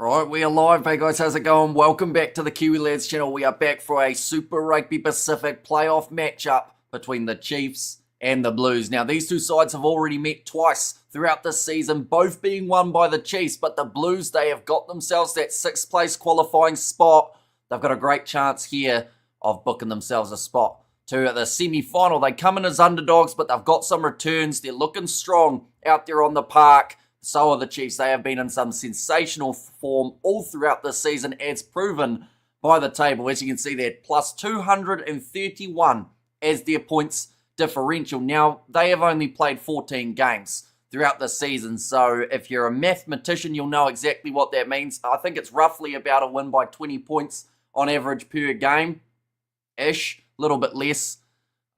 Right, we are live. Hey guys, how's it going? Welcome back to the Kiwi Lads channel. We are back for a Super Rugby Pacific playoff matchup between the Chiefs and the Blues. Now, these two sides have already met twice throughout this season, both being won by the Chiefs, but the Blues, they have got themselves that sixth place qualifying spot. They've got a great chance here of booking themselves a spot to the semi-final. They come in as underdogs, but they've got some returns. They're looking strong out there on the park. So are the Chiefs. They have been in some sensational form all throughout this season, as proven by the table. As you can see there, plus 231 as their points differential. Now, they have only played 14 games throughout the season, so if you're a mathematician, you'll know exactly what that means. I think it's roughly about a win by 20 points on average per game-ish, a little bit less.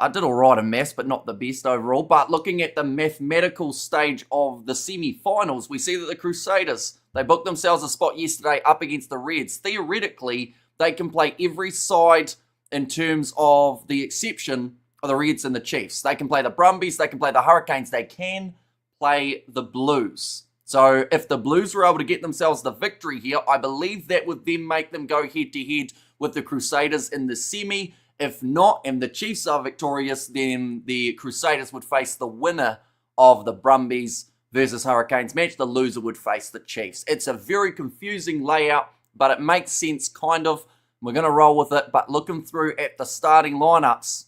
I did all right in maths, but not the best overall. But looking at the mathematical stage of the semi-finals, we see that the Crusaders, they booked themselves a spot yesterday up against the Reds. Theoretically, they can play every side in terms of the exception of the Reds and the Chiefs. They can play the Brumbies, they can play the Hurricanes, they can play the Blues. So if the Blues were able to get themselves the victory here, I believe that would then make them go head-to-head with the Crusaders in the semi. If not, and the Chiefs are victorious, then the Crusaders would face the winner of the Brumbies versus Hurricanes match. The loser would face the Chiefs. It's a very confusing layout, but it makes sense, kind of. We're going to roll with it, but looking through at the starting lineups,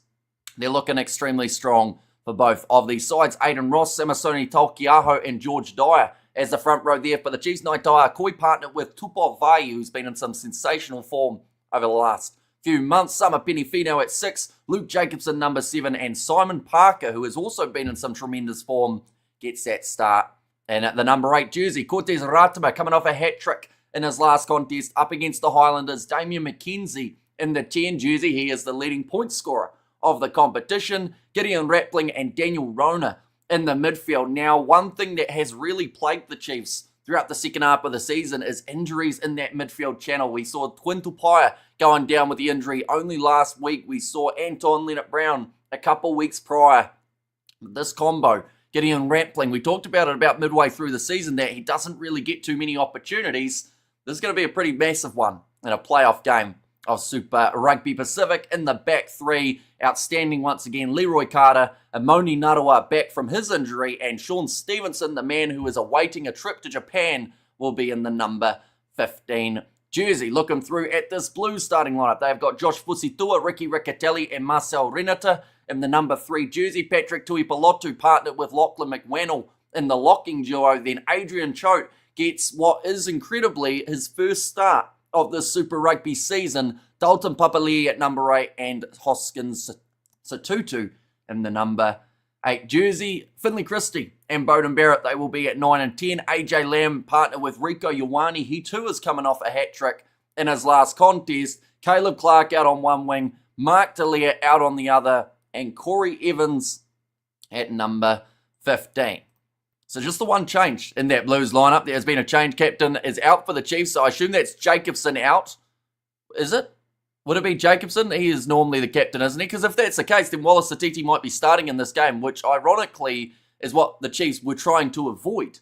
they're looking extremely strong for both of these sides. Aiden Ross, Samasoni Taukiaho, and George Dyer as the front row there for the Chiefs. Nai Koi partnered with Tupou Vai, who's been in some sensational form over the last few months. Summer Penifino at 6, Luke Jacobson number 7, and Simon Parker, who has also been in some tremendous form, gets that start. And at the number 8 jersey, Cortez Ratama coming off a hat-trick in his last contest up against the Highlanders. Damien McKenzie in the 10 jersey. He is the leading point scorer of the competition. Gideon Rappling and Daniel Rona in the midfield. Now, one thing that has really plagued the Chiefs throughout the second half of the season is injuries in that midfield channel. We saw Twin Tupaia going down with the injury only last week. We saw Anton Leonard-Brown a couple weeks prior. This combo, Gideon Rappling, we talked about it about midway through the season that he doesn't really get too many opportunities. This is going to be a pretty massive one in a playoff game of Super Rugby Pacific. In the back three, outstanding once again, Leroy Carter, Amoni Narawa back from his injury, and Sean Stevenson, the man who is awaiting a trip to Japan, will be in the number 15 jersey. Looking through at this Blues starting lineup, they've got Josh Fusitua, Ricky Riccatelli, and Marcel Renata in the number 3 jersey. Patrick Tuipulotu partnered with Lachlan McWannell in the locking duo. Then Adrian Choate gets what is incredibly his first start of the Super Rugby season. Dalton Papali'i at number 8 and Hoskins Satutu in the number 8 jersey. Finley Christie and Bowden Barrett, they will be at 9 and 10. AJ Lamb partner with Rico Ioane. He too is coming off a hat-trick in his last contest. Caleb Clark out on one wing. Mark Delia out on the other. And Corey Evans at number 15. So just the one change in that Blues lineup. There has been a change. Captain is out for the Chiefs, so I assume that's Jacobson out. Is it? Would it be Jacobson? He is normally the captain, isn't he? Because if that's the case, then Wallace Satiti might be starting in this game, which ironically is what the Chiefs were trying to avoid.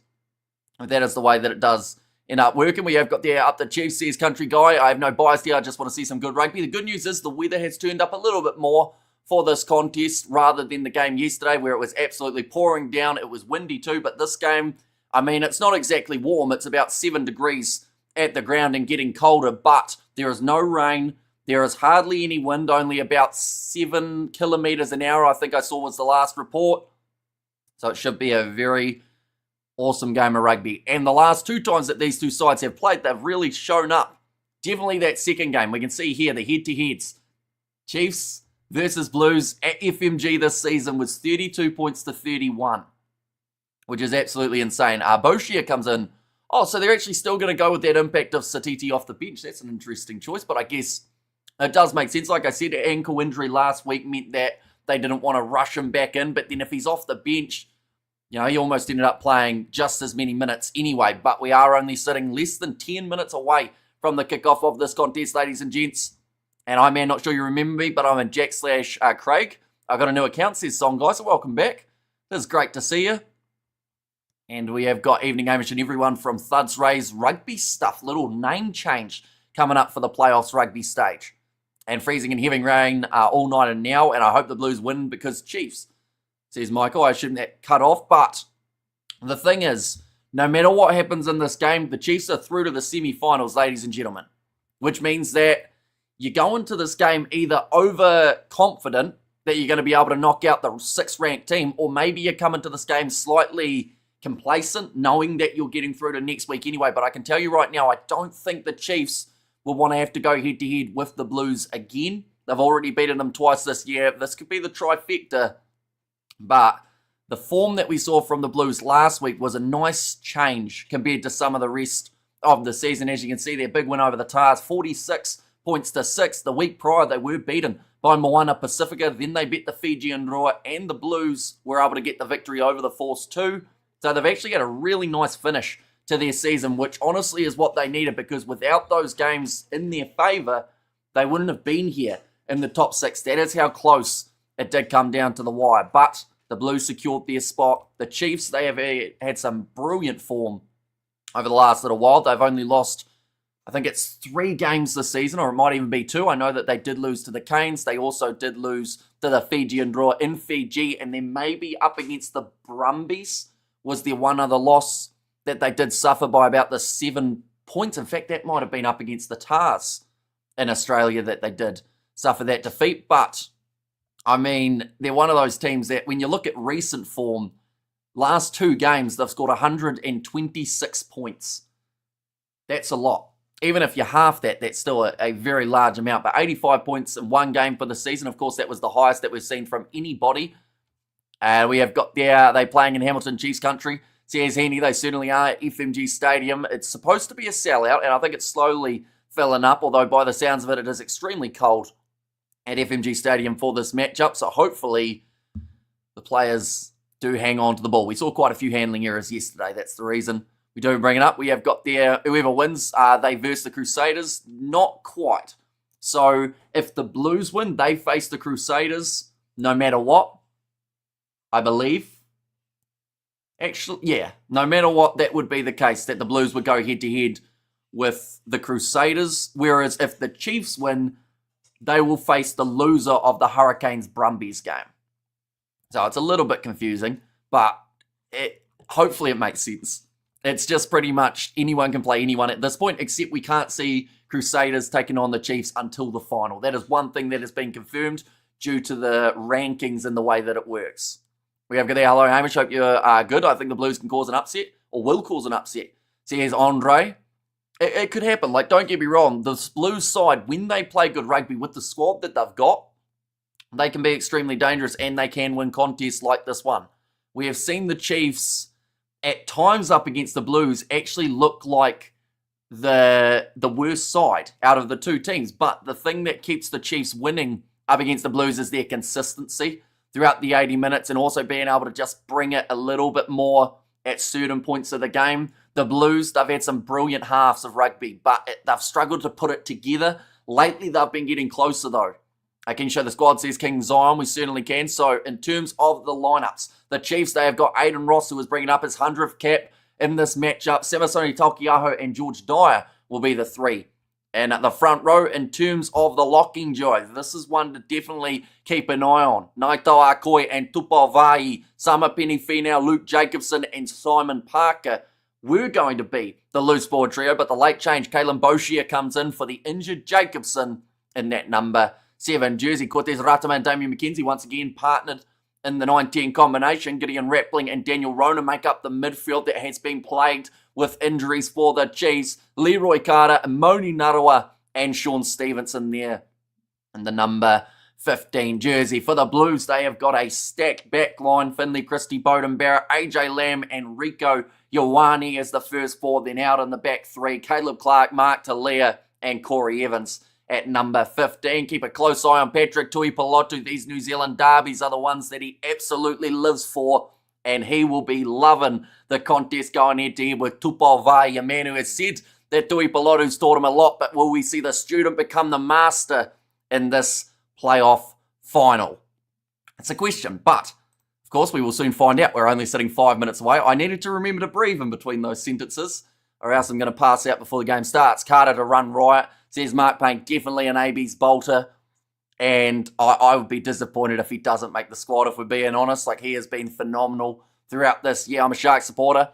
That is the way that it does end up working. We have got there up the Chiefs, says Country Guy. I have no bias there. I just want to see some good rugby. The good news is the weather has turned up a little bit more for this contest rather than the game yesterday where it was absolutely pouring down. It was windy too, but this game, I mean, it's not exactly warm. It's about 7 degrees at the ground and getting colder, but there is no rain. There is hardly any wind, only about 7 kilometers an hour, I think I saw was the last report. So it should be a very awesome game of rugby. And the last 2 times that these two sides have played, they've really shown up. Definitely that second game. We can see here the head-to-heads. Chiefs versus Blues at FMG this season was 32 points to 31, which is absolutely insane. Boshia comes in. Oh, so they're actually still going to go with that impact of Satiti off the bench. That's an interesting choice, but I guess it does make sense. Like I said, ankle injury last week meant that they didn't want to rush him back in, but then if he's off the bench, you know, he almost ended up playing just as many minutes anyway, but we are only sitting less than 10 minutes away from the kickoff of this contest, ladies and gents. And I'm not sure you remember me, but I'm a Jack/Craig. I've got a new account, says Song Guy, so welcome back. It's great to see you. And we have got evening Amish and everyone from Thuds Ray's Rugby Stuff. Little name change coming up for the playoffs rugby stage. And freezing and heavy rain all night and now. And I hope the Blues win because Chiefs, says Michael. I assume that cut off. But the thing is, no matter what happens in this game, the Chiefs are through to the semi-finals, ladies and gentlemen. Which means that you go into this game either overconfident that you're going to be able to knock out the 6th ranked team, or maybe you come into this game slightly complacent, knowing that you're getting through to next week anyway. But I can tell you right now, I don't think the Chiefs will want to have to go head-to-head with the Blues again. They've already beaten them twice this year. This could be the trifecta. But the form that we saw from the Blues last week was a nice change compared to some of the rest of the season. As you can see, their big win over the Tars, 46 points to 6. The week prior, they were beaten by Moana Pacifica. Then they beat the Fijian Roa, and the Blues were able to get the victory over the Force 2. So they've actually had a really nice finish to their season, which honestly is what they needed, because without those games in their favour, they wouldn't have been here in the top 6. That is how close it did come down to the wire. But the Blues secured their spot. The Chiefs, they have had some brilliant form over the last little while. They've only lost, I think it's 3 games this season, or it might even be 2. I know that they did lose to the Canes. They also did lose to the Fijian Roa in Fiji, and then maybe up against the Brumbies was their one other loss that they did suffer by about the 7 points. In fact, that might have been up against the Tars in Australia that they did suffer that defeat. But, I mean, they're one of those teams that when you look at recent form, last 2 games, they've scored 126 points. That's a lot. Even if you half that, that's still a very large amount. But 85 points in 1 game for the season. Of course, that was the highest that we've seen from anybody. We have got they playing in Hamilton, Chiefs country. Says Heaney, they certainly are at FMG Stadium. It's supposed to be a sellout, and I think it's slowly filling up, although by the sounds of it, it is extremely cold at FMG Stadium for this matchup. So hopefully the players do hang on to the ball. We saw quite a few handling errors yesterday. That's the reason we do bring it up. We have got whoever wins, they verse the Crusaders. Not quite. So if the Blues win, they face the Crusaders no matter what, I believe. Actually, yeah, no matter what, that would be the case, that the Blues would go head-to-head with the Crusaders. Whereas if the Chiefs win, they will face the loser of the Hurricanes-Brumbies game. So it's a little bit confusing, but hopefully it makes sense. It's just pretty much anyone can play anyone at this point, except we can't see Crusaders taking on the Chiefs until the final. That is one thing that has been confirmed due to the rankings and the way that it works. We have got there. Hello, Hamish. Hope you're good. I think the Blues can cause an upset, or will cause an upset. Says Andre. It could happen. Like, don't get me wrong. The Blues side, when they play good rugby with the squad that they've got, they can be extremely dangerous, and they can win contests like this one. We have seen the Chiefs, at times up against the Blues, actually look like the worst side out of the 2 teams. But the thing that keeps the Chiefs winning up against the Blues is their consistency throughout the 80 minutes, and also being able to just bring it a little bit more at certain points of the game. The Blues, they've had some brilliant halves of rugby, but they've struggled to put it together. Lately, they've been getting closer, though. I can show the squad, says King Zion. We certainly can. So, in terms of the lineups, the Chiefs, they have got Aiden Ross, who is bringing up his 100th cap in this matchup. Samasoni Takiaho and George Dyer will be the 3. And at the front row, in terms of the locking duo, this is one to definitely keep an eye on. Naito Akoi and Tupavai, Sama Penifina, Luke Jacobson, and Simon Parker were going to be the loose forward trio, but the late change, Kalen Boshia, comes in for the injured Jacobson in that number 7 jersey. Cortez Ratama and Damien McKenzie once again partnered in the 9-10 combination. Gideon Rappling and Daniel Rona make up the midfield that has been plagued with injuries for the Chiefs. Leroy Carter, Moni Narawa, and Sean Stevenson there in the number 15 jersey. For the Blues, they have got a stacked back line. Finley Christie, Bowden Barrett, AJ Lamb, and Rico Ioane as the first 4. Then out in the back 3, Caleb Clark, Mark Talia, and Corey Evans at number 15. Keep a close eye on Patrick Tuipulotu. These New Zealand derbies are the ones that he absolutely lives for, and he will be loving the contest going head-to-head with Tupavai, a man who has said that Tuipulotu's taught him a lot, but will we see the student become the master in this playoff final? It's a question, but Of course, we will soon find out. We're only sitting 5 minutes away. I needed to remember to breathe in between those sentences, or else I'm going to pass out before the game starts. Carter to run riot. Says Mark Payne, definitely an AB's bolter. And I would be disappointed if he doesn't make the squad, if we're being honest. Like, he has been phenomenal throughout this. Yeah, I'm a Sharks supporter,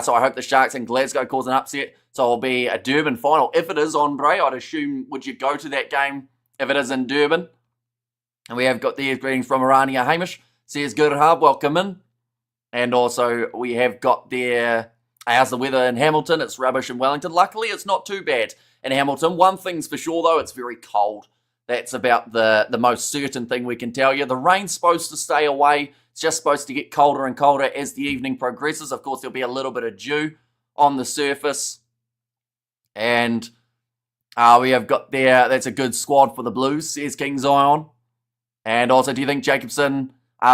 so I hope the Sharks and Glasgow cause an upset. So it'll be a Durban final. If it is, Andre, I'd assume, would you go to that game if it is in Durban? And we have got the greetings from Arania Hamish. Says good hub, welcome in. And also we have got their, how's the weather in Hamilton? It's rubbish in Wellington. Luckily, it's not too bad in Hamilton. One thing's for sure, though, it's very cold. That's about the most certain thing we can tell you. The rain's supposed to stay away. It's just supposed to get colder and colder as the evening progresses. Of course, there'll be a little bit of dew on the surface. And we have got there, that's a good squad for the Blues, says King Zion. And also, do you think Jacobson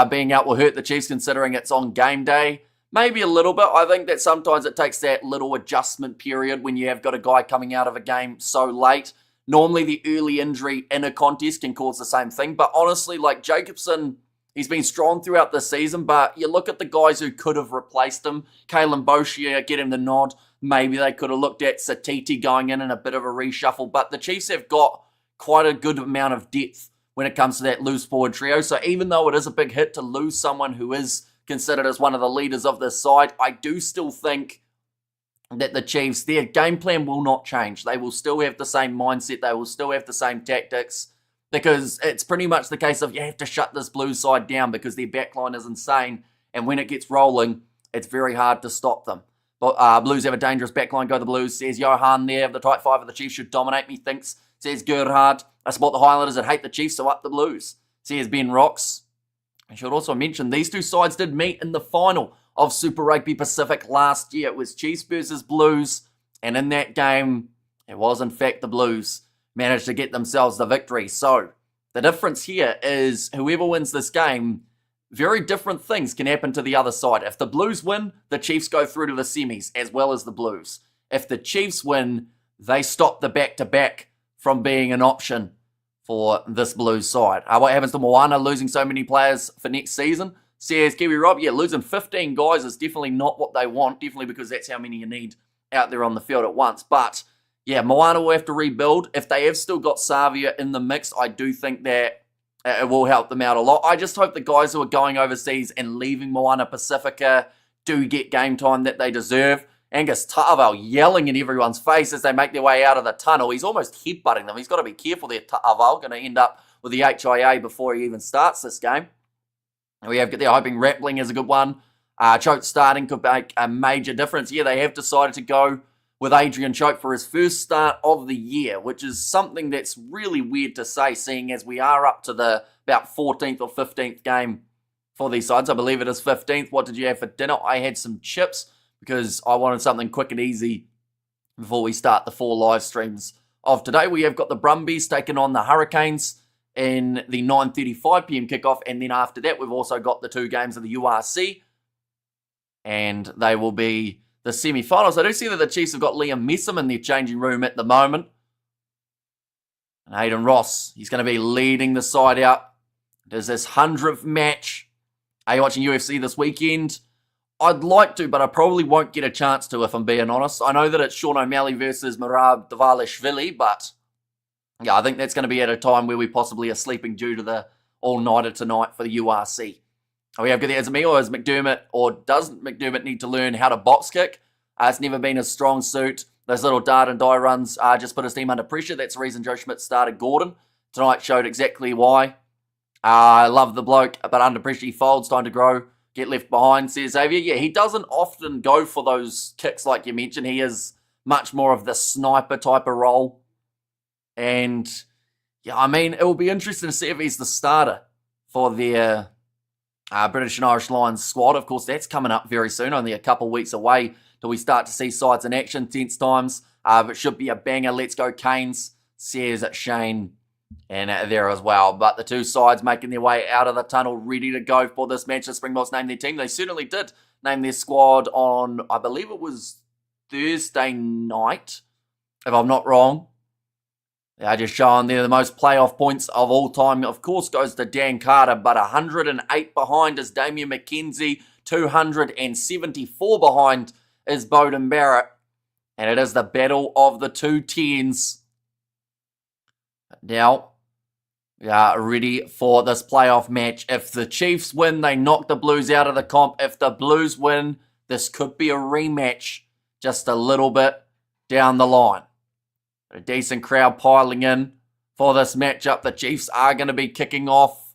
being out will hurt the Chiefs considering it's on game day? Maybe a little bit. I think that sometimes it takes that little adjustment period when you have got a guy coming out of a game so late. Normally, the early injury in a contest can cause the same thing. But honestly, like Jacobson, he's been strong throughout the season. But you look at the guys who could have replaced him. Kalen Boshier, get him the nod. Maybe they could have looked at Satiti going in a bit of a reshuffle. But the Chiefs have got quite a good amount of depth when it comes to that loose forward trio. So even though it is a big hit to lose someone who is considered as one of the leaders of this side, I do still think that the Chiefs, their game plan will not change. They will still have the same mindset. They will still have the same tactics, because it's pretty much the case of you have to shut this Blues side down because their backline is insane. And when it gets rolling, it's very hard to stop them. But Blues have a dangerous backline. Go the Blues, says Johan there. The tight five of the Chiefs should dominate, methinks, says Gerhard. I support the Highlanders that hate the Chiefs, so up the Blues, says Ben Rocks. I should also mention these two sides did meet in the final of Super Rugby Pacific last year. It was Chiefs versus Blues, and in that game, it was in fact the Blues managed to get themselves the victory. So the difference here is whoever wins this game, very different things can happen to the other side. If the Blues win, the Chiefs go through to the semis as well as the Blues. If the Chiefs win, they stop the back-to-back from being an option for this Blues side. What happens to Moana losing so many players for next season? Says Kiwi Rob, yeah, losing 15 guys is definitely not what they want, definitely because that's how many you need out there on the field at once. But, yeah, Moana will have to rebuild. If they have still got Savia in the mix, I do think that it will help them out a lot. I just hope the guys who are going overseas and leaving Moana Pacifica do get game time that they deserve. Angus Ta'aval yelling in everyone's face as they make their way out of the tunnel. He's almost headbutting them. He's got to be careful there, Ta'aval. Going to end up with the HIA before he even starts this game. We have there hoping Rappling is a good one. Choate starting could make a major difference. Yeah, they have decided to go with Adrian Choate for his first start of the year, which is something that's really weird to say, seeing as we are up to the about 14th or 15th game for these sides. I believe it is 15th. What did you have for dinner? I had some chips because I wanted something quick and easy before we start the 4 live streams of today. We have got the Brumbies taking on the Hurricanes in the 9:35 p.m. kickoff, and then after that we've also got the 2 games of the URC, and they will be the semi-finals. I do see that the Chiefs have got Liam Messam in their changing room at the moment, and Hayden Ross, he's going to be leading the side out. There's this 100th match. Are you watching UFC this weekend? I'd like to, but I probably won't get a chance to, if I'm being honest. I know that it's Sean O'Malley versus Merab Dvalishvili, but yeah, I think that's going to be at a time where we possibly are sleeping due to the all-nighter tonight for the URC. We have good as me, or is McDermott, or does McDermott need to learn how to box kick? It's never been a strong suit. Those little dart and die runs just put his team under pressure. That's the reason Joe Schmidt started Gordon. Tonight showed exactly why. I love the bloke, but under pressure he folds, time to grow, get left behind, says Xavier. Yeah, he doesn't often go for those kicks like you mentioned. He is much more of the sniper type of role. And, yeah, I mean, it will be interesting to see if he's the starter for their British and Irish Lions squad. Of course, that's coming up very soon, only a couple of weeks away till we start to see sides in action, tense times. But it should be a banger. Let's go Canes, says Shane, and there as well. But the 2 sides making their way out of the tunnel, ready to go for this match. The Springboks named their team. They certainly did name their squad on, I believe it was Thursday night, if I'm not wrong. They are just showing there the most playoff points of all time. Of course, goes to Dan Carter, but 108 behind is Damien McKenzie. 274 behind is Beauden Barrett. And it is the battle of the 210s. Now, we are ready for this playoff match. If the Chiefs win, they knock the Blues out of the comp. If the Blues win, this could be a rematch just a little bit down the line. A decent crowd piling in for this matchup. The Chiefs are going to be kicking off.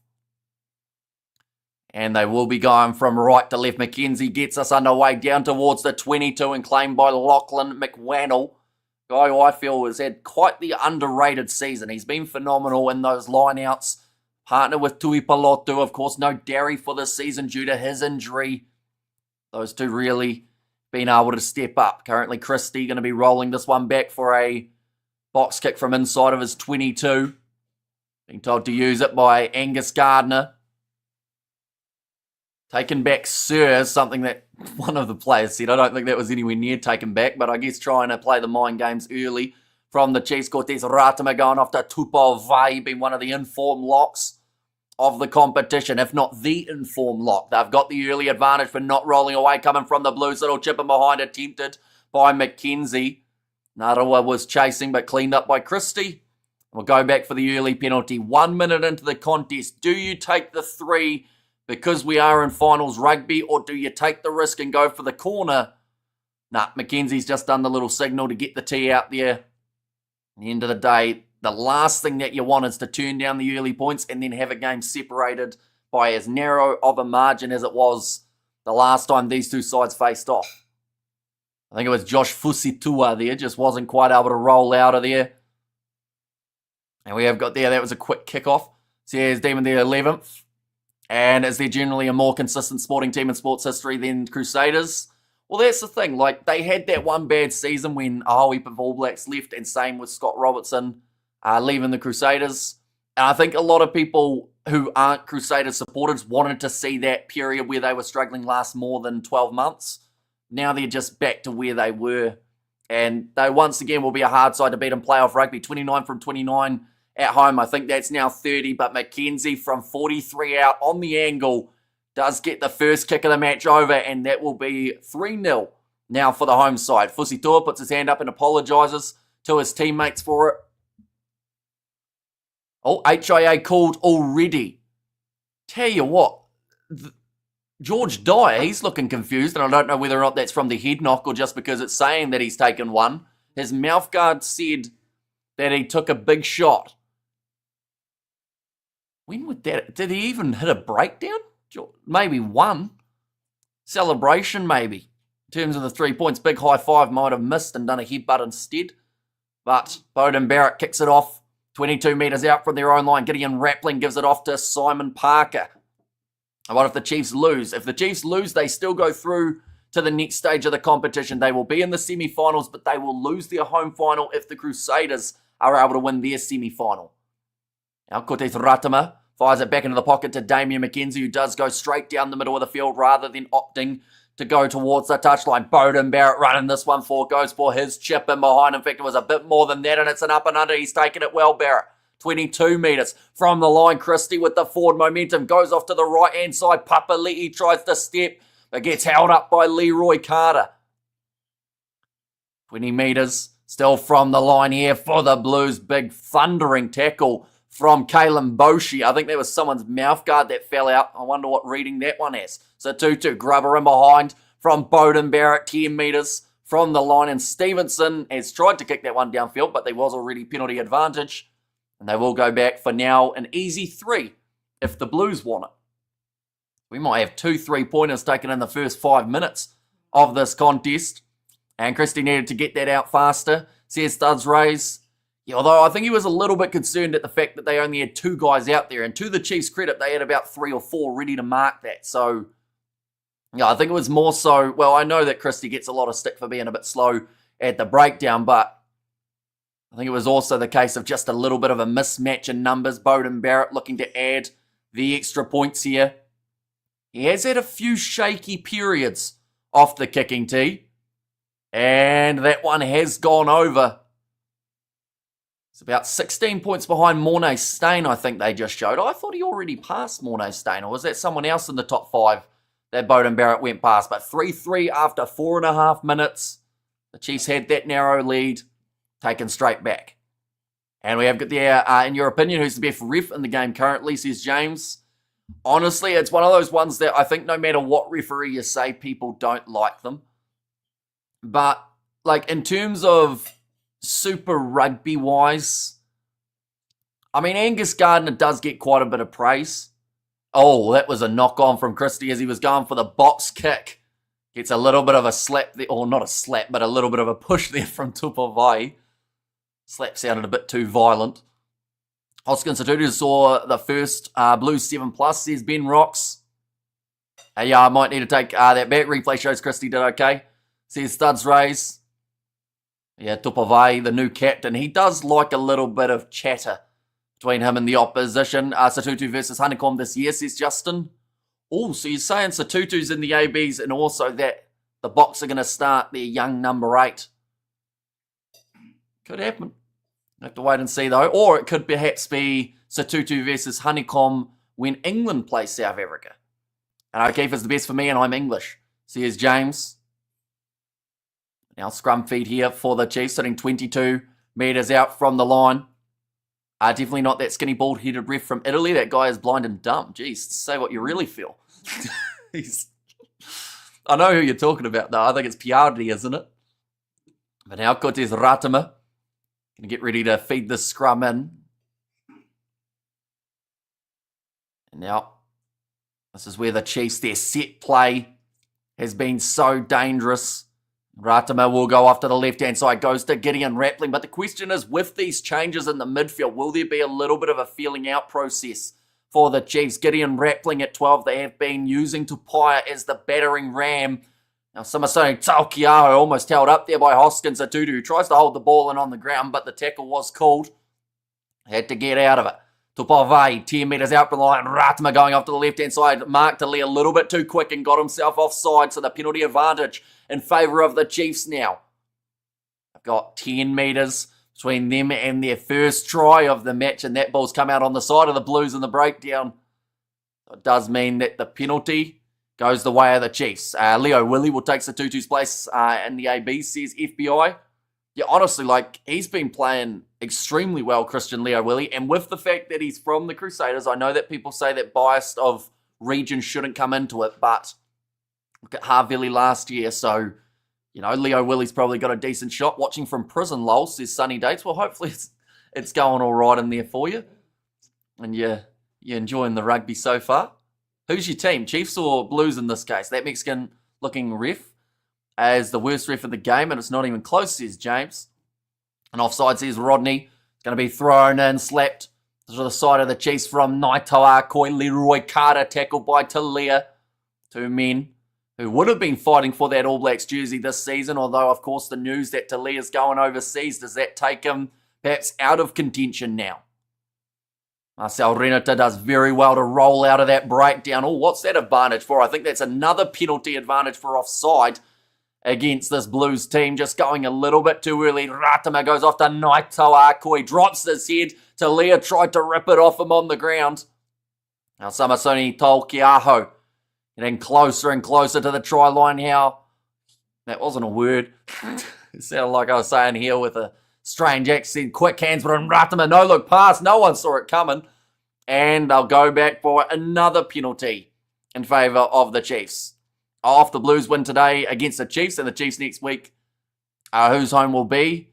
And they will be going from right to left. McKenzie gets us underway down towards the 22 and claimed by Lachlan McWannell. Guy who I feel has had quite the underrated season. He's been phenomenal in those lineouts. Partner with Tui Palotu. Of course, no Derry for this season due to his injury. Those two really being able to step up. Currently, Christie going to be rolling this one back for a box kick from inside of his 22. Being told to use it by Angus Gardner. Taken back, sir, something that one of the players said. I don't think that was anywhere near taken back, but I guess trying to play the mind games early from the Chiefs. Cortez Ratama going off to Tupou Vai, being one of the informed locks of the competition, if not the informed lock. They've got the early advantage for not rolling away, coming from the Blues. Little chip in behind, attempted by McKenzie. Narawa was chasing, but cleaned up by Christie. We'll go back for the early penalty. 1 minute into the contest. Do you take the 3 because we are in finals rugby, or do you take the risk and go for the corner? Nah, McKenzie's just done the little signal to get the tee out there. At the end of the day, the last thing that you want is to turn down the early points and then have a game separated by as narrow of a margin as it was the last time these two sides faced off. I think it was Josh Fusitua there, just wasn't quite able to roll out of there. And we have got there, that was a quick kickoff. So here's Demon the 11th. And is there generally a more consistent sporting team in sports history than Crusaders? Well, that's the thing. Like, they had that one bad season when a whole heap of All Blacks left, and same with Scott Robertson leaving the Crusaders. And I think a lot of people who aren't Crusaders supporters wanted to see that period where they were struggling last more than 12 months. Now they're just back to where they were. And they once again will be a hard side to beat in playoff rugby. 29 from 29 at home. I think that's now 30, but McKenzie from 43 out on the angle does get the first kick of the match over, and that will be 3-0 now for the home side. Fusitua puts his hand up and apologises to his teammates for it. Oh, HIA called already. Tell you what, George Dyer, he's looking confused, and I don't know whether or not that's from the head knock or just because it's saying that he's taken one. His mouthguard said that he took a big shot. When would that... Did he even hit a breakdown? Maybe one. Celebration, maybe. In terms of the 3 points, big high five might have missed and done a headbutt instead. But Beauden Barrett kicks it off 22 metres out from their own line. Gideon Rappling gives it off to Simon Parker. And what if the Chiefs lose? If the Chiefs lose, they still go through to the next stage of the competition. They will be in the semi-finals, but they will lose their home final if the Crusaders are able to win their semi-final. Now, Cortez Ratama fires it back into the pocket to Damien McKenzie, who does go straight down the middle of the field rather than opting to go towards the touchline. Beauden Barrett running this one for, goes for his chip in behind. In fact, it was a bit more than that, and it's an up and under. He's taken it well, Barrett. 22 metres from the line. Christie with the forward momentum goes off to the right-hand side. Papali'i tries to step, but gets held up by Leroy Carter. 20 metres still from the line here for the Blues. Big thundering tackle from Kalen Boshi. I think there was someone's mouthguard that fell out. I wonder what reading that one is. So 2-2. Grubber in behind from Beauden Barrett. 10 metres from the line. And Stevenson has tried to kick that one downfield, but there was already penalty advantage. And they will go back for now an easy 3 if the Blues want it. We might have 2 3-pointers taken in the first 5 minutes of this contest. And Christie needed to get that out faster. Says Studs Rays. Yeah, although I think he was a little bit concerned at the fact that they only had 2 guys out there. And to the Chiefs' credit, they had about 3 or 4 ready to mark that. So, yeah, I think it was more so... Well, I know that Christie gets a lot of stick for being a bit slow at the breakdown, but I think it was also the case of just a little bit of a mismatch in numbers. Beauden Barrett looking to add the extra points here. He has had a few shaky periods off the kicking tee. And that one has gone over. It's about 16 points behind Mornay Stain, I think they just showed. I thought he already passed Mornay Stain, or was that someone else in the top 5 that Bowden Barrett went past? But 3-3 after 4.5 minutes. The Chiefs had that narrow lead, taken straight back. And we have got there, in your opinion, who's the best ref in the game currently, says James. Honestly, it's one of those ones that I think no matter what referee you say, people don't like them. But, like, in terms of Super Rugby wise, I mean, Angus Gardner does get quite a bit of praise. Oh, that was a knock on from Christie as he was going for the box kick. Gets a little bit of a slap there, or not a slap, but a little bit of a push there from Tupavai. Slap sounded a bit too violent. Hoskins Satutu saw the first Blues 7+, says Ben Rocks. Yeah, I might need to take that back. Replay shows Christie did okay. Says Studs Rays. Yeah, Tupavai, the new captain, he does like a little bit of chatter between him and the opposition. Satutu versus Honeycomb this year, says Justin. Oh, so you're saying Satutu's in the ABs and also that the Boks are going to start their young number 8. Could happen. Have to wait and see though. Or it could perhaps be Satutu versus Honeycomb when England plays South Africa. And O'Keefe is the best for me and I'm English. So here's James. Now scrum feed here for the Chiefs, sitting 22 metres out from the line. Definitely not that skinny bald-headed ref from Italy. That guy is blind and dumb. Jeez, say what you really feel. I know who you're talking about though. I think it's Piardi, isn't it? But now Cortez Ratima. Going to get ready to feed the scrum in. And now, this is where the Chiefs, their set play has been so dangerous. Ratima will go off to the left-hand side, goes to Gideon Rappling. But the question is, with these changes in the midfield, will there be a little bit of a feeling out process for the Chiefs? Gideon Rappling at 12, they have been using Tupaia as the battering ram. Now, Samasoni Taukiaho almost held up there by Hoskins Satutu, who tries to hold the ball in on the ground, but the tackle was called. Had to get out of it. Tupavai, 10 metres out from the line. Ratima going off to the left-hand side. Mark Lee a little bit too quick and got himself offside, so the penalty advantage in favour of the Chiefs now. I've got 10 metres between them and their first try of the match, and that ball's come out on the side of the Blues in the breakdown. It does mean that the penalty goes the way of the Chiefs. Leo Willie will take Satutu's place in the AB, says FBI. Yeah, honestly, like, he's been playing extremely well, Christian Leo Willie, and with the fact that he's from the Crusaders, I know that people say that bias of region shouldn't come into it, but look at Harville last year, so, you know, Leo Willie's probably got a decent shot. Watching from prison, lol, says Sunny Dates. Well, hopefully it's going all right in there for you, and you're enjoying the rugby so far. Who's your team, Chiefs or Blues in this case? That Mexican-looking ref as the worst ref of the game, and it's not even close, says James. And offside, says Rodney. It's going to be thrown in, slapped to the side of the Chiefs from Naitoa Akoi. Leroy Carter tackled by Talia. 2 men who would have been fighting for that All Blacks jersey this season, although, of course, the news that Talia's going overseas, does that take him perhaps out of contention now? Marcel Renata does very well to roll out of that breakdown. Oh, what's that advantage for? I think that's another penalty advantage for offside against this Blues team. Just going a little bit too early. Ratima goes off to Naito Akoi. Drops his head. Talia tried to rip it off him on the ground. Now Samasoni Tolkiaho getting closer and closer to the try line. How? That wasn't a word. It sounded like I was saying here with a strange accent. Quick hands, but Ratima, no look pass. No one saw it coming. And they'll go back for another penalty in favour of the Chiefs. Off the Blues win today against the Chiefs, and the Chiefs next week, whose home will be.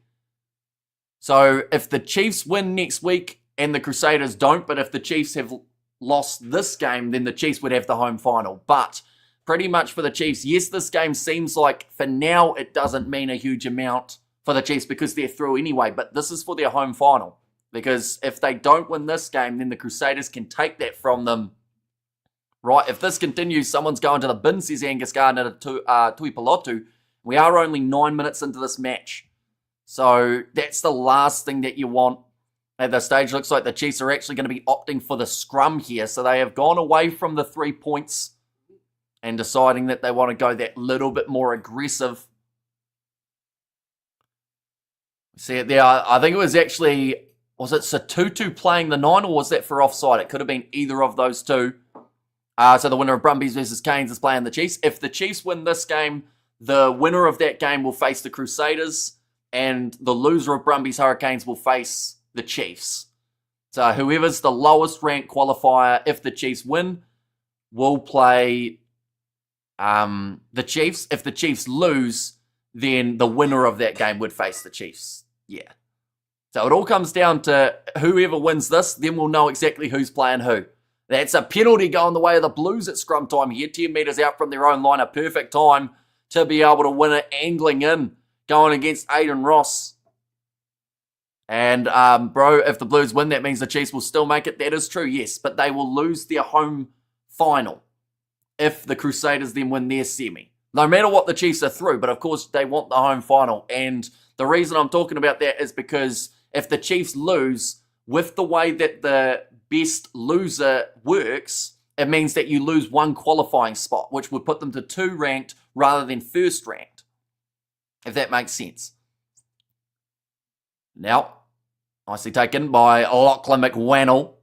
So if the Chiefs win next week and the Crusaders don't, but if the Chiefs have lost this game, then the Chiefs would have the home final. But pretty much for the Chiefs, yes, this game seems like for now it doesn't mean a huge amount for the Chiefs because they're through anyway, but this is for their home final. Because if they don't win this game, then the Crusaders can take that from them. Right, if this continues, someone's going to the bin, says Angus Gardner to Tuipulotu. We are only 9 minutes into this match. So that's the last thing that you want at this stage. Looks like the Chiefs are actually going to be opting for the scrum here. So they have gone away from the 3 points and deciding that they want to go that little bit more aggressive. See it there. I think it was actually Was it Satutu playing the 9, or was that for offside? It could have been either of those two. So the winner of Brumbies versus Canes is playing the Chiefs. If the Chiefs win this game, the winner of that game will face the Crusaders, and the loser of Brumbies Hurricanes will face the Chiefs. So whoever's the lowest ranked qualifier, if the Chiefs win, will play the Chiefs. If the Chiefs lose, then the winner of that game would face the Chiefs. Yeah. So it all comes down to whoever wins this, then we'll know exactly who's playing who. That's a penalty going the way of the Blues at scrum time here. 10 metres out from their own line, a perfect time to be able to win it, angling in, going against Aiden Ross. And, bro, if the Blues win, that means the Chiefs will still make it. That is true, yes, but they will lose their home final if the Crusaders then win their semi. No matter what the Chiefs are through, but of course they want the home final. And the reason I'm talking about that is because if the Chiefs lose, with the way that the best loser works, it means that you lose one qualifying spot, which would put them to 2 ranked rather than 1st ranked, if that makes sense. Now, nicely taken by Lachlan McWannell.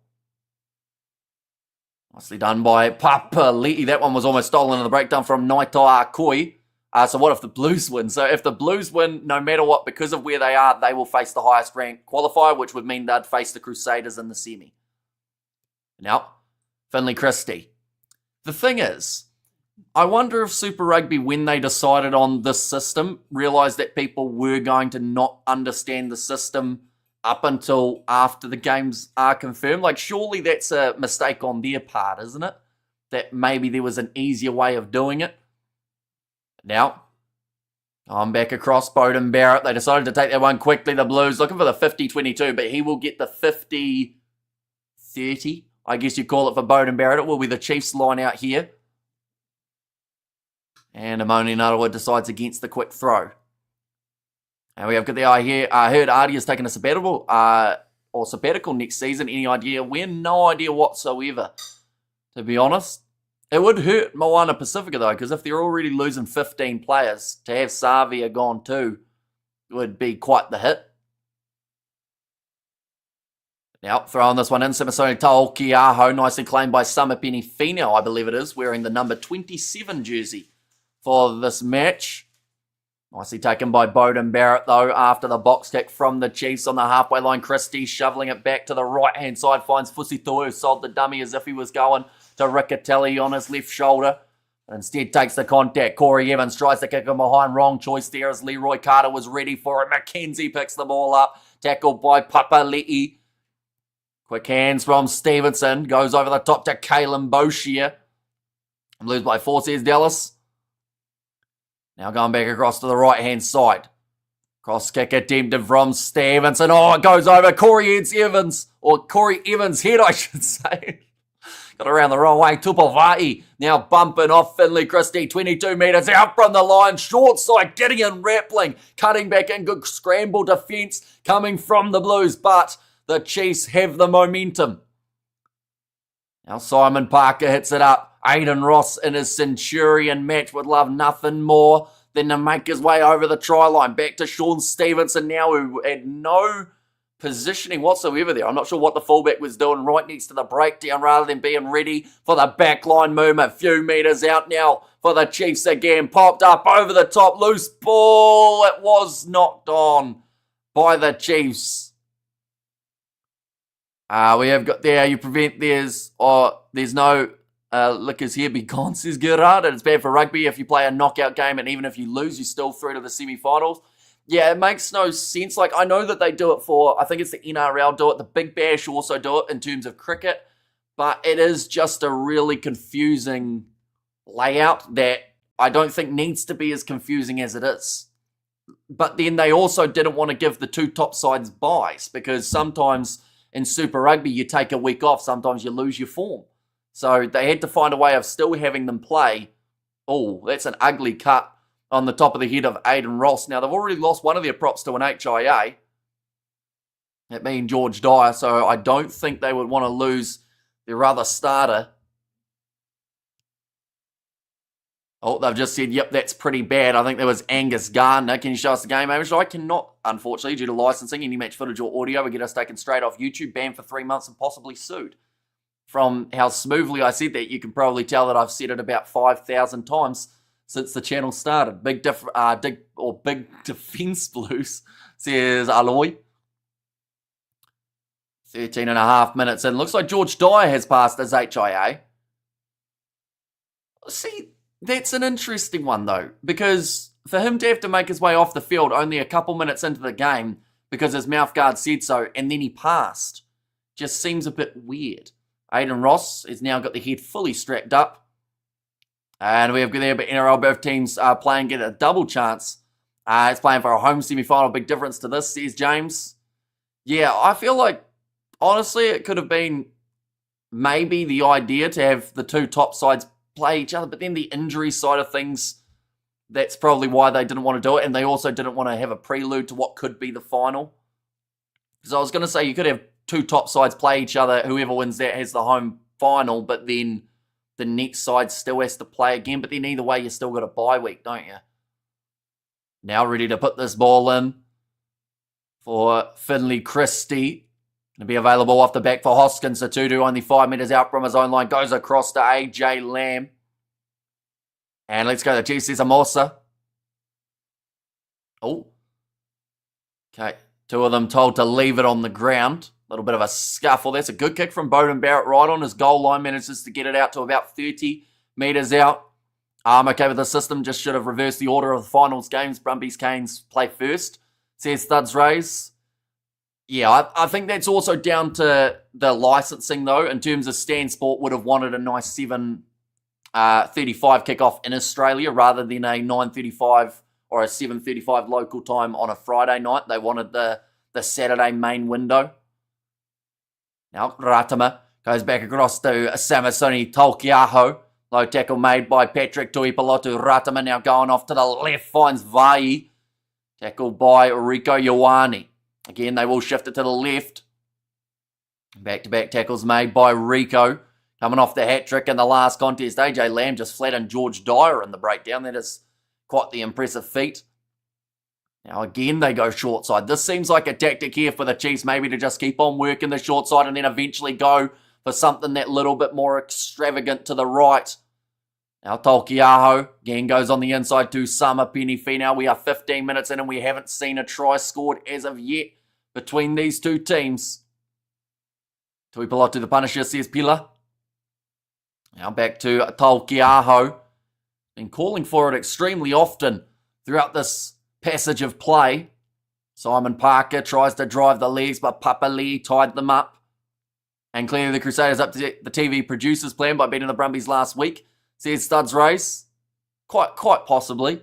Nicely done by Papali'i. That one was almost stolen in the breakdown from Naitoa Akoi. So what if the Blues win? So if the Blues win, no matter what, because of where they are, they will face the highest ranked qualifier, which would mean they'd face the Crusaders in the semi. Now, Finley Christie. The thing is, I wonder if Super Rugby, when they decided on this system, realised that people were going to not understand the system up until after the games are confirmed. Like, surely that's a mistake on their part, isn't it? That maybe there was an easier way of doing it. Now, I'm back across Bowden Barrett. They decided to take that one quickly. The Blues looking for the 50-22, but he will get the 50-30. I guess you call it for Bowden Barrett. It will be the Chiefs line out here. And Amoni Nuttlewood decides against the quick throw. And we have got the eye here. I heard Artie has taken a sabbatical next season. Any idea when? No idea whatsoever, to be honest. It would hurt Moana Pacifica, though, because if they're already losing 15 players, to have Savia gone too would be quite the hit. Now, throwing this one in, Simasoni Taokiaho, nicely claimed by Samapeni Finau, I believe it is, wearing the number 27 jersey for this match. Nicely taken by Bowden Barrett, though, after the box kick from the Chiefs on the halfway line. Christie shoveling it back to the right-hand side, finds Fusitoa, who sold the dummy as if he was going to Riccatelli on his left shoulder. Instead takes the contact. Corey Evans tries to kick him behind. Wrong choice there as Leroy Carter was ready for it. McKenzie picks the ball up. Tackled by Papali'i. Quick hands from Stevenson. Goes over the top to Kalen Boshier. Lose by 4, says Dallas. Now going back across to the right-hand side. Cross kick attempted from Stevenson. Oh, it goes over Corey Evans. Or Corey Evans' head, I should say. Got around the wrong way. Tupavai now bumping off Finley Christie. 22 metres out from the line. Short side, getting in, rappling. Cutting back in. Good scramble defence coming from the Blues. But the Chiefs have the momentum. Now Simon Parker hits it up. Aiden Ross in his Centurion match would love nothing more than to make his way over the try line. Back to Sean Stevenson now, who had no positioning whatsoever there. I'm not sure what the fullback was doing right next to the breakdown rather than being ready for the backline movement. Few metres out now for the Chiefs again. Popped up over the top. Loose ball. It was knocked on by the Chiefs. We have got there, you prevent there's no liquors here, be gone, says Gerard. It's bad for rugby if you play a knockout game and even if you lose, you're still through to the semi-finals. Yeah, it makes no sense. Like, I know that they do it for, I think it's the NRL do it, the Big Bash also do it in terms of cricket, but it is just a really confusing layout that I don't think needs to be as confusing as it is. But then they also didn't want to give the two top sides buys because sometimes in Super Rugby you take a week off, sometimes you lose your form. So they had to find a way of still having them play. Oh, that's an ugly cut on the top of the head of Aiden Ross. Now, they've already lost one of their props to an HIA. That being George Dyer. So I don't think they would want to lose their other starter. Oh, they've just said, yep, that's pretty bad. I think there was Angus Gardner. Can you show us the game image? I cannot, unfortunately, due to licensing, any match footage or audio would get us taken straight off YouTube, banned for 3 months and possibly sued. From how smoothly I said that, you can probably tell that I've said it about 5,000 times since the channel started. Big defense Blues, says Aloy. 13 and a half minutes in. Looks like George Dyer has passed his HIA. See, that's an interesting one, though, because for him to have to make his way off the field only a couple minutes into the game because his mouthguard said so, and then he passed, just seems a bit weird. Aidan Ross has now got the head fully strapped up. And we have there, but NRL both teams playing get a double chance. It's playing for a home semi-final. Big difference to this, says James. Yeah, I feel like, honestly, it could have been maybe the idea to have the two top sides play each other, but then the injury side of things, that's probably why they didn't want to do it, and they also didn't want to have a prelude to what could be the final. Because I was going to say you could have two top sides play each other, whoever wins that has the home final, but then the next side still has to play again, but then either way you still got a bye week, don't you? Now ready to put this ball in for Finley Christie. Going to be available off the back for Hoskins. Satutu only 5 metres out from his own line. Goes across to AJ Lamb. And let's go to Chiefs. There's Amosa. Oh. Okay. Two of them told to leave it on the ground. A little bit of a scuffle. That's a good kick from Bowden Barrett right on his goal line. Manages to get it out to about 30 metres out. I'm okay with the system. Just should have reversed the order of the finals games. Brumbies Canes play first. Says Thuds Rays. Yeah, I think that's also down to the licensing, though. In terms of Stan Sport would have wanted a nice 7:35 kickoff in Australia rather than a 9:35 or a 7:35 local time on a Friday night. They wanted the Saturday main window. Now, Ratama goes back across to Samasoni Tolkiaho. Low tackle made by Patrick Tuipulotu. Ratama now going off to the left, finds Vai. Tackled by Rico Ioane. Again, they will shift it to the left. Back-to-back tackles made by Rico. Coming off the hat-trick in the last contest. AJ Lamb just flattened George Dyer in the breakdown. That is quite the impressive feat. Now, again, they go short side. This seems like a tactic here for the Chiefs, maybe to just keep on working the short side and then eventually go for something that little bit more extravagant to the right. Now, Tolkiaho again goes on the inside to Sama Penifee. Now we are 15 minutes in and we haven't seen a try scored as of yet between these two teams. Tuipulotu the Punisher, says Pila. Now back to Tolkiaho. Been calling for it extremely often throughout this passage of play. Simon Parker tries to drive the legs, but Papali tied them up. And clearly the Crusaders up to the TV producer's plan by beating the Brumbies last week. Says Studs Race. Quite possibly.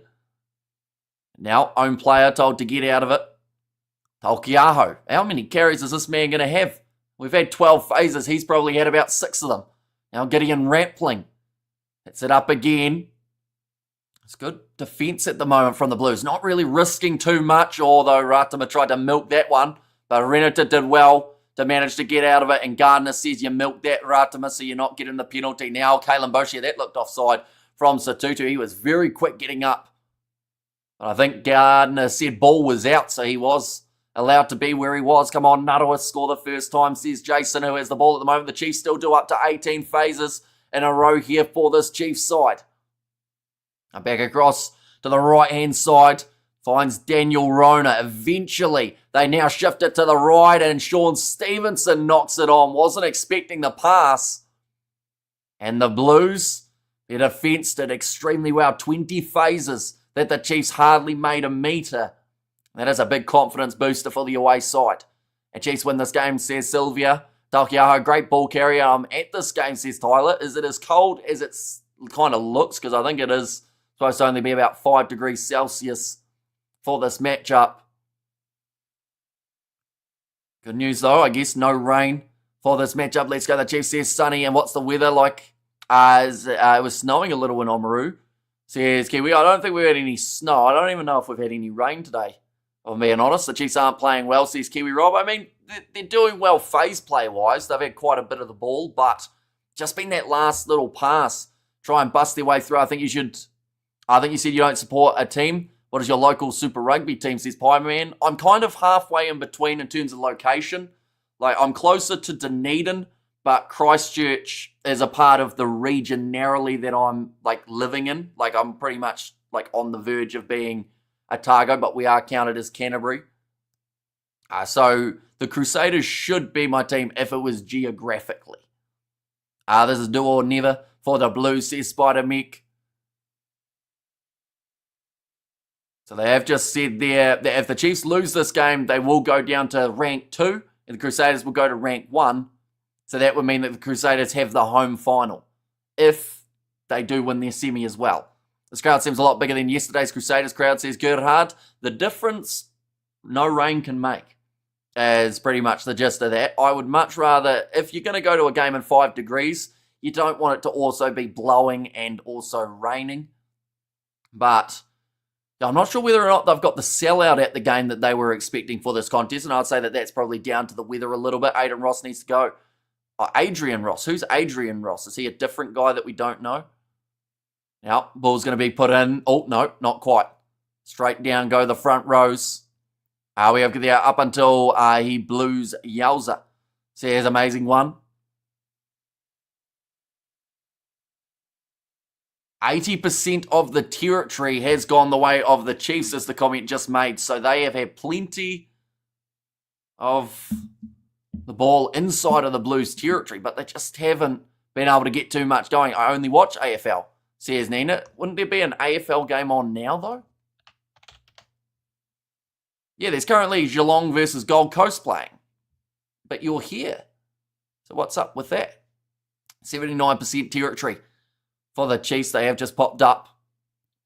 Now, own player told to get out of it. Tolkiaho. How many carries is this man going to have? We've had 12 phases. He's probably had about 6 of them. Now Gideon Rampling. Hits it up again. It's good defence at the moment from the Blues. Not really risking too much, although Ratama tried to milk that one. But Renata did well to manage to get out of it, and Gardner says you milked that, Ratama, so you're not getting the penalty. Now, Kalen Boshia, that looked offside from Satutu. He was very quick getting up. But I think Gardner said ball was out, so he was allowed to be where he was. Come on, Narawa score the first time, says Jason, who has the ball at the moment. The Chiefs still do up to 18 phases in a row here for this Chiefs side. Now back across to the right-hand side. Finds Daniel Rona. Eventually, they now shift it to the right, and Sean Stevenson knocks it on. Wasn't expecting the pass. And the Blues, their defence did extremely well. 20 phases that the Chiefs hardly made a metre. That is a big confidence booster for the away side. And Chiefs win this game, says Sylvia. Tolkiaho, great ball carrier. At this game, says Tyler. Is it as cold as it kind of looks? Because I think it is supposed to only be about 5 degrees Celsius for this matchup. Good news though, I guess no rain for this matchup. Let's go. The Chiefs says sunny, and what's the weather like? It was snowing a little in Oamaru. Says Kiwi, I don't think we had any snow. I don't even know if we've had any rain today. If I'm being honest, the Chiefs aren't playing well, says Kiwi Rob. I mean, they're doing well phase play-wise. They've had quite a bit of the ball, but just been that last little pass. Try and bust their way through. I think you should I think you said you don't support a team. What is your local Super Rugby team, says Pieman? I'm kind of halfway in between in terms of location. Like, I'm closer to Dunedin, but Christchurch is a part of the region narrowly that I'm, like, living in. Like, I'm pretty much, like, on the verge of being Otago, but we are counted as Canterbury. So the Crusaders should be my team if it was geographically. This is do or never for the Blues, says Spider Mick. So they have just said there that if the Chiefs lose this game, they will go down to rank 2, and the Crusaders will go to rank 1. So that would mean that the Crusaders have the home final if they do win their semi as well. This crowd seems a lot bigger than yesterday's Crusaders crowd, says Gerhard. The difference no rain can make is pretty much the gist of that. I would much rather, if you're going to go to a game in 5 degrees, you don't want it to also be blowing and also raining. But I'm not sure whether or not they've got the sellout at the game that they were expecting for this contest, and I'd say that that's probably down to the weather a little bit. Aiden Ross needs to go. Oh, Adrian Ross. Who's Adrian Ross? Is he a different guy that we don't know? Now, ball's going to be put in. Oh, no, not quite. Straight down go the front rows. We have there up until he blues Yowza. So here's an amazing one. 80% of the territory has gone the way of the Chiefs, as the comment just made. So they have had plenty of the ball inside of the Blues territory, but they just haven't been able to get too much going. I only watch AFL, says Nina. Wouldn't there be an AFL game on now, though? Yeah, there's currently Geelong versus Gold Coast playing. But you're here. So what's up with that? 79% territory for the Chiefs. They have just popped up.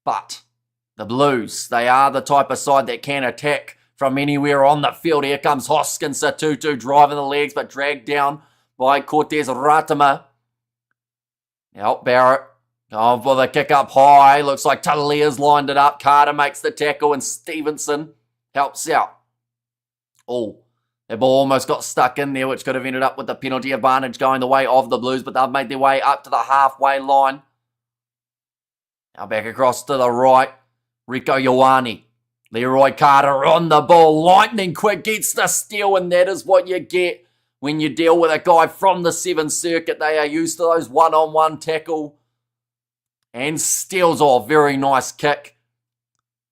But the Blues, they are the type of side that can attack from anywhere on the field. Here comes Hoskins, Satutu driving the legs, but dragged down by Cortez Ratama. Now Barrett going for the kick up high. Looks like Talia's lined it up. Carter makes the tackle and Stevenson helps out. Oh, the ball almost got stuck in there, which could have ended up with the penalty advantage going the way of the Blues, but they've made their way up to the halfway line. Now back across to the right. Rico Ioane. Leroy Carter on the ball. Lightning quick gets the steal, and that is what you get when you deal with a guy from the 7th Circuit. They are used to those one-on-one tackle. And steals off. Very nice kick.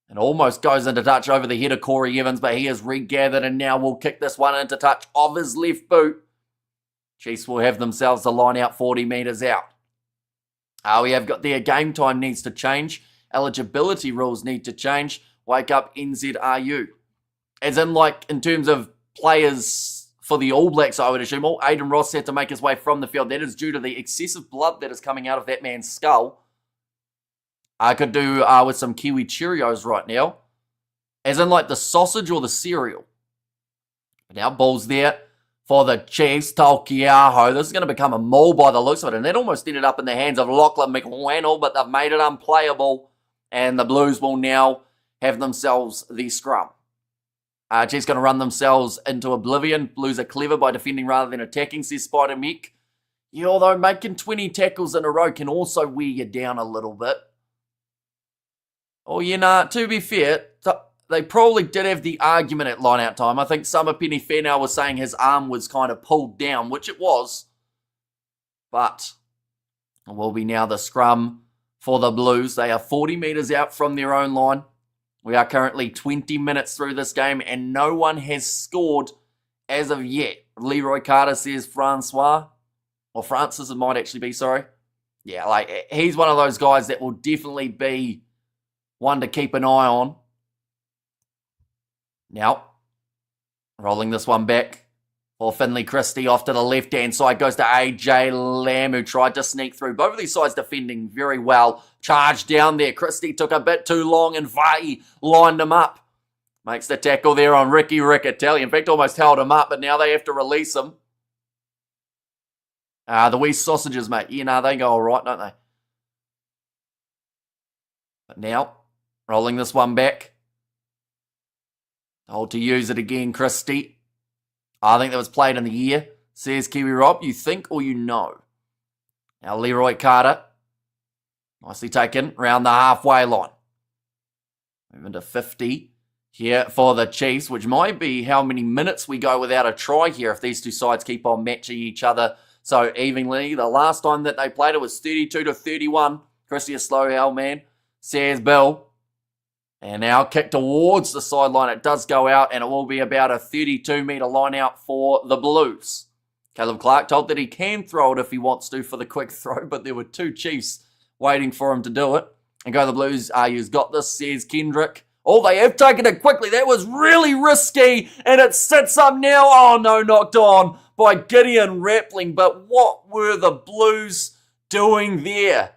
And almost goes into touch over the head of Corey Evans, but he is regathered and now will kick this one into touch of his left boot. Chiefs will have themselves the line out 40 metres out. We have got their game time needs to change. Eligibility rules need to change. Wake up NZRU. As in, like, in terms of players for the All Blacks, I would assume. Aiden Ross had to make his way from the field. That is due to the excessive blood that is coming out of that man's skull. I could do with some Kiwi Cheerios right now. As in, like, the sausage or the cereal. But now, ball's there for the Chiefs. Taukiaho. This is going to become a maul by the looks of it. And that almost ended up in the hands of Lachlan McWannell, but they've made it unplayable. And the Blues will now have themselves the scrum. Chiefs going to run themselves into oblivion. Blues are clever by defending rather than attacking, says Spider Mick. Yeah, although making 20 tackles in a row can also wear you down a little bit. Oh, you know, to be fair, they probably did have the argument at line-out time. I think Summer Penny Fairnow was saying his arm was kind of pulled down, which it was. But it will be now the scrum for the Blues. They are 40 metres out from their own line. We are currently 20 minutes through this game, and no one has scored as of yet. Leroy Carter says Francois, or Francis it might actually be, sorry. Yeah, like, he's one of those guys that will definitely be one to keep an eye on. Now, rolling this one back for Finley Christie off to the left-hand side. Goes to AJ Lamb, who tried to sneak through. Both of these sides defending very well. Charged down there. Christie took a bit too long, and Vai lined him up. Makes the tackle there on Ricky Riccatelli. In fact, almost held him up, but now they have to release him. The wee sausages, mate. You know, they go all right, don't they? But now, rolling this one back. Told to use it again, Christie. I think that was played in the year, says Kiwi Rob. You think or you know? Now Leroy Carter. Nicely taken round the halfway line. Moving to 50 here for the Chiefs, which might be how many minutes we go without a try here if these two sides keep on matching each other so evenly. The last time that they played it was 32-31. Chrissy, a slow hell man, says Bill. And now kick towards the sideline. It does go out, and it will be about a 32-metre line out for the Blues. Caleb Clark told that he can throw it if he wants to for the quick throw, but there were two Chiefs waiting for him to do it. And go the Blues. You's got this, says Kendrick. Oh, they have taken it quickly. That was really risky, and it sits up now. Oh, no, knocked on by Gideon Rappling. But what were the Blues doing there?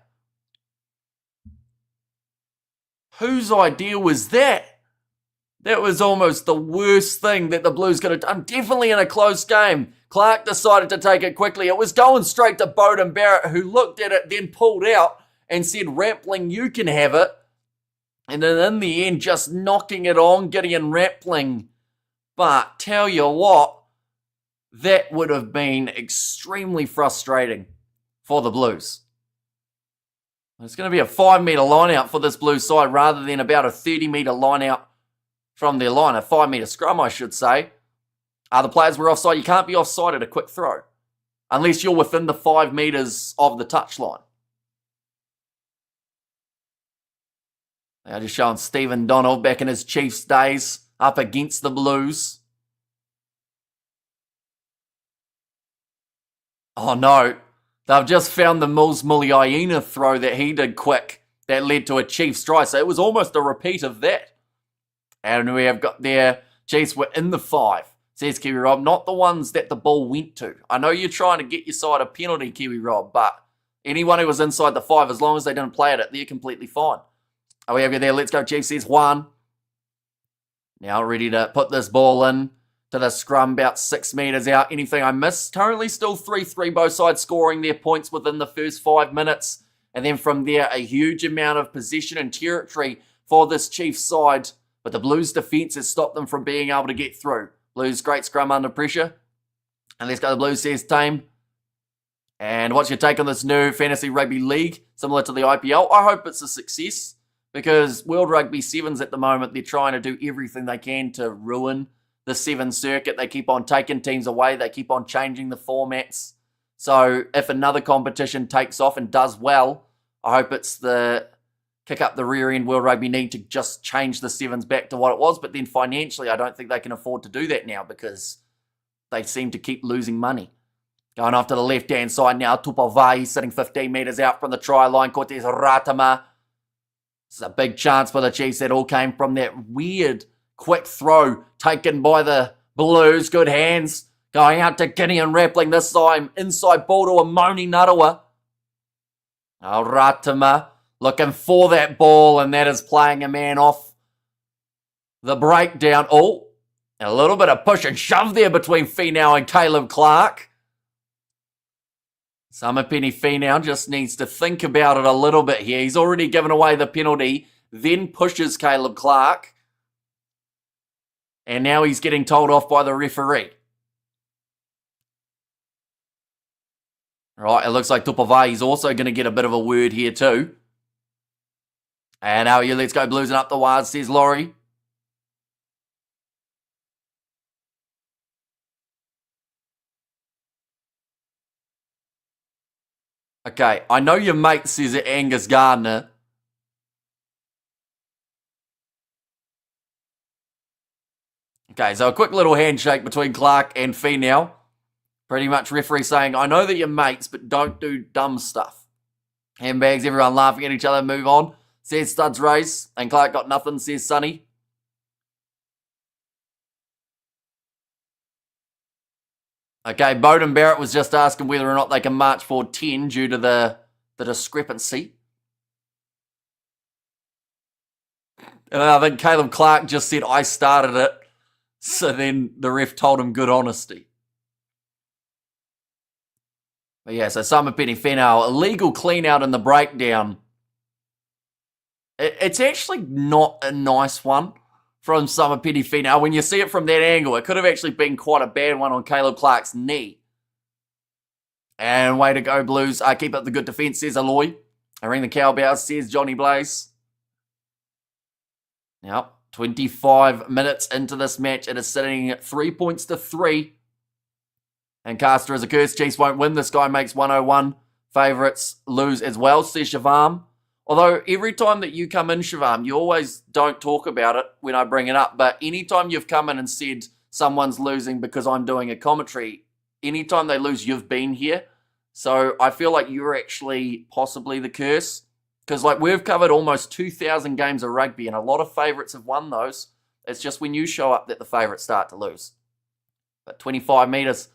Whose idea was that? That was almost the worst thing that the Blues could have done. Definitely in a close game. Clark decided to take it quickly. It was going straight to Bowden Barrett, who looked at it, then pulled out and said, Rappling, you can have it. And then in the end, just knocking it on Gideon Rappling. But tell you what, that would have been extremely frustrating for the Blues. It's going to be a 5-metre line out for this Blues side rather than about a 30-metre line out from their line. A 5-metre scrum, I should say. The players were offside. You can't be offside at a quick throw unless you're within the 5 metres of the touchline. Now just showing Stephen Donald back in his Chiefs days up against the Blues. Oh no. They've just found the Mills Muliaina throw that he did quick that led to a Chiefs try. So it was almost a repeat of that. And we have got there, Chiefs were in the 5, says Kiwi Rob. Not the ones that the ball went to. I know you're trying to get your side a penalty, Kiwi Rob, but anyone who was inside the 5, as long as they didn't play at it, they're completely fine. We have got there, let's go Chiefs, says Juan. Now ready to put this ball in to the scrum about 6 metres out. Anything I missed? Currently still 3-3, both sides scoring their points within the first 5 minutes. And then from there, a huge amount of possession and territory for this Chiefs side. But the Blues defence has stopped them from being able to get through. Blues, great scrum under pressure. And let's go the Blues, says Tame. And what's your take on this new Fantasy Rugby League, similar to the IPL? I hope it's a success. Because World Rugby Sevens at the moment, they're trying to do everything they can to ruin the 7 circuit. They keep on taking teams away. They keep on changing the formats. So if another competition takes off and does well, I hope it's the kick up the rear end. World Rugby need to just change the 7s back to what it was. But then financially, I don't think they can afford to do that now because they seem to keep losing money. Going off to the left-hand side now, Tupavai sitting 15 metres out from the try line. Cortez Ratama. This is a big chance for the Chiefs. That all came from that weird quick throw taken by the Blues. Good hands going out to Gideon Rappling this time. Inside ball to Amoni Narawa. Ratama looking for that ball, and that is playing a man off the breakdown. Oh, a little bit of push and shove there between Finau and Caleb Clark. Summerpenny Finau just needs to think about it a little bit here. He's already given away the penalty, then pushes Caleb Clark. And now he's getting told off by the referee. Right, it looks like Tupavai is also going to get a bit of a word here too. And now you let's go Blues and up the wires, says Laurie. Okay, I know your mate says it, Angus Gardner. Okay, so a quick little handshake between Clark and Finau. Pretty much referee saying, I know that you're mates, but don't do dumb stuff. Handbags, everyone laughing at each other, move on. Says Studs Race, and Clark got nothing, says Sonny. Okay, Bowden Barrett was just asking whether or not they can march for 10 due to the discrepancy. And I think Caleb Clark just said, I started it. So then the ref told him good honesty. But yeah, so Summerpenny Finau, illegal clean out in the breakdown. It's actually not a nice one from Summerpenny Finau. When you see it from that angle, it could have actually been quite a bad one on Caleb Clark's knee. And way to go, Blues. Keep up the good defence, says Aloy. I ring the cowbell, says Johnny Blaze. Now, 25 minutes into this match. It is sitting at 3 points to 3. And Caster is a curse. Chiefs won't win. This guy makes 101. Favourites lose as well, says Shavam. Although every time that you come in, Shavam, you always don't talk about it when I bring it up. But anytime you've come in and said someone's losing because I'm doing a commentary, anytime they lose, you've been here. So I feel like you're actually possibly the curse. Because like we've covered almost 2,000 games of rugby and a lot of favourites have won those. It's just when you show up that the favourites start to lose. But 25 metres,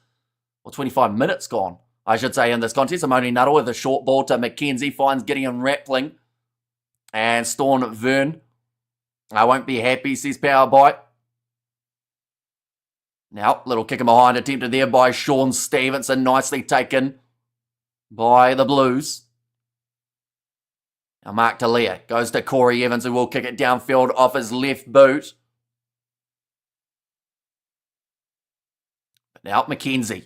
or 25 minutes gone, I should say, in this contest. Amoni Nuttall with a short ball to McKenzie, finds Gideon Rappling. And Storm Vern. I won't be happy, says Power Bite. Now, little kick in behind attempted there by Sean Stevenson. Nicely taken by the Blues. Now Mark Talia goes to Corey Evans, who will kick it downfield off his left boot. But now McKenzie.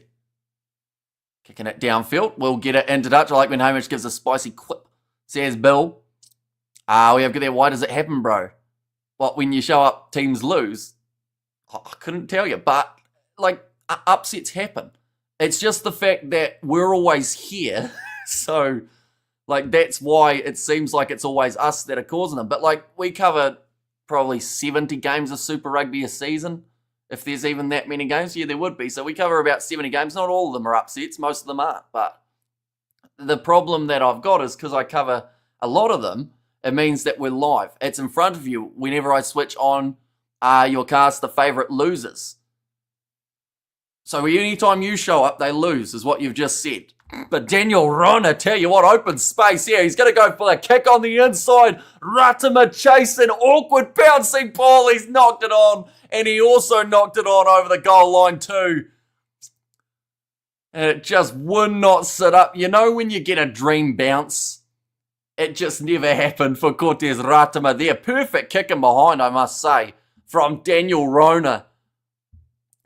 Kicking it downfield. We'll get it into touch. I like when Hamish gives a spicy quip, says Bill. We have got there. Why does it happen, bro? What, when you show up, teams lose? I couldn't tell you. But, like, upsets happen. It's just the fact that we're always here. So, like, that's why it seems like it's always us that are causing them. But, like, we cover probably 70 games of Super Rugby a season. If there's even that many games, yeah, there would be. So we cover about 70 games. Not all of them are upsets. Most of them aren't. But the problem that I've got is because I cover a lot of them, it means that we're live. It's in front of you whenever I switch on your cast, the favourite losers. So anytime you show up, they lose, is what you've just said. But Daniel Rona, tell you what, open space here. He's going to go for the kick on the inside. Ratima chasing, awkward bouncing ball. He's knocked it on. And he also knocked it on over the goal line too. And it just would not sit up. You know when you get a dream bounce? It just never happened for Cortez Ratima there. Perfect kicking behind, I must say, from Daniel Rona.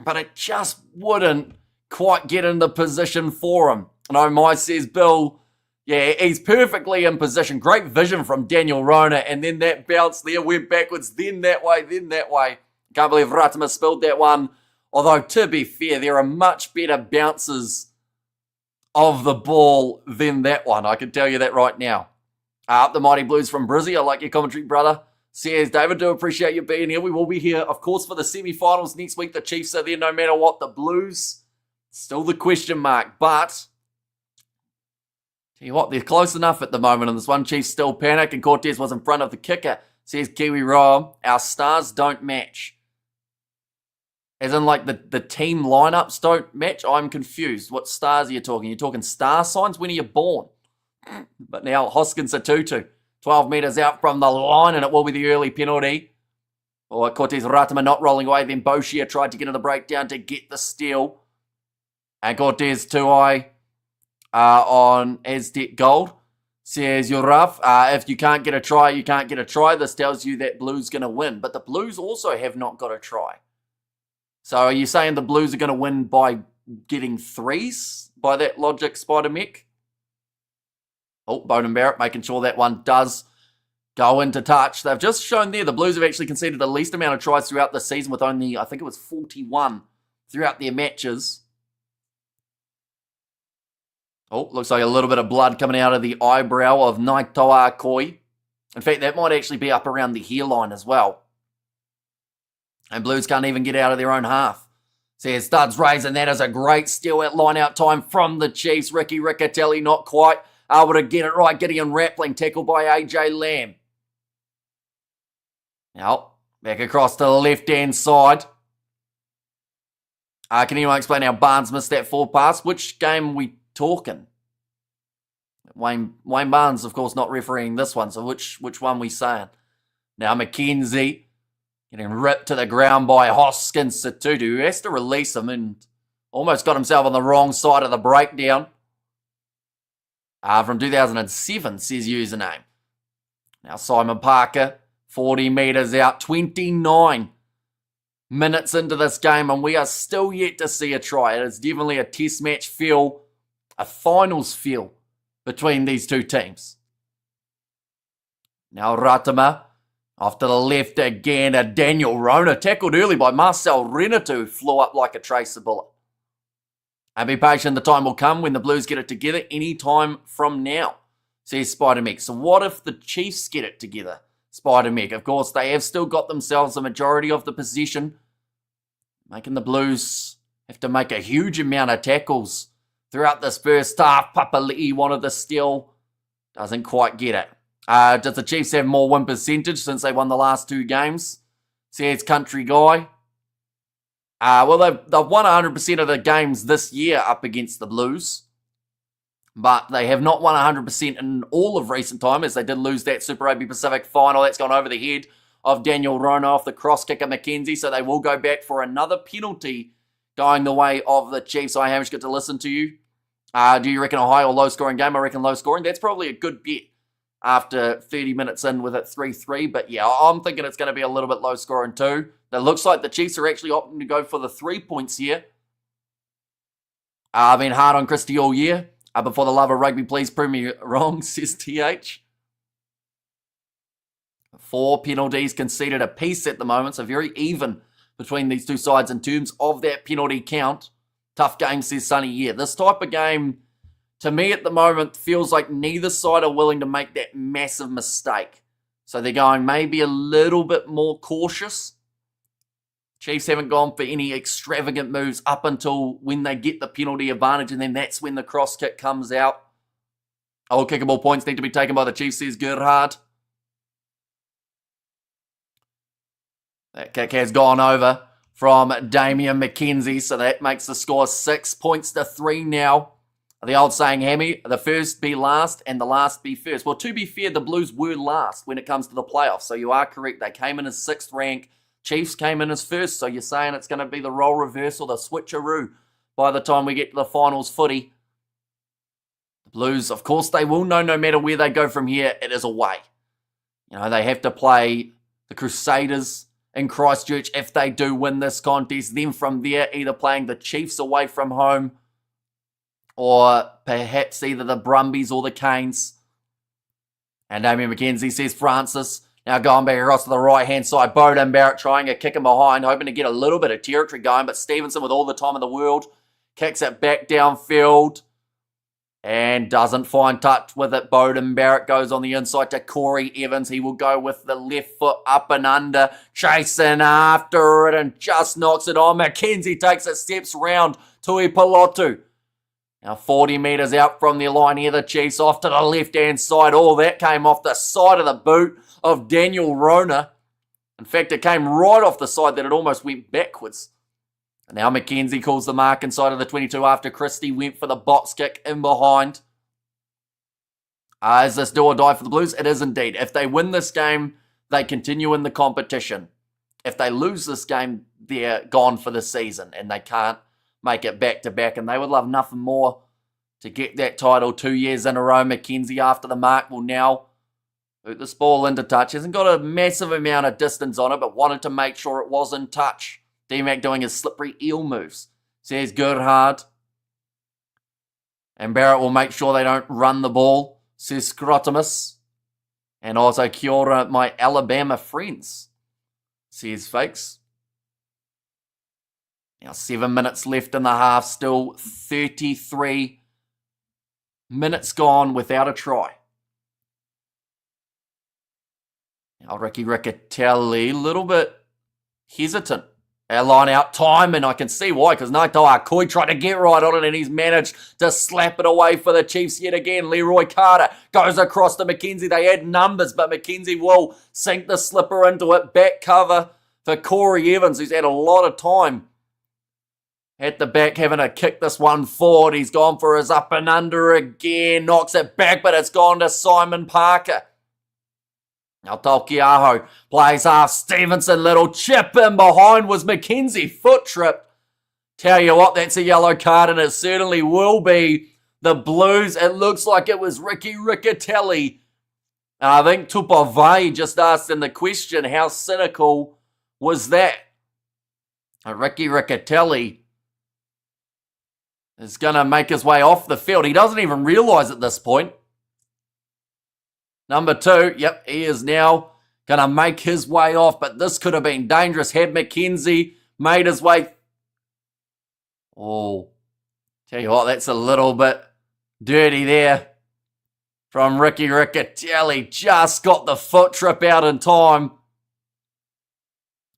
But it just wouldn't quite get in the position for him. And Omai says, Bill, yeah, he's perfectly in position. Great vision from Daniel Rona. And then that bounce there went backwards, then that way, then that way. Can't believe Ratima spilled that one. Although, to be fair, there are much better bounces of the ball than that one. I can tell you that right now. Up the Mighty Blues from Brizzy. I like your commentary, brother. Says, David, do appreciate you being here. We will be here, of course, for the semi-finals next week. The Chiefs are there no matter what. The Blues, still the question mark. But, tell you what, they're close enough at the moment. And this one, Chiefs still panic. And Cortez was in front of the kicker. Says Kiwi Rom, our stars don't match. As in, like, the team lineups don't match? I'm confused. What stars are you talking? You're talking star signs? When are you born? But now Hoskins Atutu, 12 metres out from the line, and it will be the early penalty. Or Cortez Ratima not rolling away. Then Boshia tried to get in the breakdown to get the steal. And Cortez Tuai on Aztec Gold says, you're rough. If you can't get a try, you can't get a try. This tells you that Blues going to win. But the Blues also have not got a try. So are you saying the Blues are going to win by getting threes? By that logic, Spider-Mech? Oh, Bowden Barrett making sure that one does go into touch. They've just shown there the Blues have actually conceded the least amount of tries throughout the season with only, I think it was 41 throughout their matches. Oh, looks like a little bit of blood coming out of the eyebrow of Naitoa Koi. In fact, that might actually be up around the hairline as well. And Blues can't even get out of their own half. Says Studs raise, and that is a great steal at line-out time from the Chiefs. Ricky Riccatelli not quite able to get it right. Gideon Rappling, tackled by AJ Lamb. Now, back across to the left-hand side. Can anyone explain how Barnes missed that forward pass? Which game are we talking? Wayne Barnes, of course, not refereeing this one. So which one we saying? Now, McKenzie getting ripped to the ground by Hoskins Satutu, who has to release him and almost got himself on the wrong side of the breakdown. From 2007, says username. Now Simon Parker, 40 metres out, 29 minutes into this game, and we are still yet to see a try. It is definitely a test match feel, a finals feel between these two teams. Now Ratama off to the left again. Daniel Rona tackled early by Marcel Renatu, who flew up like a tracer bullet. And be patient, the time will come when the Blues get it together any time from now, says Spider-Meg. So what if the Chiefs get it together? Spider-Meg. Of course, they have still got themselves a majority of the possession, making the Blues have to make a huge amount of tackles throughout this first half. Papali'i wanted the steal. Doesn't quite get it. Does the Chiefs have more win percentage since they won the last 2 games? Says Country Guy. Well, they've won 100% of the games this year up against the Blues. But they have not won 100% in all of recent time, as they did lose that Super Rugby Pacific final. That's gone over the head of Daniel Rona off the cross kick of McKenzie. So they will go back for another penalty going the way of the Chiefs. I Hamish, good to listen to you. Do you reckon a high or low scoring game? I reckon low scoring. That's probably a good bet after 30 minutes in with it 3-3. But yeah, I'm thinking it's going to be a little bit low scoring too. It looks like the Chiefs are actually opting to go for the 3 points here. I've been hard on Christie all year. But for the love of rugby, please prove me wrong, says TH. 4 penalties conceded apiece at the moment, so very even between these two sides in terms of that penalty count. Tough game, says Sonny. Yeah, this type of game, to me at the moment, feels like neither side are willing to make that massive mistake. So they're going maybe a little bit more cautious. Chiefs haven't gone for any extravagant moves up until when they get the penalty advantage, and then that's when the cross kick comes out. All kickable points need to be taken by the Chiefs, says Gerhard. That kick has gone over from Damian McKenzie, so that makes the score 6 points to 3 now. The old saying, Hammy, the first be last and the last be first. Well, to be fair, the Blues were last when it comes to the playoffs, so you are correct. They came in as 6th rank. Chiefs came in as first, so you're saying it's going to be the role reversal, the switcheroo by the time we get to the finals footy. The Blues, of course, they will know no matter where they go from here, it is away. You know, they have to play the Crusaders in Christchurch if they do win this contest. Then from there, either playing the Chiefs away from home or perhaps either the Brumbies or the Canes. And Damien McKenzie says Francis. Now going back across to the right-hand side. Bowden Barrett trying a kick in behind, hoping to get a little bit of territory going. But Stevenson, with all the time in the world, kicks it back downfield and doesn't find touch with it. Bowden Barrett goes on the inside to Corey Evans. He will go with the left foot up and under, chasing after it and just knocks it on. McKenzie takes it, steps round Tui Pilotu. Now 40 metres out from the line here, the Chiefs off to the left-hand side. All that came off the side of the boot of Daniel Rona. In fact, it came right off the side that it almost went backwards. And now McKenzie calls the mark inside of the 22 after Christie went for the box kick in behind. Is this do or die for the Blues? It is indeed. If they win this game, they continue in the competition. If they lose this game, they're gone for the season and they can't make it back-to-back. And they would love nothing more to get that title 2 years in a row. McKenzie after the mark will now boot this ball into touch. Hasn't got a massive amount of distance on it, but wanted to make sure it was in touch. D-Mac doing his slippery eel moves, says Gerhard. And Barrett will make sure they don't run the ball, says Scrotimus. And also kia ora, my Alabama friends, says Fakes. Now 7 minutes left in the half, still 33 minutes gone without a try. Now Ricky Riccatelli, a little bit hesitant. Our line out time, and I can see why, because Naitoa Akoi tried to get right on it, and he's managed to slap it away for the Chiefs yet again. Leroy Carter goes across to McKenzie. They had numbers, but McKenzie will sink the slipper into it. Back cover for Corey Evans, who's had a lot of time at the back, having to kick this one forward. He's gone for his up and under again, knocks it back, but it's gone to Simon Parker. Now Taukiaho plays half. Stevenson, little chip in behind was McKenzie. Foot trip. Tell you what, that's a yellow card, and it certainly will be the Blues. It looks like it was Ricky Riccatelli. I think Tupavai just asked in the question, how cynical was that? Ricky Riccatelli is going to make his way off the field. He doesn't even realise at this point. Number 2, yep, he is now going to make his way off, but this could have been dangerous had McKenzie made his way. Oh, tell you what, that's a little bit dirty there from Ricky Riccatelli. Just got the foot trip out in time.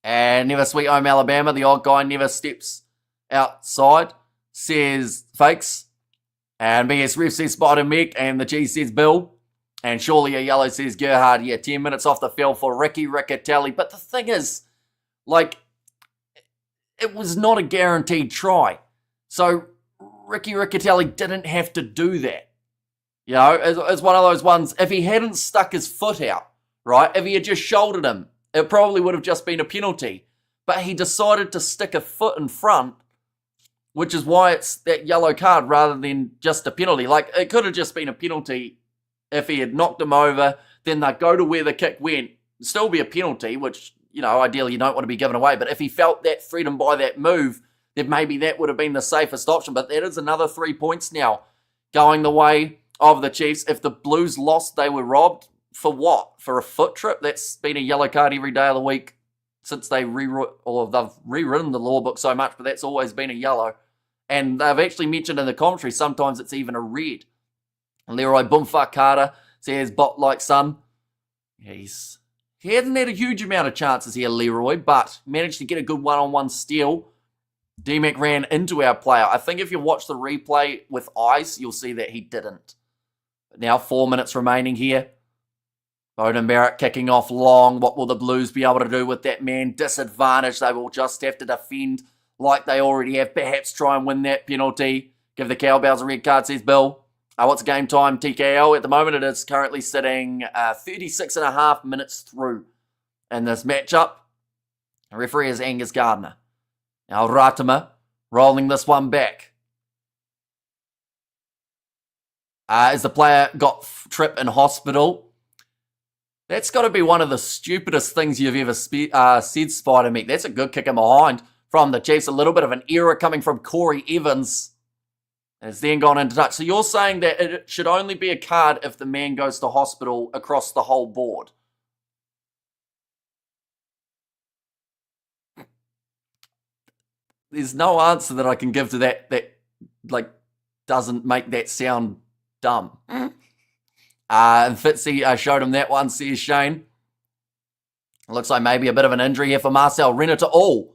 And Never Sweet Home Alabama, the odd guy never steps outside, says fakes. And BS Ref says Spider Mick, and the G says Bill. And surely a yellow says Gerhard. Yeah, 10 minutes off the field for Ricky Riccatelli. But the thing is, like, it was not a guaranteed try. So Ricky Riccatelli didn't have to do that. You know, it's one of those ones, if he hadn't stuck his foot out, right, if he had just shouldered him, it probably would have just been a penalty. But he decided to stick a foot in front, which is why it's that yellow card rather than just a penalty. Like, it could have just been a penalty if he had knocked him over, then they'd go to where the kick went. It'd still be a penalty, which, you know, ideally you don't want to be given away. But if he felt that freedom by that move, then maybe that would have been the safest option. But that is another 3 points now going the way of the Chiefs. If the Blues lost, they were robbed. For what? For a foot trip? That's been a yellow card every day of the week since they've rewritten the law book so much, but that's always been a yellow. And they've actually mentioned in the commentary sometimes it's even a red. Leroy Boomfuck Carter says, bot like son. He hasn't had a huge amount of chances here, Leroy, but managed to get a good one-on-one steal. D-Mac ran into our player. I think if you watch the replay with eyes, you'll see that he didn't. But now 4 minutes remaining here. Bowden Barrett kicking off long. What will the Blues be able to do with that man disadvantage? They will just have to defend like they already have. Perhaps try and win that penalty. Give the Cowbells a red card, says Bill. What's game time, TKO? At the moment, it is currently sitting 36 and a half minutes through in this matchup. The referee is Angus Gardner. Now Ratama rolling this one back. As the player got trip in hospital. That's got to be one of the stupidest things you've ever said, Spider-Meat. That's a good kick in behind from the Chiefs. A little bit of an error coming from Corey Evans. Has then gone into touch. So you're saying that it should only be a card if the man goes to hospital across the whole board? There's no answer that I can give to that like doesn't make that sound dumb. And Fitzy showed him that one, says Shane. Looks like maybe a bit of an injury here for Marcel Renata. Oh,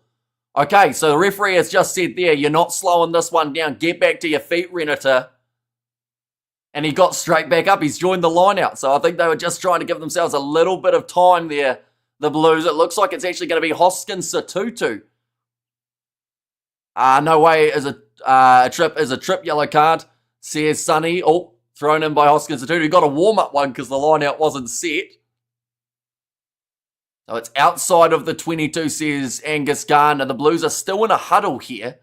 okay, so the referee has just said there, you're not slowing this one down. Get back to your feet, Renata. And he got straight back up. He's joined the line out. So I think they were just trying to give themselves a little bit of time there, the Blues. It looks like it's actually going to be Hoskins Satutu. No way is a trip yellow card, says Sonny. Oh, thrown in by Hoskins Satutu. He got a warm-up one because the line out wasn't set. So it's outside of the 22, says Angus Gardner. The Blues are still in a huddle here.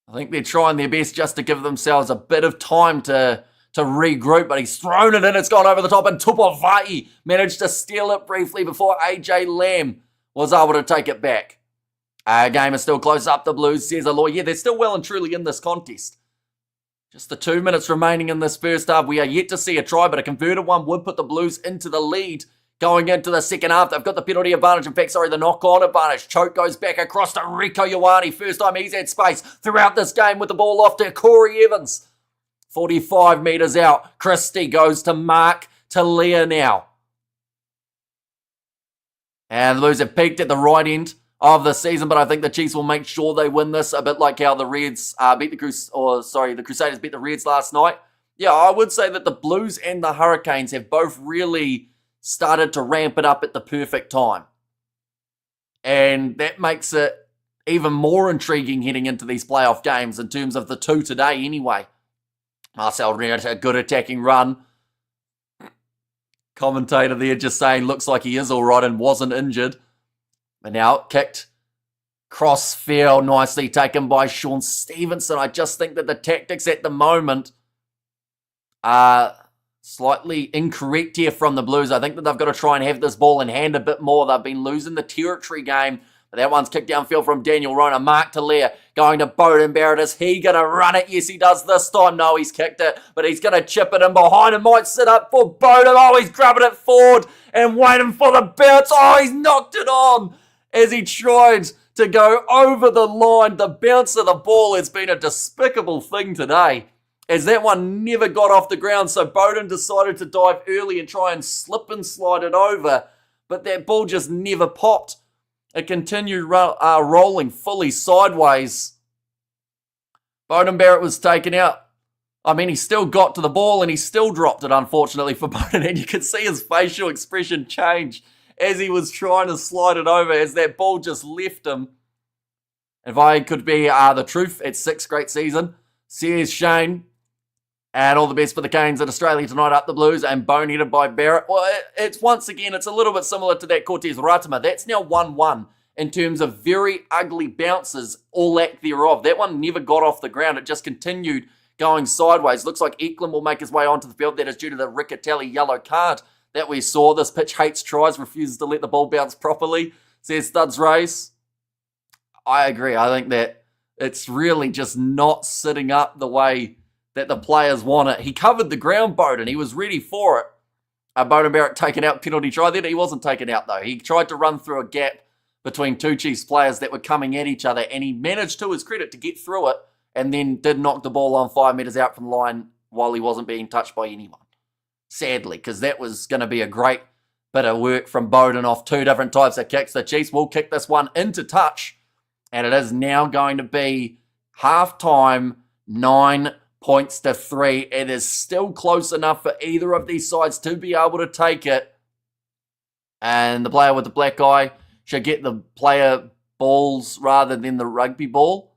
I think they're trying their best just to give themselves a bit of time to regroup, but he's thrown it in. It's gone over the top, and Tupavai managed to steal it briefly before AJ Lamb was able to take it back. Game is still close up, the Blues, says Aloy. Yeah, they're still well and truly in this contest. Just the 2 minutes remaining in this first half. We are yet to see a try, but a converted one would put the Blues into the lead. Going into the second half, they've got the penalty advantage. In fact, the knock-on advantage. Choke goes back across to Rico Ioane. First time he's had space throughout this game with the ball off to Corey Evans. 45 metres out. Christie goes to Mark Talia now. And the Blues have peaked at the right end of the season, but I think the Chiefs will make sure they win this, a bit like how the Reds the Crusaders beat the Reds last night. Yeah, I would say that the Blues and the Hurricanes have both really started to ramp it up at the perfect time. And that makes it even more intriguing heading into these playoff games in terms of the two today anyway. Marcel Renata, a good attacking run. Commentator there just saying looks like he is all right and wasn't injured. But now kicked cross field, nicely taken by Sean Stevenson. I just think that the tactics at the moment are slightly incorrect here from the Blues. I think that they've got to try and have this ball in hand a bit more. They've been losing the territory game But that one's kicked downfield from Daniel Rona. Mark Talia going to Beauden Barrett. Is he going to run it? Yes, he does this time. No, he's kicked it, but he's going to chip it in behind and might sit up for Beauden. Oh, he's grabbing it forward and waiting for the bounce. Oh, he's knocked it on as he tried to go over the line. The bounce of the ball has been a despicable thing today, as that one never got off the ground. So Beauden decided to dive early and try and slip and slide it over, but that ball just never popped. It continued rolling fully sideways. Beauden Barrett was taken out. I mean, he still got to the ball and he still dropped it, unfortunately, for Beauden. And you could see his facial expression change as he was trying to slide it over, as that ball just left him. If I could be the truth, it's 6 great season. Cheers, Shane. And all the best for the Canes in Australia tonight, up the Blues, and boneheaded by Barrett. Well, it's once again, it's a little bit similar to that Cortez Ratama. That's now 1-1 in terms of very ugly bounces, or lack thereof. That one never got off the ground. It just continued going sideways. Looks like Eklund will make his way onto the field. That is due to the Riccatelli yellow card that we saw. This pitch hates tries, refuses to let the ball bounce properly, says Studs Race. I agree. I think that it's really just not sitting up the way that the players want it. He covered the ground, Beauden. He was ready for it. Beauden Barrett taken out, penalty try. Then he wasn't taken out, though. He tried to run through a gap between two Chiefs players that were coming at each other, and he managed, to his credit, to get through it, and then did knock the ball on 5 metres out from the line while he wasn't being touched by anyone. Sadly, because that was going to be a great bit of work from Beauden off 2 different types of kicks. The Chiefs will kick this one into touch, and it is now going to be half-time, 9 points to 3. It is still close enough for either of these sides to be able to take it. And the player with the black eye should get the player balls rather than the rugby ball.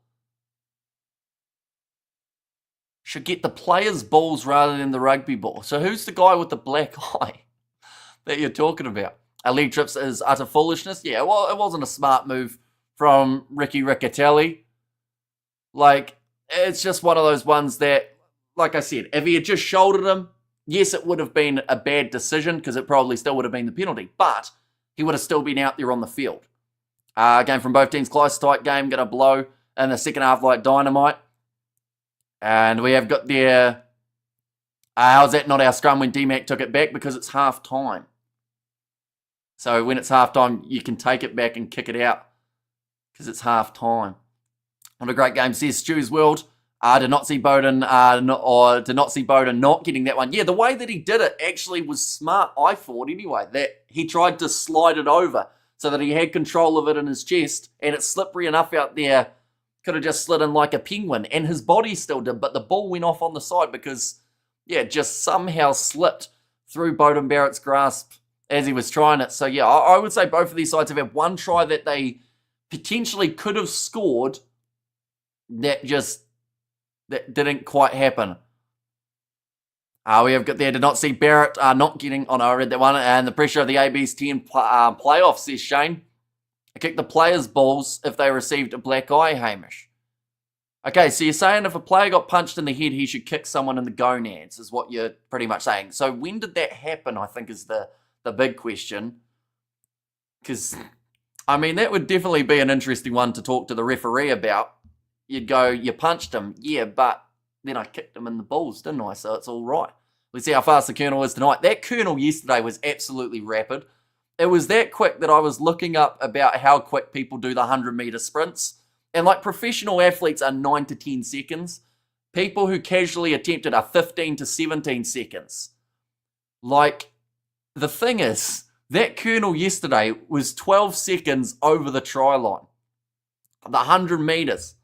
Should get the player's balls rather than the rugby ball. So who's the guy with the black eye that you're talking about? A leg trips is utter foolishness. Yeah, well, it wasn't a smart move from Ricky Riccatelli. Like, it's just one of those ones that, like I said, if he had just shouldered him, yes, it would have been a bad decision because it probably still would have been the penalty, but he would have still been out there on the field. Game from both teams, close, tight game, going to blow in the second half like dynamite. And we have got there, how's that not our scrum when D-Mac took it back? Because it's half time. So when it's half time, you can take it back and kick it out because it's half time. What a great game, says Stu's World. Did not see Beauden, did not see Beauden not getting that one. Yeah, the way that he did it actually was smart, I thought, anyway. That he tried to slide it over so that he had control of it in his chest, and it's slippery enough out there. Could have just slid in like a penguin, and his body still did, but the ball went off on the side because, yeah, just somehow slipped through Beauden Barrett's grasp as he was trying it. So, yeah, I would say both of these sides have had one try that they potentially could have scored that didn't quite happen. We have got there, did not see Barrett not getting, oh no, I read that one, and the pressure of the AB's 10 playoffs, says Shane. I kick the players' balls if they received a black eye, Hamish. Okay, so you're saying if a player got punched in the head, he should kick someone in the gonads, is what you're pretty much saying. So when did that happen, I think, is the big question. Because, I mean, that would definitely be an interesting one to talk to the referee about. You'd go, you punched him, yeah, but then I kicked him in the balls, didn't I? So it's all right. Let's see how fast the Colonel is tonight. That Colonel yesterday was absolutely rapid. It was that quick that I was looking up about how quick people do the 100-meter sprints. And like professional athletes are 9 to 10 seconds. People who casually attempt it are 15 to 17 seconds. Like, the thing is, that Colonel yesterday was 12 seconds over the try line. The 100 meters.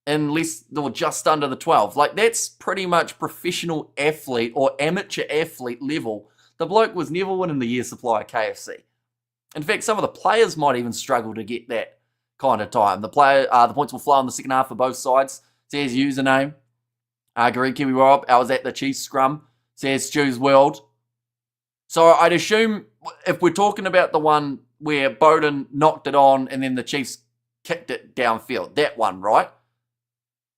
In less, or just under the 12. Like, that's pretty much professional athlete or amateur athlete level. The bloke was never winning the year supply of KFC. In fact, some of the players might even struggle to get that kind of time. The points will flow in the second half for both sides. Says username. Gary Kiwi Rob. I was at the Chiefs scrum. Says Stu's World. So I'd assume if we're talking about the one where Beauden knocked it on and then the Chiefs kicked it downfield, that one, right?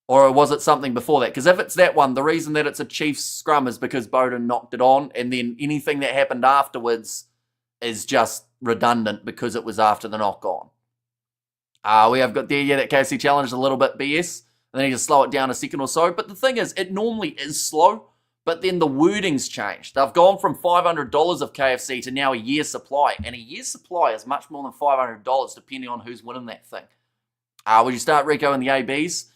Or was it something before that? Because if it's that one, the reason that it's a Chiefs scrum is because Beauden knocked it on, and then anything that happened afterwards is just redundant because it was after the knock on. We have got there, yeah, that KFC challenge a little bit BS. And then you just slow it down a second or so. But the thing is, it normally is slow, but then the wording's changed. They've gone from $500 of KFC to now a year's supply. And a year's supply is much more than $500 depending on who's winning that thing. Would you start Rico in the ABs?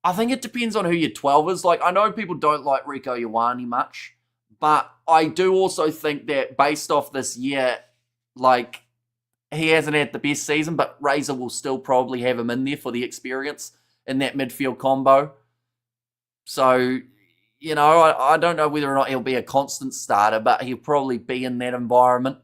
I think it depends on who your 12 is. Like, I know people don't like Rico Ioane much, but I do also think that based off this year, like, he hasn't had the best season, but Razor will still probably have him in there for the experience in that midfield combo. So, you know, I don't know whether or not he'll be a constant starter, but he'll probably be in that environment.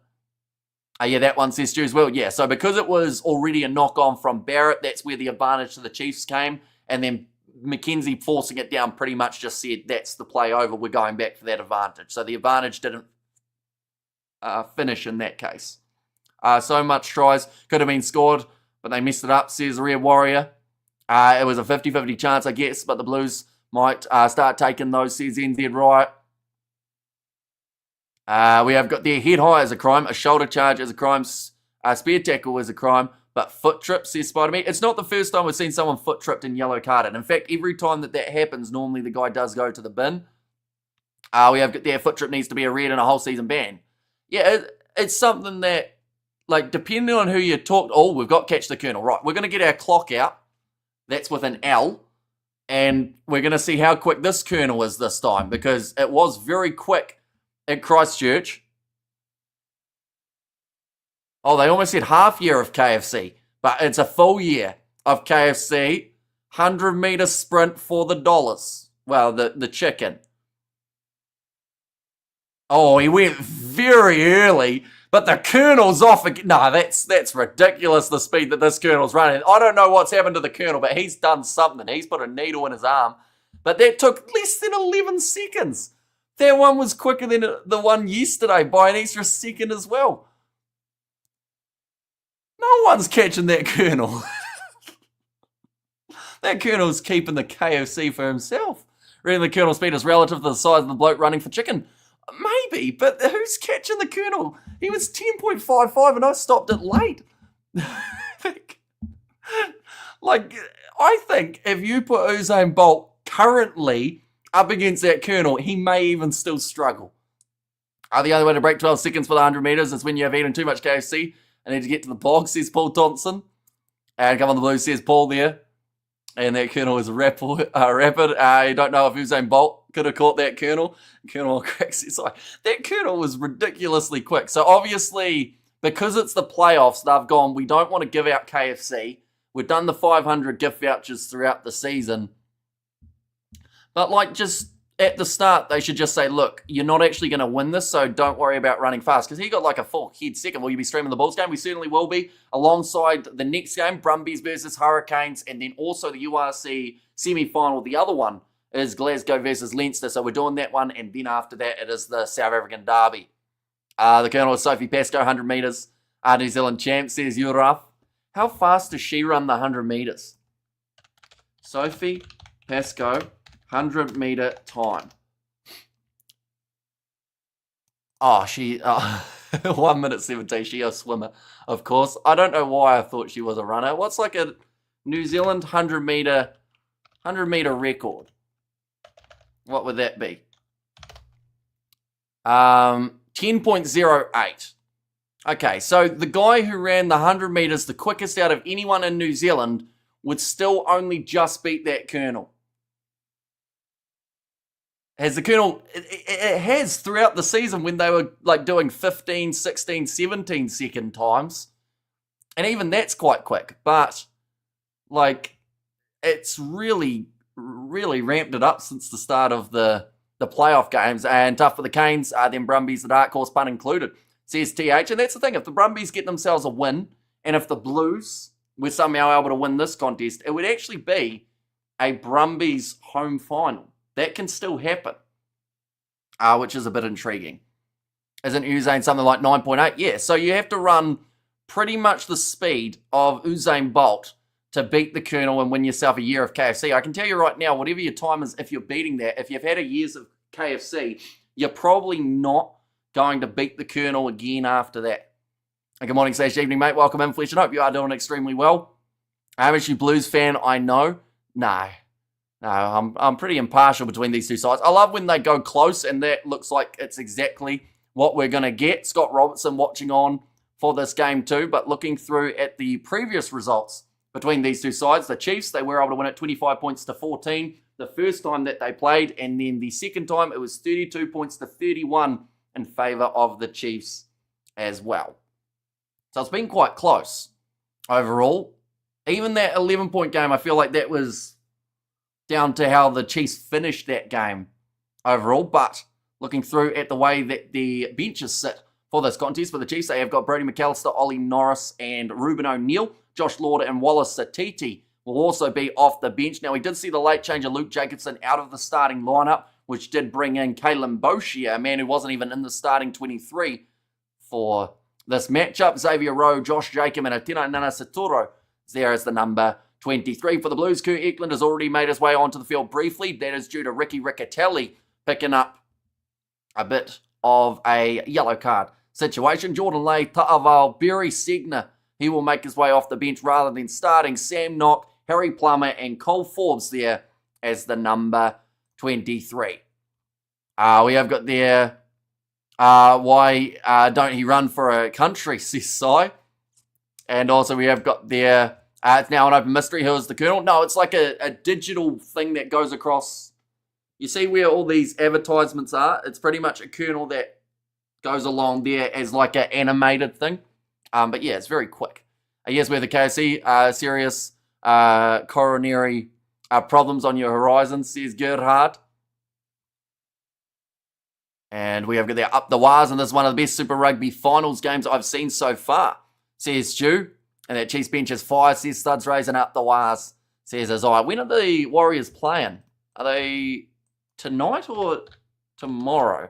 Yeah, that one says Stu as well. Yeah, so because it was already a knock-on from Barrett, that's where the advantage to the Chiefs came. And then McKenzie forcing it down pretty much just said, that's the play over. We're going back for that advantage. So the advantage didn't finish in that case. So much tries. Could have been scored, but they messed it up, says Rare Warrior. It was a 50-50 chance, I guess, but the Blues might start taking those, says NZ Riot. We have got their head high as a crime, a shoulder charge as a crime, a spear tackle as a crime, but foot trip, says Spider-Man. It's not the first time we've seen someone foot tripped and yellow carded. In fact, every time that happens, normally the guy does go to the bin. We have got their foot trip needs to be a red and a whole season ban. Yeah, it's something that, like, depending on who you talk to, oh, we've got Catch the Colonel. Right, we're going to get our clock out. That's with an L. And we're going to see how quick this Colonel is this time, because it was very quick at Christchurch. Oh, they almost said half year of KFC, but it's a full year of KFC. 100-meter sprint for the dollars. Well, the chicken. Oh, he went very early. But the Colonel's off again. No, that's ridiculous, the speed that this Colonel's running. I don't know what's happened to the Colonel, but he's done something. He's put a needle in his arm. But that took less than 11 seconds. That one was quicker than the one yesterday by an extra second as well. No one's catching that Colonel. That Colonel's keeping the KFC for himself. Reading the Colonel's speed is relative to the size of the bloke running for chicken. Maybe, but who's catching the Colonel? He was 10.55 and I stopped it late. Like, I think if you put Usain Bolt currently up against that Colonel, he may even still struggle. The only way to break 12 seconds for the 100 metres is when you have eaten too much KFC and need to get to the bog, says Paul Thompson. And come on the Blues, says Paul there. And that Colonel is rapid. You don't know if Usain Bolt could have caught that Colonel. Colonel cracks his eye. That Colonel was ridiculously quick. So obviously, because it's the playoffs, they've gone, we don't want to give out KFC. We've done the 500 gift vouchers throughout the season. But like just at the start, they should just say, look, you're not actually going to win this, so don't worry about running fast. Because he got like a full head second. Will you be streaming the Bulls game? We certainly will be. Alongside the next game, Brumbies versus Hurricanes, and then also the URC semi-final. The other one is Glasgow versus Leinster. So we're doing that one, and then after that, it is the South African derby. The Colonel is Sophie Pascoe, 100 metres. New Zealand champ, says Yuraf. How fast does she run the 100 metres? Sophie Pascoe, 100-metre time. Oh, 1 minute 17. She a swimmer, of course. I don't know why I thought she was a runner. What's like a New Zealand 100-metre record? What would that be? 10.08. Okay, so the guy who ran the 100 metres the quickest out of anyone in New Zealand would still only just beat that Colonel. Has the Colonel... It has throughout the season when they were like doing 15, 16, 17 second times. And even that's quite quick. But, like, it's really, really ramped it up since the start of the playoff games. And tough for the Canes, then Brumbies, the dark horse pun included, says TH. And that's the thing. If the Brumbies get themselves a win, and if the Blues were somehow able to win this contest, it would actually be a Brumbies home final. That can still happen, which is a bit intriguing. Isn't Usain something like 9.8? Yeah, so you have to run pretty much the speed of Usain Bolt to beat the Colonel and win yourself a year of KFC. I can tell you right now, whatever your time is, if you're beating that, if you've had a year's of KFC, you're probably not going to beat the Colonel again after that. Good morning, / evening, mate. Welcome in, Fletch, and hope you are doing extremely well. I'm actually a Blues fan, I know. No, I'm pretty impartial between these two sides. I love when they go close, and that looks like it's exactly what we're going to get. Scott Robertson watching on for this game too, but looking through at the previous results between these two sides, the Chiefs, they were able to win it 25 points to 14 the first time that they played, and then the second time it was 32 points to 31 in favour of the Chiefs as well. So it's been quite close overall. Even that 11-point game, I feel like that was down to how the Chiefs finished that game overall, but looking through at the way that the benches sit for this contest for the Chiefs, they have got Brody McAllister, Ollie Norris, and Ruben O'Neill. Josh Lauder and Wallace Satiti will also be off the bench. Now, we did see the late change of Luke Jacobson out of the starting lineup, which did bring in Kalen Boshia, a man who wasn't even in the starting 23 for this matchup. Xavier Rowe, Josh Jacob, and Atino Nana Saturo is there as the number 23 for the Blues. Kurt Eklund has already made his way onto the field briefly. That is due to Ricky Riccatelli picking up a bit of a yellow card situation. Jordan Lay, Ta'aval, Barry Segner, he will make his way off the bench rather than starting. Sam Knock, Harry Plummer, and Cole Forbes there as the number 23. We have got there, why don't he run for a country, says Si. And also we have got there, it's now an open mystery, who is the Colonel? No, it's like a digital thing that goes across. You see where all these advertisements are? It's pretty much a kernel that goes along there as like an animated thing. But yeah, it's very quick. Here's where the KFC, serious coronary problems on your horizon, says Gerhard. And we have got there up the wires, and this is one of the best Super Rugby finals games I've seen so far, says Stu. And that Chiefs bench is fire, says Studs raising up the wires, says Azai. When are the Warriors playing? Are they tonight or tomorrow?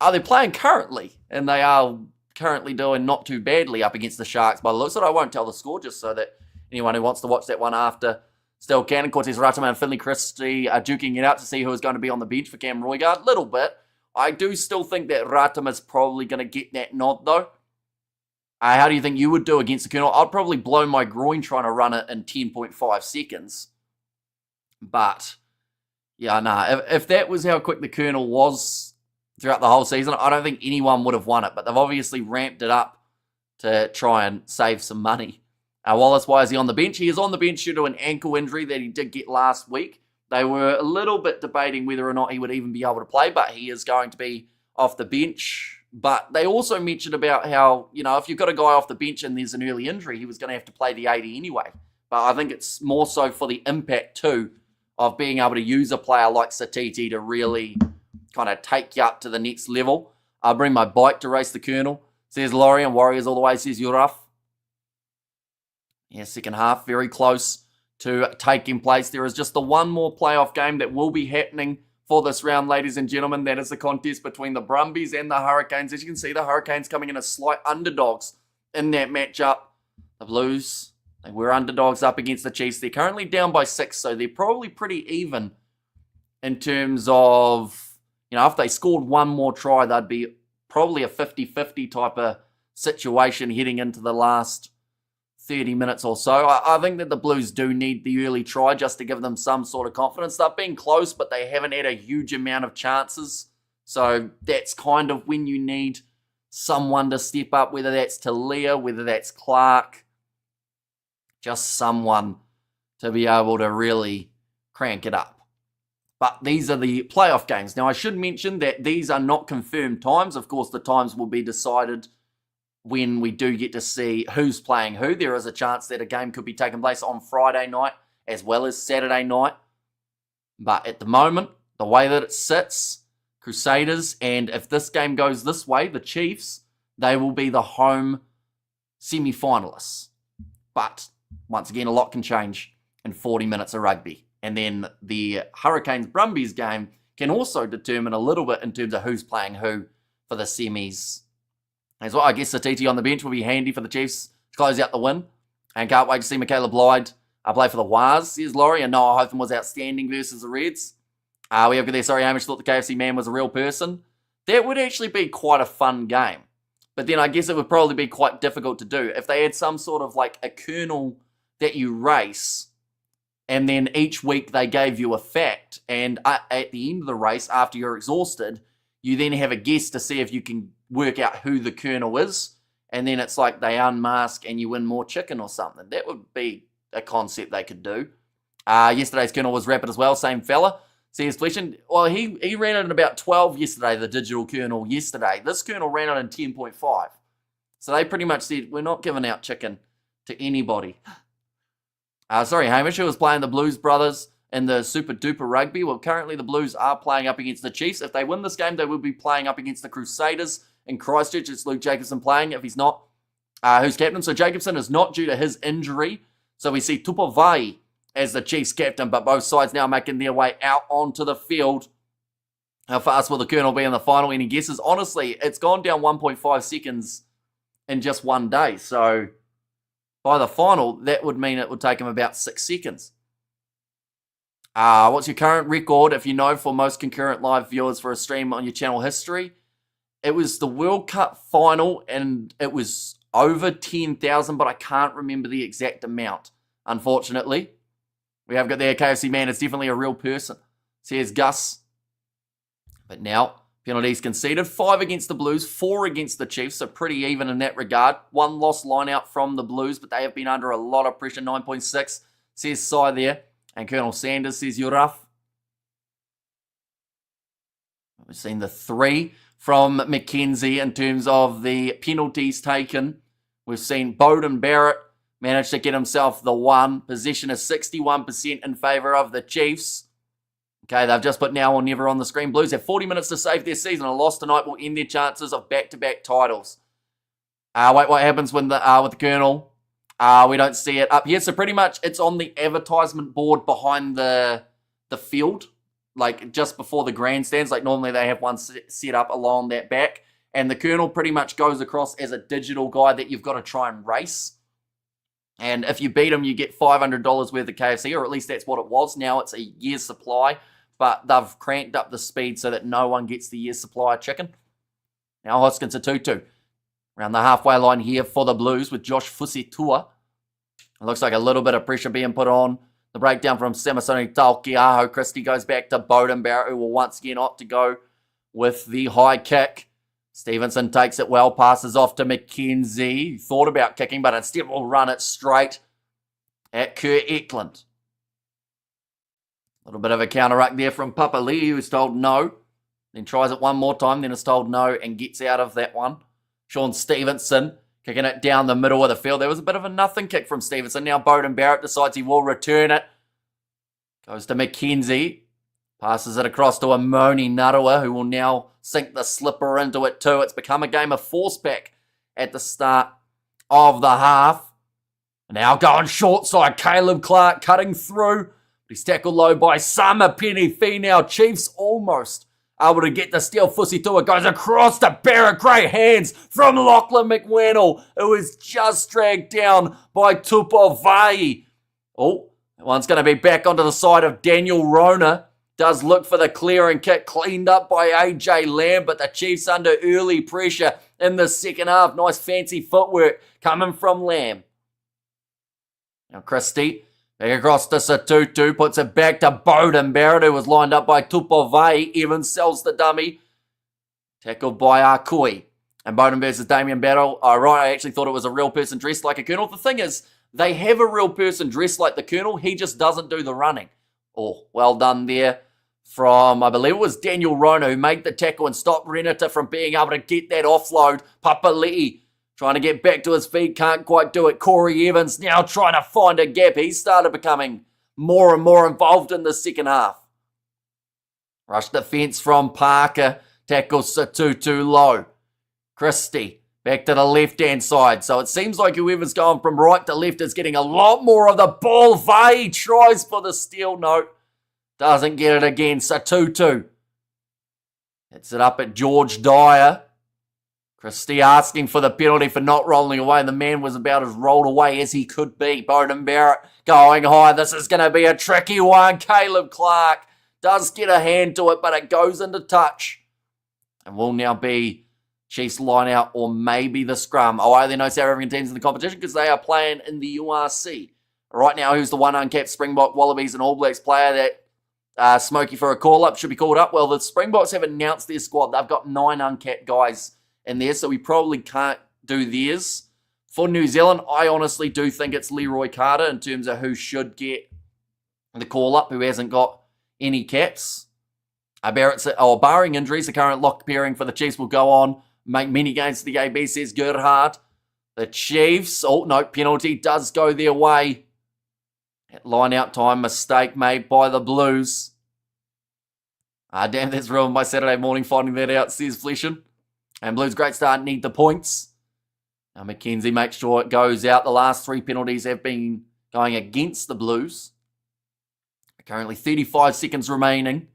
Are they playing currently? And they are currently doing not too badly up against the Sharks by the looks of it. I won't tell the score just so that anyone who wants to watch that one after still can. And Cortez Ratama and Finley Christie are duking it out to see who is going to be on the bench for Cam Roygaard. Little bit. I do still think that Ratama's probably going to get that nod though. How do you think you would do against the Colonel? I'd probably blow my groin trying to run it in 10.5 seconds. But, yeah, nah. If that was how quick the Colonel was throughout the whole season, I don't think anyone would have won it. But they've obviously ramped it up to try and save some money. Wallace, why is he on the bench? He is on the bench due to an ankle injury that he did get last week. They were a little bit debating whether or not he would even be able to play, but he is going to be off the bench. But they also mentioned about how, you know, if you've got a guy off the bench and there's an early injury, he was going to have to play the 80 anyway. But I think it's more so for the impact too of being able to use a player like Satiti to really kind of take you up to the next level. I'll bring my bike to race the Colonel, says Laurie, and Warriors all the way, says Yuraf. Yeah, second half, very close to taking place. There is just the one more playoff game that will be happening for this round, ladies and gentlemen. That is the contest between the Brumbies and the Hurricanes. As you can see, the Hurricanes coming in as slight underdogs in that matchup. The Blues, they were underdogs up against the Chiefs. They're currently down by 6, so they're probably pretty even in terms of, you know, if they scored one more try, they'd be probably a 50-50 type of situation heading into the last 30 minutes or so. I think that the Blues do need the early try just to give them some sort of confidence. They've been close, but they haven't had a huge amount of chances. So that's kind of when you need someone to step up, whether that's Talia, whether that's Clark, just someone to be able to really crank it up. But these are the playoff games. Now, I should mention that these are not confirmed times. Of course, the times will be decided when we do get to see who's playing who. There is a chance that a game could be taking place on Friday night as well as Saturday night. But at the moment, the way that it sits, Crusaders, and if this game goes this way, the Chiefs, they will be the home semi-finalists. But once again, a lot can change in 40 minutes of rugby. And then the Hurricanes-Brumbies game can also determine a little bit in terms of who's playing who for the semis as well. I guess Satiti on the bench will be handy for the Chiefs to close out the win. And can't wait to see Michaela Blyde play for the Wars, says Laurie. And Noah Hotham was outstanding versus the Reds. We have there, sorry, Hamish thought the KFC man was a real person. That would actually be quite a fun game. But then I guess it would probably be quite difficult to do. If they had some sort of like a Colonel that you race, and then each week they gave you a fact, and at the end of the race, after you're exhausted, you then have a guess to see if you can work out who the colonel is, and then it's like they unmask and you win more chicken or something. That would be a concept they could do. Yesterday's colonel was rapid as well, same fella. CS Flesh, well, he ran it in about 12 yesterday, the digital colonel yesterday. This colonel ran it in 10.5. So they pretty much said, we're not giving out chicken to anybody. Sorry, Hamish, who was playing the Blues brothers in the Super Duper Rugby. Well, currently the Blues are playing up against the Chiefs. If they win this game, they will be playing up against the Crusaders in Christchurch. It's Luke Jacobson playing, if he's not. Who's captain? So Jacobson is not due to his injury. So we see Tupavai as the Chiefs captain, but both sides now making their way out onto the field. How fast will the Colonel be in the final? Any guesses? Honestly, it's gone down 1.5 seconds in just one day. So by the final, that would mean it would take him about 6 seconds. What's your current record, if you know, for most concurrent live viewers for a stream on your channel history? It was the World Cup final, and it was over 10,000, but I can't remember the exact amount, unfortunately. We have got there, KFC man, it's definitely a real person. Says Gus. But now, penalties conceded. 5 against the Blues, 4 against the Chiefs, so pretty even in that regard. 1 lost line out from the Blues, but they have been under a lot of pressure. 9.6, says Cy there. And Colonel Sanders says you're rough. We've seen the 3 from Mackenzie in terms of the penalties taken. We've seen Bowden Barrett managed to get himself the 1. Possession is 61% in favour of the Chiefs. Okay, they've just put now or never on the screen. Blues have 40 minutes to save their season. A loss tonight will end their chances of back-to-back titles. Wait, what happens when with the Colonel? We don't see it up here. So pretty much it's on the advertisement board behind the field, like just before the grandstands. Like normally they have one set up along that back. And the Colonel pretty much goes across as a digital guy that you've got to try and race. And if you beat him, you get $500 worth of KFC, or at least that's what it was. Now it's a year's supply, but they've cranked up the speed so that no one gets the year's supply of chicken. Now Hoskins a 2-2. Around the halfway line here for the Blues with Josh Fusitua. It looks like a little bit of pressure being put on. The breakdown from Samasoni Talkiaho. Christie goes back to Bowden Barrett, who will once again opt to go with the high kick. Stevenson takes it well, passes off to McKenzie. He thought about kicking, but instead will run it straight at Kurt Eklund. A little bit of a counter-ruck there from Papa Lee, who's told no. Then tries it one more time, then is told no and gets out of that one. Sean Stevenson kicking it down the middle of the field. There was a bit of a nothing kick from Stevenson. Now Bowden Barrett decides he will return it. Goes to McKenzie. Passes it across to Amoni Narawa, who will now sink the slipper into it too. It's become a game of force pack at the start of the half. Now going short side, Caleb Clark cutting through. He's tackled low by Summer Penny Fee. Now Chiefs almost able to get the steal. Fusitua goes across to Barrett. Great hands from Lachlan McWennell, who is just dragged down by Tupavai. Oh, that one's going to be back onto the side of Daniel Rona. Does look for the clear and kick, cleaned up by AJ Lamb, but the Chiefs under early pressure in the second half. Nice fancy footwork coming from Lamb. Now Christie, back across to Satutu, puts it back to Bowden Barrett, who was lined up by Tupavai. Evans sells the dummy. Tackled by Arkoi. And Bowden versus Damien Battle. Right, I actually thought it was a real person dressed like a Colonel. The thing is, they have a real person dressed like the Colonel. He just doesn't do the running. Oh, well done there from, I believe it was Daniel Rona, who made the tackle and stopped Renata from being able to get that offload. Papali'i trying to get back to his feet, can't quite do it. Corey Evans now trying to find a gap. He started becoming more and more involved in the second half. Rush defense from Parker, tackles Satutu low. Christie back to the left-hand side. So it seems like whoever's going from right to left is getting a lot more of the ball. Vai tries for the steal note. Doesn't get it again. Satutu hits it up at George Dyer. Christie asking for the penalty for not rolling away. The man was about as rolled away as he could be. Bowden Barrett going high. This is going to be a tricky one. Caleb Clark does get a hand to it, but it goes into touch. And will now be Chiefs line out or maybe the scrum. Oh, I only know South African teams in the competition because they are playing in the URC. Right now, who's the one uncapped Springbok, Wallabies and All Blacks player that Smokey for a call-up should be called up? Well, the Springboks have announced their squad. They've got 9 uncapped guys in there, so we probably can't do theirs. For New Zealand, I honestly do think it's Leroy Carter in terms of who should get the call-up, who hasn't got any caps. Barring injuries, the current lock pairing for the Chiefs will go on, make many games to the AB, says Gerhard. The Chiefs, penalty does go their way. Line-out time mistake made by the Blues. Damn, that's ruined my Saturday morning finding that out, says Fleshen. And Blues, great start, need the points. Now McKenzie makes sure it goes out. The last 3 penalties have been going against the Blues. Currently 35 seconds remaining.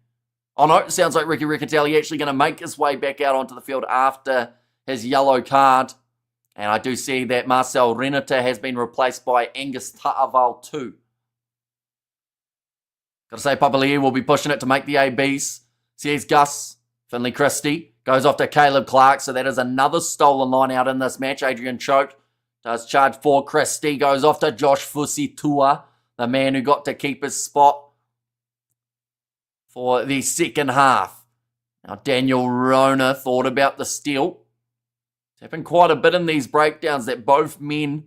Oh no, it sounds like Ricky Riccatelli actually going to make his way back out onto the field after his yellow card. And I do see that Marcel Renata has been replaced by Angus Ta'aval too. Got to say, Papali'i will be pushing it to make the ABs. Says Gus. Finley Christie goes off to Caleb Clark. So that is another stolen line out in this match. Adrian Choate does charge for Christie. Goes off to Josh Fusitua, the man who got to keep his spot for the second half. Now, Daniel Rona thought about the steal. It's happened quite a bit in these breakdowns that both men,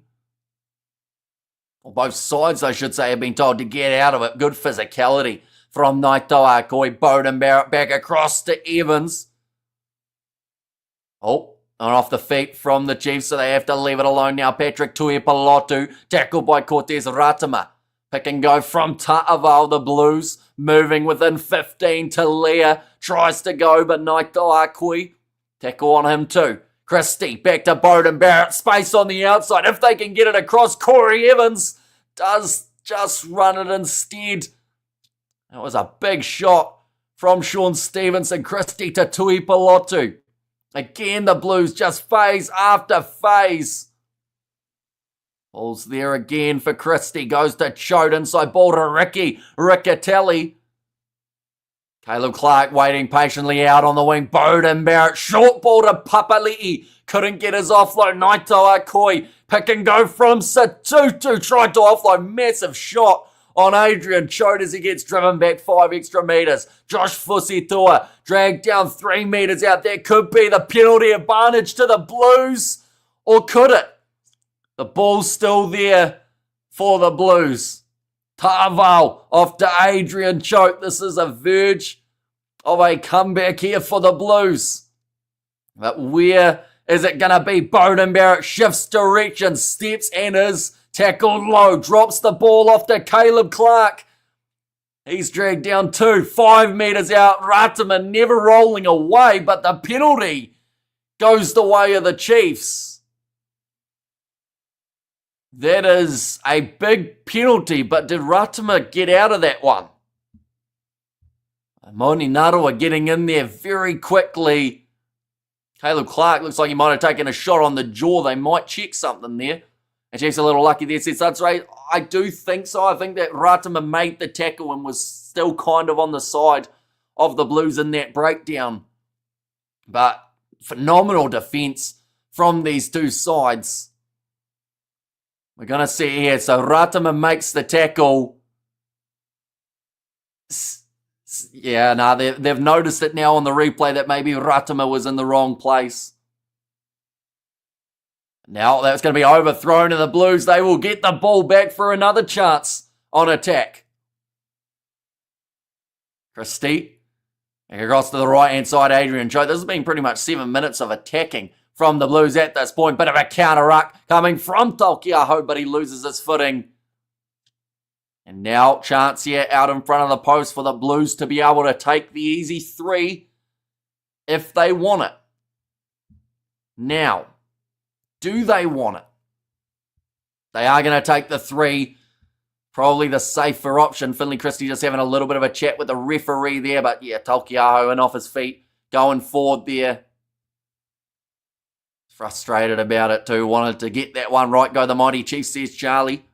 or both sides, I should say, have been told to get out of it. Good physicality from Naitoa Akoi. Bowden Barrett back across to Evans. And off the feet from the Chiefs, so they have to leave it alone now. Patrick Tuipulotu, tackled by Cortez Ratama. Pick and go from Ta'aval, the Blues, moving within 15 to Leah. Tries to go, but Naitoa Akoi, tackle on him too. Christie, back to Bowden Barrett, space on the outside. If they can get it across, Corey Evans does just run it instead. That was a big shot from Sean Stevenson. Christie to Tuipulotu. Again, the Blues just phase after phase. Ball's there again for Christie. Goes to Choate inside ball to Riccatelli. Caleb Clark waiting patiently out on the wing. Bowden Barrett. Short ball to Papali'i. Couldn't get his offload. Naitoa Akoi. Pick and go from Satutu. Tried to offload. Massive shot on Adrian Choate as he gets driven back 5 extra metres. Josh Fusitua dragged down 3 metres out. That could be the penalty advantage to the Blues. Or could it? The ball's still there for the Blues. Ta'aval off to Adrian Choate. This is a verge of a comeback here for the Blues. But where is it going to be? Bowden Barrett shifts direction, steps and is tackled low. Drops the ball off to Caleb Clark. He's dragged down 2, 5 metres out. Ratama never rolling away, but the penalty goes the way of the Chiefs. That is a big penalty, but did Ratama get out of that one? Moni Narawa getting in there very quickly. Caleb Clark looks like he might have taken a shot on the jaw. They might check something there. And Chiefs a little lucky there, says Sudsray. I do think so. I think that Ratama made the tackle and was still kind of on the side of the Blues in that breakdown. But phenomenal defence from these two sides. We're going to see here. So Ratama makes the tackle. Yeah, they've noticed it now on the replay that maybe Ratama was in the wrong place. Now that's going to be overthrown and the Blues, they will get the ball back for another chance on attack. Christie. Across to the right-hand side, Adrian Choate. This has been pretty much 7 minutes of attacking from the Blues at this point. Bit of a counter-ruck coming from Taukei'aho, but he loses his footing. And now chance here out in front of the post for the Blues to be able to take the easy 3 if they want it. Now, do they want it? They are going to take the 3. Probably the safer option. Finley Christie just having a little bit of a chat with the referee there. But yeah, Taukei'aho in off his feet. Going forward there. Frustrated about it too. Wanted to get that one right. Go the mighty Chiefs, says Charlie.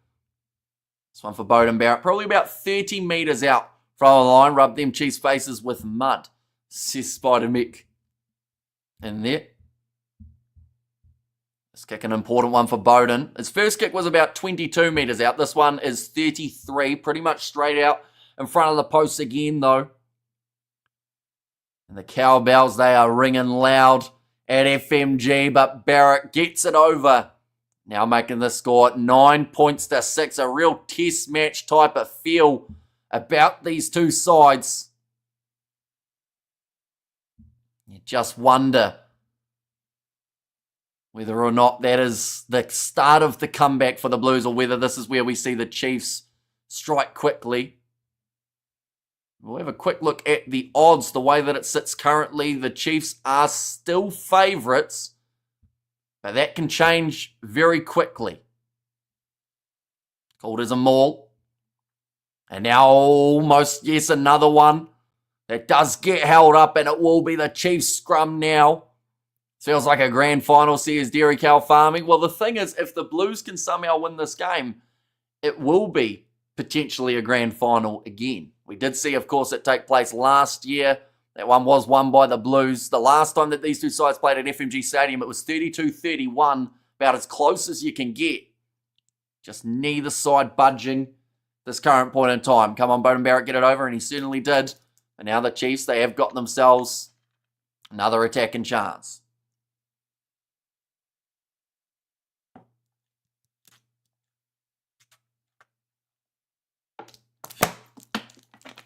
This one for Bowden Barrett. Probably about 30 metres out from the line. Rub them Chiefs faces with mud, says Spider Mick. And there. This kick, an important one for Bowden. His first kick was about 22 metres out. This one is 33, pretty much straight out in front of the post again, though. And the cowbells, they are ringing loud at FMG, but Barrett gets it over. Now making the score 9-6. A real test match type of feel about these two sides. You just wonder whether or not that is the start of the comeback for the Blues, or whether this is where we see the Chiefs strike quickly. We'll have a quick look at the odds, the way that it sits currently. The Chiefs are still favourites, but that can change very quickly. Called as a maul. And now almost, yes, another one that does get held up, and it will be the Chiefs scrum now. Feels like a grand final, says Derek Cow Farming. Well, the thing is, if the Blues can somehow win this game, it will be potentially a grand final again. We did see, of course, it take place last year. That one was won by the Blues. The last time that these two sides played at FMG Stadium, it was 32-31, about as close as you can get. Just neither side budging this current point in time. Come on, Bowden Barrett, get it over, and he certainly did. And now the Chiefs, they have got themselves another attacking chance.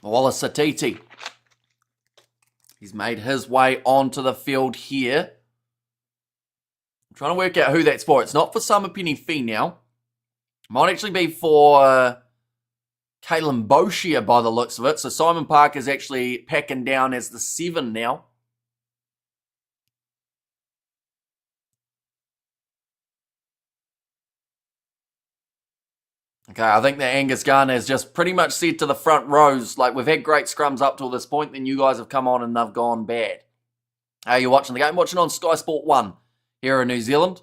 Wallace Satiti. He's made his way onto the field here. I'm trying to work out who that's for. It's not for Summer Penny Fee now. It might actually be for Kalen Boshia by the looks of it. So Simon Park is actually packing down as the 7 now. Okay, I think that Angus Garner has just pretty much said to the front rows, like, we've had great scrums up till this point, then you guys have come on and they've gone bad. How are you watching the game? Watching on Sky Sport 1 here in New Zealand.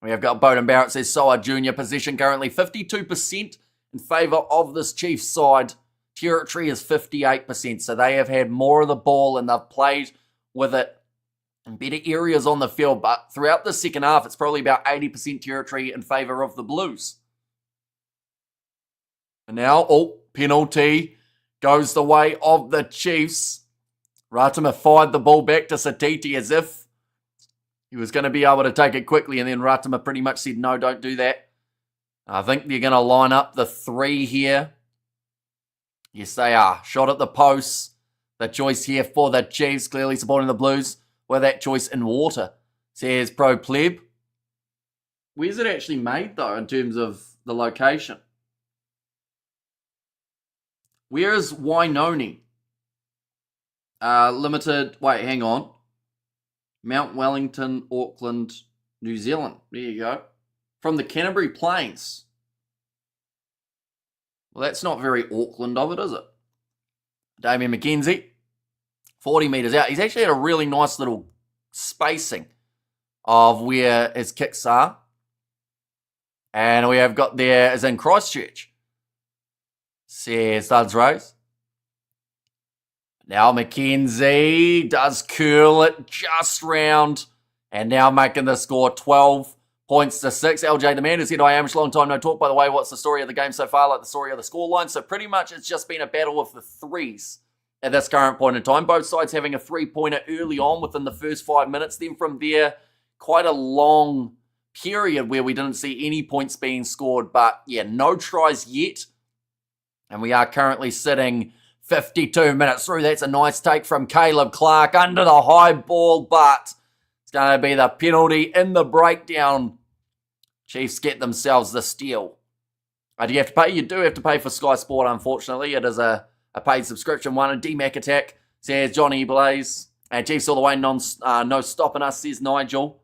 We have got Bowden Barrett, says Soa Junior. Position currently 52% in favour of this Chiefs side. Territory is 58%, so they have had more of the ball and they've played with it in better areas on the field. But throughout the second half, it's probably about 80% territory in favour of the Blues. And now, penalty goes the way of the Chiefs. Ratima fired the ball back to Satiti as if he was going to be able to take it quickly, and then Ratima pretty much said, no, don't do that. I think they're going to line up the 3 here. Yes, they are. Shot at the post. The choice here for the Chiefs, clearly supporting the Blues with that choice in water, says Pro Pleb. Where's it actually made, though, in terms of the location? Where is Wainoni? Limited, wait, hang on. Mount Wellington, Auckland, New Zealand. There you go. From the Canterbury Plains. Well, that's not very Auckland of it, is it? Damien McKenzie, 40 metres out. He's actually had a really nice little spacing of where his kicks are. And we have got there, as in Christchurch. Says Duds Rose. Now McKenzie does curl it just round. And now making the score 12-6. LJ Demand has said, I am long time no talk. By the way, what's the story of the game so far? Like the story of the scoreline. So pretty much it's just been a battle of the threes at this current point in time. Both sides having a 3-pointer early on within the first 5 minutes. Then from there, quite a long period where we didn't see any points being scored. But yeah, no tries yet. And we are currently sitting 52 minutes through. That's a nice take from Caleb Clark under the high ball, but it's going to be the penalty in the breakdown. Chiefs get themselves the steal. Do you have to pay? You do have to pay for Sky Sport, unfortunately. It is a paid subscription one. And DMAC Attack says Johnny Blaze. And Chiefs all the way, no stopping us, says Nigel.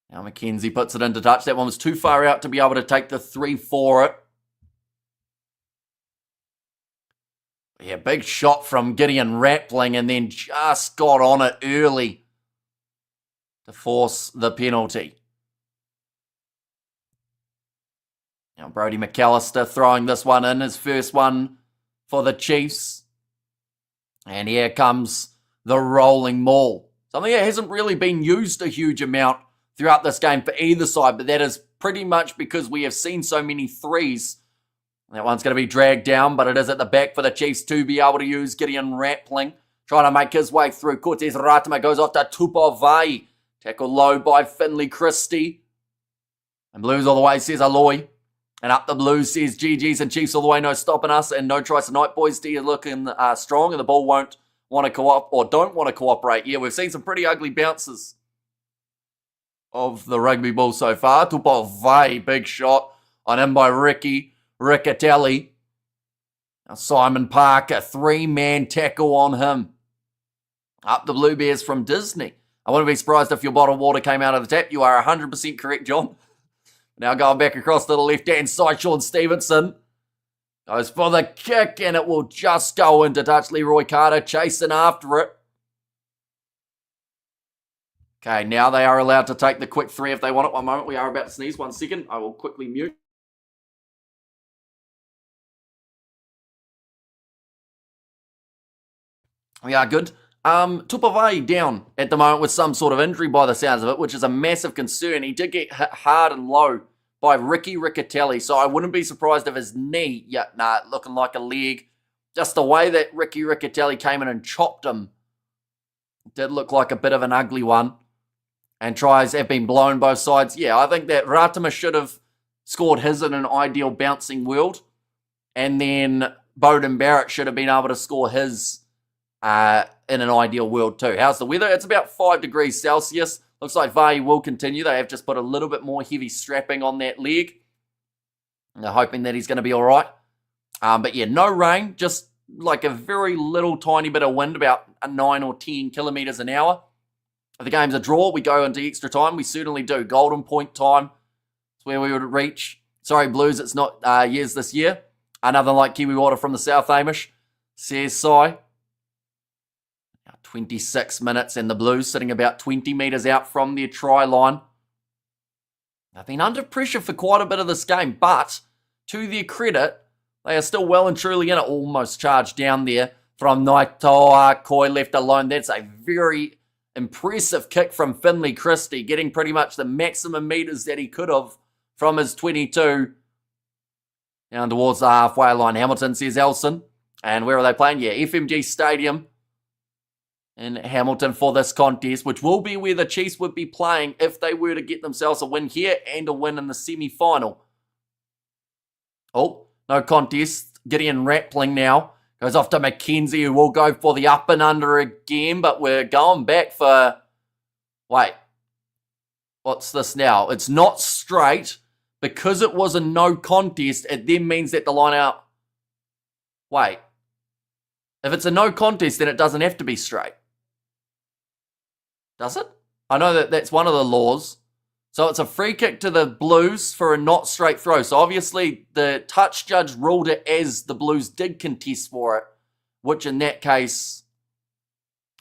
Now McKenzie puts it into touch. That one was too far out to be able to take the 3 for it. Yeah, big shot from Gideon Rappling and then just got on it early to force the penalty. Now Brody McAllister throwing this one in, his first one for the Chiefs. And here comes the rolling maul. Something that hasn't really been used a huge amount throughout this game for either side, but that is pretty much because we have seen so many threes. That one's going to be dragged down, but it is at the back for the Chiefs to be able to use. Gideon Rappling trying to make his way through. Cortez Ratama goes off to Tupovai. Tackled low by Finley Christie. And Blues all the way, says Aloy. And up the Blues, says GG's and Chiefs all the way, no stopping us. And no tries tonight, boys. D looking strong, and the ball won't want to cooperate, or don't want to cooperate. Yeah, we've seen some pretty ugly bounces of the rugby ball so far. Tupovai, big shot on him by Riccatelli. Now Simon Parker, three-man tackle on him. Up the Blue Bears from Disney. I wouldn't be surprised if your bottled water came out of the tap. You are 100% correct, John. Now going back across to the left-hand side, Sean Stevenson goes for the kick, and it will just go into touch. Leroy Carter chasing after it. Okay, now they are allowed to take the quick three if they want it. One moment, we are about to sneeze. 1 second, I will quickly mute. We are good. Tupovai down at the moment with some sort of injury by the sounds of it, which is a massive concern. He did get hit hard and low by Riccatelli, so I wouldn't be surprised if his knee, looking like a leg. Just the way that Riccatelli came in and chopped him did look like a bit of an ugly one. And tries have been blown both sides. Yeah, I think that Ratama should have scored his in an ideal bouncing world. And then Bowden Barrett should have been able to score his in an ideal world too. How's the weather? It's about 5 degrees Celsius. Looks like Vai will continue. They have just put a little bit more heavy strapping on that leg. And they're hoping that he's going to be all right. But yeah, no rain. Just like a very little tiny bit of wind, about 9 or 10 kilometers an hour. If the game's a draw, we go into extra time. We certainly do. Golden point time. It's where we would reach. Sorry, Blues, it's not years this year. Another like Kiwi Water from the South Amish, says Sai. 26 minutes, and the Blues sitting about 20 metres out from their try line. They've been under pressure for quite a bit of this game, but to their credit, they are still well and truly in it. Almost charged down there from Naitoa Koi left alone. That's a very impressive kick from Finley Christie, getting pretty much the maximum metres that he could have from his 22 down towards the halfway line. Hamilton, says Elson. And where are they playing? Yeah, FMG Stadium in Hamilton for this contest, which will be where the Chiefs would be playing if they were to get themselves a win here and a win in the semi-final. Oh, no contest. Gideon Rappling now goes off to McKenzie, who will go for the up and under again, but we're going back for... Wait. What's this now? It's not straight. Because it was a no contest, it then means that the line out... Wait. If it's a no contest, then it doesn't have to be straight. Does it? I know that that's one of the laws. So it's a free kick to the Blues for a not straight throw. So obviously the touch judge ruled it as the Blues did contest for it, which in that case,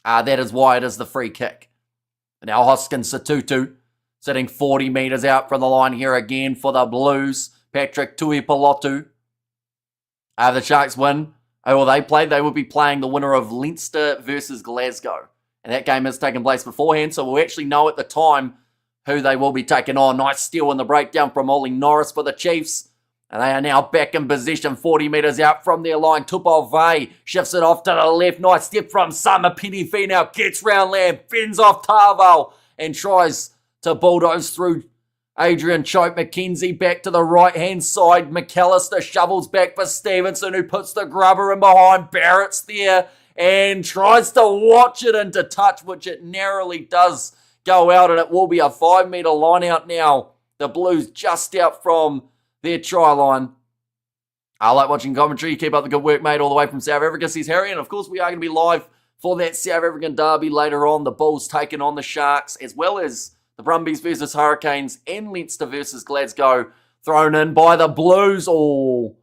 that is why it is the free kick. Now Hoskins Satutu sitting 40 metres out from the line here again for the Blues. Patrick Tuipulotu. The Sharks win. Oh, well, they would be playing the winner of Leinster versus Glasgow. And that game has taken place beforehand, so we'll actually know at the time who they will be taking on. Nice steal in the breakdown from Ollie Norris for the Chiefs. And they are now back in possession, 40 metres out from their line. Tupovai shifts it off to the left. Nice step from Summer Penny now. Gets round Lamb, fends off Tarval, and tries to bulldoze through Adrian Chope. McKenzie back to the right-hand side. McAllister shovels back for Stevenson, who puts the grubber in behind. Barrett's there and tries to watch it into touch, which it narrowly does go out, and it will be a 5-metre line out now. The Blues just out from their try line. I like watching commentary. Keep up the good work, mate, all the way from South Africa, says Harry. And of course, we are going to be live for that South African derby later on. The Bulls taking on the Sharks, as well as the Brumbies versus Hurricanes and Leinster versus Glasgow thrown in by the Blues. Oh,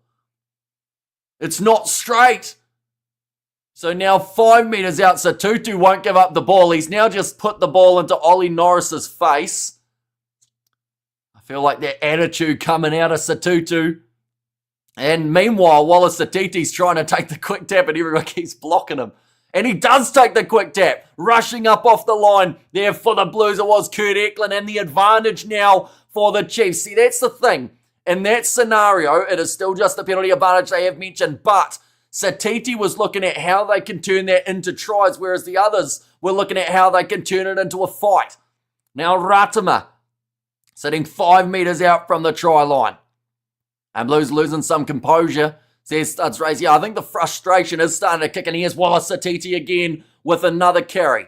it's not straight. So now 5 metres out, so Tutu won't give up the ball. He's now just put the ball into Ollie Norris's face. I feel like that attitude coming out of Satutu. And meanwhile, Wallace Satiti's trying to take the quick tap and everyone keeps blocking him. And he does take the quick tap. Rushing up off the line there for the Blues. It was Kurt Eklund, and the advantage now for the Chiefs. See, that's the thing. In that scenario, it is still just the penalty advantage they have mentioned, but Satiti was looking at how they can turn that into tries, whereas the others were looking at how they can turn it into a fight. Now Ratama sitting 5 metres out from the try line. And Blues losing some composure. Says Studs Race. Yeah, I think the frustration is starting to kick in. Here's Wallace Satiti again with another carry.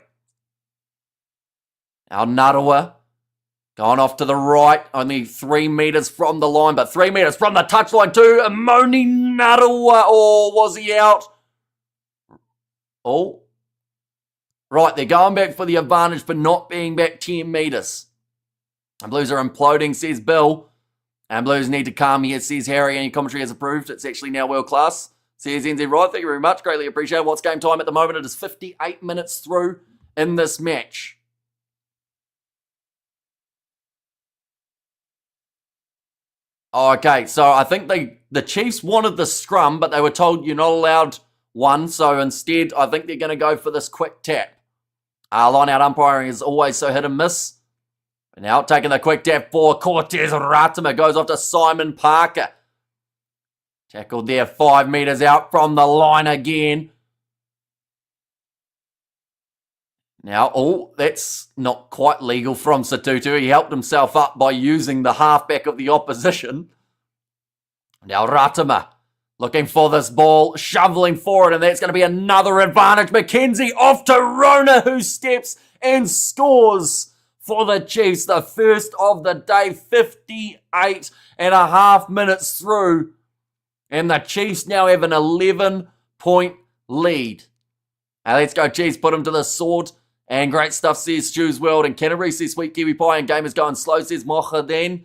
Now Narawa going off to the right, only 3 metres from the line, but 3 metres from the touchline too. Moni Narawa, oh, was he out? Oh. Right, they're going back for the advantage for not being back 10 metres. And Blues are imploding, says Bill. And Blues need to calm here, says Harry. Any commentary has approved. It's actually now world class. Says NZ Right, thank you very much. Greatly appreciate. What's game time at the moment? It is 58 minutes through in this match. Okay, so I think the Chiefs wanted the scrum, but they were told you're not allowed one. So instead, I think they're going to go for this quick tap. Line-out umpiring is always so hit and miss. Now taking the quick tap for Cortez Ratama. Goes off to Simon Parker. Tackled there 5 metres out from the line again. Now, oh, that's not quite legal from Satutu. He helped himself up by using the halfback of the opposition. Now Ratama looking for this ball, shoveling forward, and that's going to be another advantage. McKenzie off to Rona, who steps and scores for the Chiefs. The first of the day, 58 and a half minutes through. And the Chiefs now have an 11-point lead. Now let's go Chiefs, put him to the sword. And great stuff, says Stu's World. And Canterbury says Sweet Kiwi Pie, and game is going slow, says Mochaden.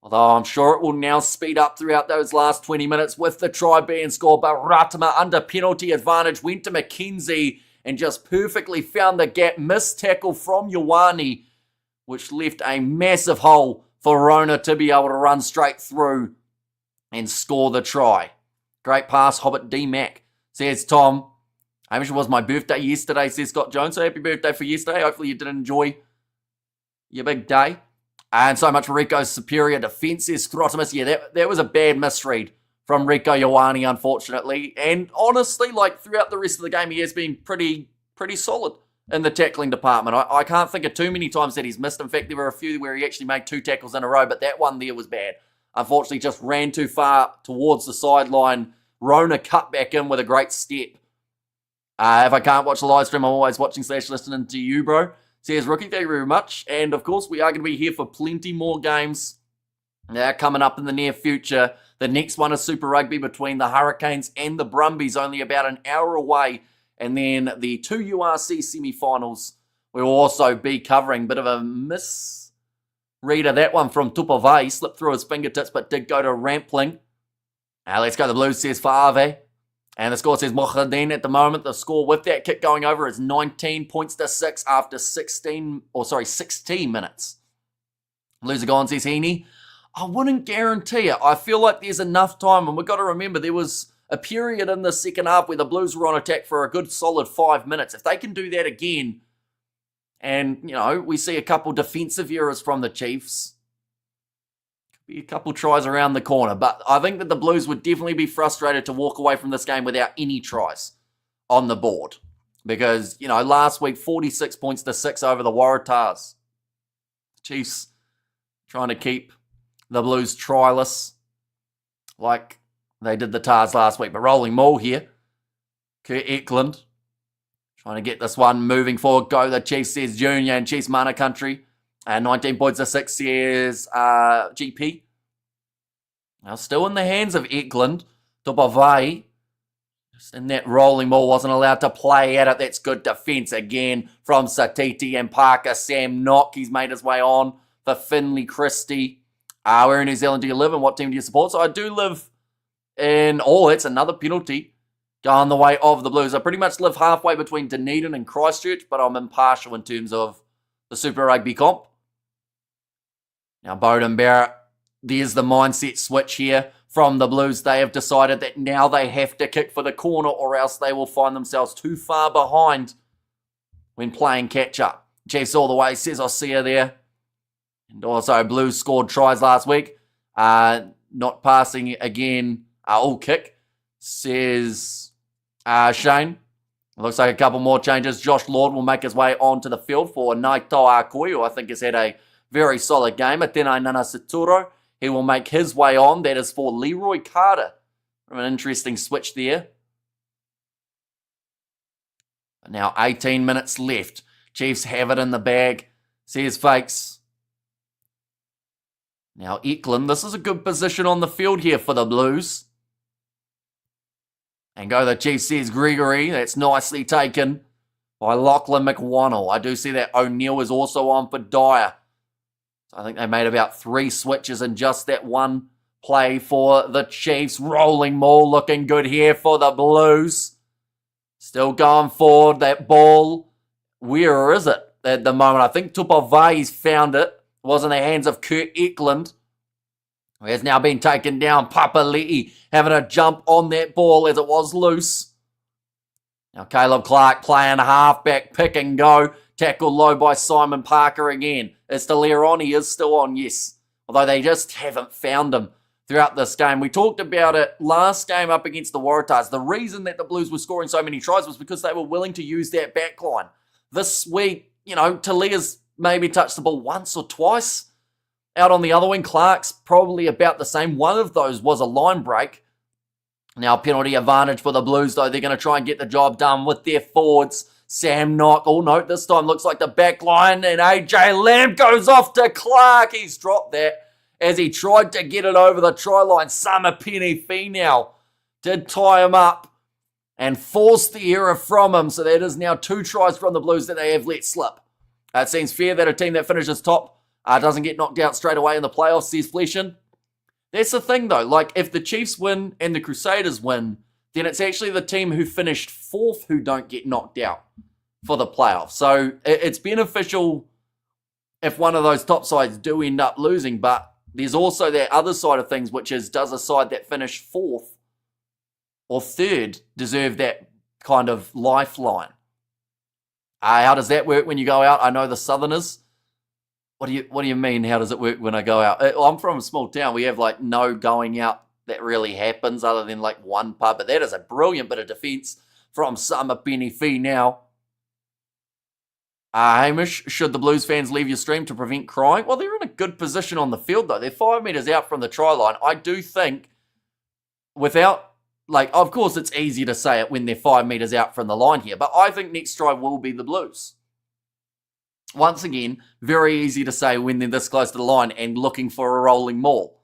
Although I'm sure it will now speed up throughout those last 20 minutes with the try being scored. But Ratama under penalty advantage went to McKenzie and just perfectly found the gap. Missed tackle from Ioane, which left a massive hole for Rona to be able to run straight through and score the try. Great pass, Hobbit D. Mac, says Tom. I wish it was my birthday yesterday, says Scott Jones. So happy birthday for yesterday. Hopefully you did enjoy your big day. And so much for Rico's superior defence, says Throtimus. Yeah, that was a bad misread from Rico Ioane, unfortunately. And honestly, like throughout the rest of the game, he has been pretty solid in the tackling department. I can't think of too many times that he's missed. In fact, there were a few where he actually made 2 tackles in a row, but that one there was bad. Unfortunately, just ran too far towards the sideline. Rona cut back in with a great step. If I can't watch the live stream, I'm always watching / listening to you, bro. Says Rookie, thank you very much. And of course, we are going to be here for plenty more games coming up in the near future. The next one is Super Rugby between the Hurricanes and the Brumbies, only about an hour away. And then the 2 URC semi-finals we'll also be covering. Bit of a misread of that one from Tupavai. Slipped through his fingertips, but did go to Rampling. Let's go the Blues, says Fave. And the score says Mochaden at the moment. The score with that kick going over is 19 points to 6 after 16 minutes. Blues are gone, says Heaney. I wouldn't guarantee it. I feel like there's enough time, and we've got to remember there was a period in the second half where the Blues were on attack for a good solid 5 minutes. If they can do that again, and, you know, we see a couple defensive errors from the Chiefs, could be a couple tries around the corner. But I think that the Blues would definitely be frustrated to walk away from this game without any tries on the board. Because, you know, last week, 46 points to 6 over the Waratahs. Chiefs trying to keep the Blues tryless like they did the Tars last week. But rolling maul here. Kurt Eklund trying to get this one moving forward. Go the Chiefs, says Junior, and Chiefs Mana Country. 19 points to 6, says GP. Now still in the hands of Eklund. Tupavai, just in that rolling ball, wasn't allowed to play at it. That's good defence again from Satiti and Parker. Sam Knock, he's made his way on for Finley Christie. Where in New Zealand do you live and what team do you support? So I do live in, it's another penalty going the way of the Blues. I pretty much live halfway between Dunedin and Christchurch, but I'm impartial in terms of the Super Rugby comp. Now Bowden Barrett, there's the mindset switch here from the Blues. They have decided that now they have to kick for the corner or else they will find themselves too far behind when playing catch-up. Chiefs all the way, says Osea there. And also Blues scored tries last week. Not passing again, all kick, says Shane. It looks like a couple more changes. Josh Lord will make his way onto the field for Naito Akui, who I think has had a very solid game. Atenai Nana Saturo, he will make his way on. That is for Leroy Carter. An interesting switch there. Now 18 minutes left. Chiefs have it in the bag. Says Fakes. Now Eklund, this is a good position on the field here for the Blues. And go the Chiefs, says Gregory. That's nicely taken by Lachlan McWonnell. I do see that O'Neill is also on for Dyer. So I think they made about 3 switches in just that one play for the Chiefs. Rolling maul looking good here for the Blues. Still going forward. That ball, where is it at the moment? I think Tupavai's found it. It was in the hands of Kurt Eklund. He has now been taken down. Papali'i having a jump on that ball as it was loose. Now Caleb Clark playing halfback, pick and go. Tackled low by Simon Parker again. Is Stalier on? He is still on, yes. Although they just haven't found him throughout this game. We talked about it last game up against the Waratahs. The reason that the Blues were scoring so many tries was because they were willing to use that back line. This week, Talia's maybe touched the ball once or twice. Out on the other wing, Clark's probably about the same. One of those was a line break. Now penalty advantage for the Blues, though. They're going to try and get the job done with their forwards. Sam Knock. Oh, no, this time looks like the back line. And AJ Lamb goes off to Clark. He's dropped that as he tried to get it over the try line. Samapeni Finau did tie him up and forced the error from him. So that is now 2 tries from the Blues that they have let slip. It seems fair that a team that finishes top doesn't get knocked out straight away in the playoffs, says Fleshin. That's the thing, though. Like, if the Chiefs win and the Crusaders win, then it's actually the team who finished 4th who don't get knocked out for the playoffs. So it's beneficial if one of those top sides do end up losing, but there's also that other side of things, which is, does a side that finished 4th or 3rd deserve that kind of lifeline? How does that work when you go out? I know the Southerners. What do you mean? How does it work when I go out? I'm from a small town. We have no going out that really happens other than one pub. But that is a brilliant bit of defence from Samapeni Finau. Hamish, should the Blues fans leave your stream to prevent crying? Well, they're in a good position on the field, though. They're 5 metres out from the try line. I do think without, of course it's easy to say it when they're 5 metres out from the line here, but I think next try will be the Blues. Once again, very easy to say when they're this close to the line and looking for a rolling maul.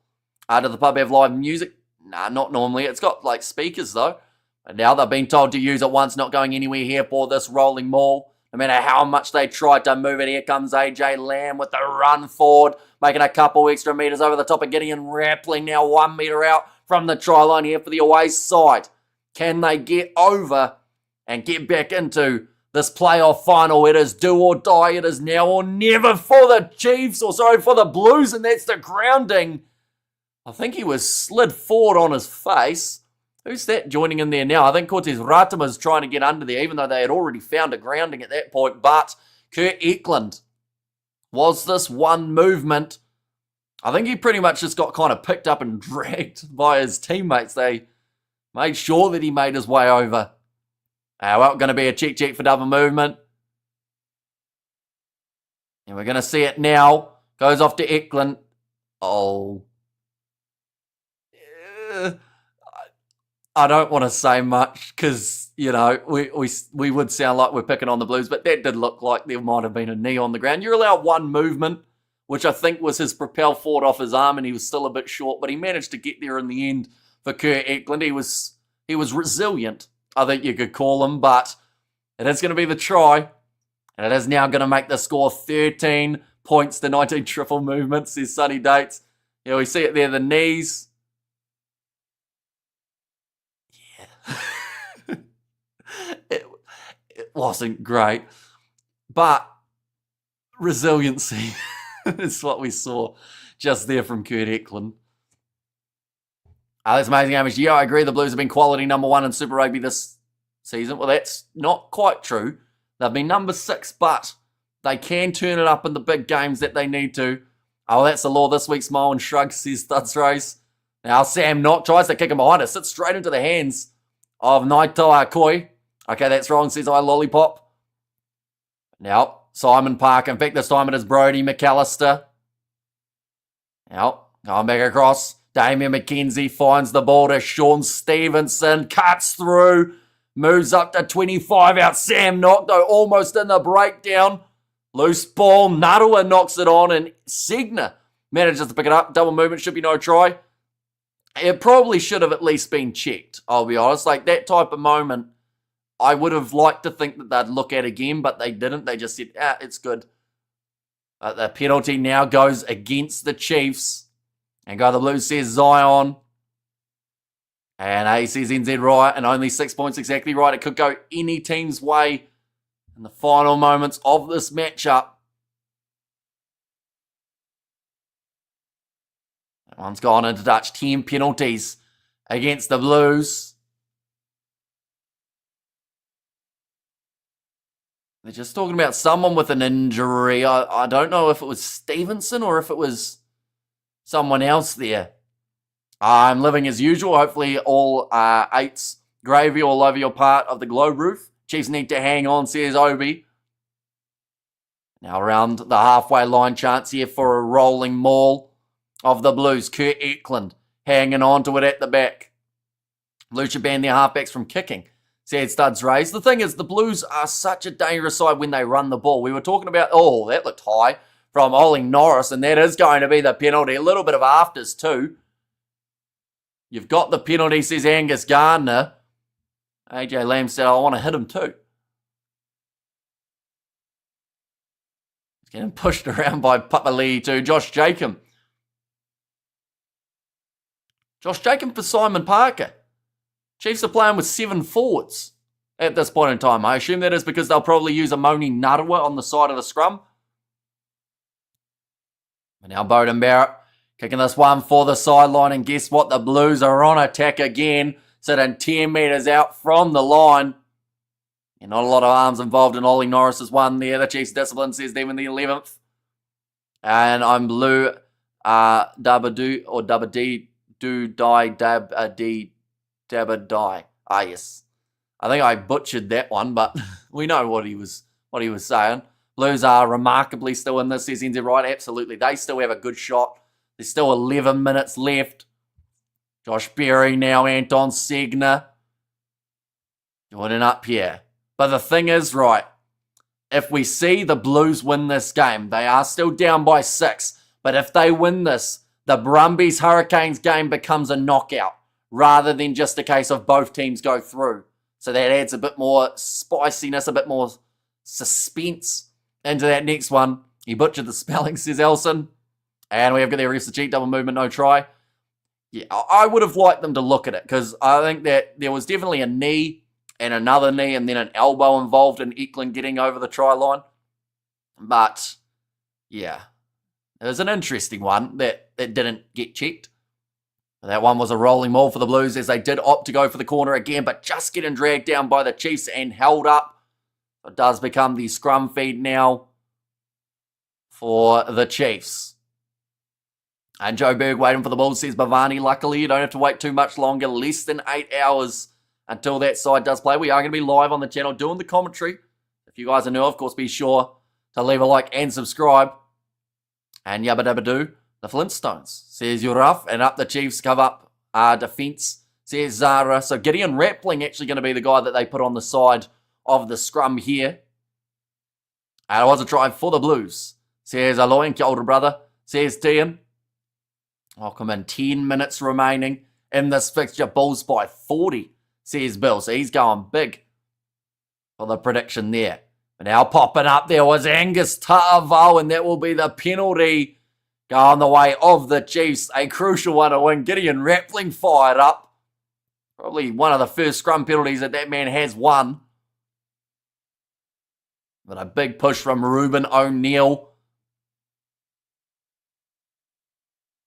Do the pub have live music? Nah, not normally. It's got speakers though. And now they've been told to use it once, not going anywhere here for this rolling maul. No matter how much they tried to move it, here comes AJ Lamb with the run forward, making a couple extra metres over the top of Gideon Rappling, now 1 metre out from the try line here for the away side. Can they get over and get back into this playoff final? It is do or die. It is now or never for the Chiefs, for the Blues, and that's the grounding. I think he was slid forward on his face. Who's that joining in there now? I think Cortez Ratama's trying to get under there, even though they had already found a grounding at that point. But Kurt Eklund, was this one movement? I think he pretty much just got kind of picked up and dragged by his teammates. They made sure that he made his way over. Going to be a check for double movement. And we're going to see it now. Goes off to Eklund. Oh. I don't want to say much because, we would sound like we're picking on the Blues, but that did look like there might have been a knee on the ground. You're allowed one movement, which I think was his propel forward off his arm, and he was still a bit short, but he managed to get there in the end for Kurt Eklund. He was resilient, I think you could call him, but it is going to be the try, and it is now going to make the score 13 points to 19 triple movements, says Sunny Dates. We see it there, the knees. It wasn't great, but resiliency is what we saw just there from Kurt Eklund. That's amazing, Amish. Yeah, I agree. The Blues have been quality number 1 in Super Rugby this season. Well, that's not quite true. They've been number 6, but they can turn it up in the big games that they need to. Oh, that's the law this week. Smile and shrug, says Studs Rose. Now Sam Knock tries to kick him behind it. Sits straight into the hands of Naitoa Koi. Okay, that's wrong, says I Lollipop. Now, Simon Parker. In fact, this time it is Brody McAllister. Now, going back across. Damien McKenzie finds the ball to Sean Stevenson. Cuts through. Moves up to 25 out. Sam Knock, though, almost in the breakdown. Loose ball. Narua knocks it on, and Segner manages to pick it up. Double movement, should be no try. It probably should have at least been checked, I'll be honest. Like, that type of moment, I would have liked to think that they'd look at again, but they didn't. They just said, it's good. The penalty now goes against the Chiefs. And go the Blues, says Zion. And A says NZ right, and only 6 points exactly right. It could go any team's way in the final moments of this matchup. That one's gone into Dutch. 10 penalties against the Blues. They're just talking about someone with an injury. I don't know if it was Stevenson or if it was someone else there. I'm living as usual. Hopefully all eights gravy all over your part of the globe roof. Chiefs need to hang on, says Obi. Now around the halfway line, chance here for a rolling maul of the Blues. Kurt Eklund hanging on to it at the back. Lucha banned their halfbacks from kicking, said Studs Rays. The thing is, the Blues are such a dangerous side when they run the ball. We were talking about, that looked high from Ollie Norris, and that is going to be the penalty. A little bit of afters too. You've got the penalty, says Angus Gardner. AJ Lamb said, I want to hit him too. He's getting pushed around by Papali'i too. Josh Jacob. Josh Jacob for Simon Parker. Chiefs are playing with 7 forwards at this point in time. I assume that is because they'll probably use Amoni Narua on the side of the scrum. And now Bowden Barrett kicking this one for the sideline, and guess what? The Blues are on attack again, sitting 10 metres out from the line. And not a lot of arms involved in Ollie Norris's one there. The Chiefs discipline says them in the 11th. And I'm Blue Dabadoo or Dabadee Do Die Dabadee Dabadie. Yes. I think I butchered that one, but we know what he was saying. Blues are remarkably still in this, says NZ right. Absolutely. They still have a good shot. There's still 11 minutes left. Josh Berry now, Anton Segner joining up here. But the thing is, right, if we see the Blues win this game, they are still down by 6. But if they win this, the Brumbies Hurricanes game becomes a knockout rather than just a case of both teams go through. So that adds a bit more spiciness, a bit more suspense into that next one. He butchered the spelling, says Elson. And we have got the arrest the cheat, double movement, no try. Yeah, I would have liked them to look at it because I think that there was definitely a knee and another knee and then an elbow involved in Eklund getting over the try line. But, yeah, it was an interesting one that didn't get checked. That one was a rolling maul for the Blues as they did opt to go for the corner again, but just getting dragged down by the Chiefs and held up. It does become the scrum feed now for the Chiefs. And Joe Berg waiting for the ball, says Bhavani. Luckily, you don't have to wait too much longer. Less than 8 hours until that side does play. We are going to be live on the channel doing the commentary. If you guys are new, of course, be sure to leave a like and subscribe. And yabba dabba doo, the Flintstones, says you're rough. And up the Chiefs cover up defence, says Zara. So Gideon Rappling actually going to be the guy that they put on the side of the scrum here. And it was a try for the Blues, says Aloy and older brother, says Tian. Welcome in, 10 minutes remaining in this fixture. Bulls by 40, says Bill. So he's going big for the prediction there. But now popping up there was Angus Ta'avao, and that will be the penalty going the way of the Chiefs. A crucial one to win. Gideon Rappling fired up. Probably one of the first scrum penalties that man has won. But a big push from Ruben O'Neill.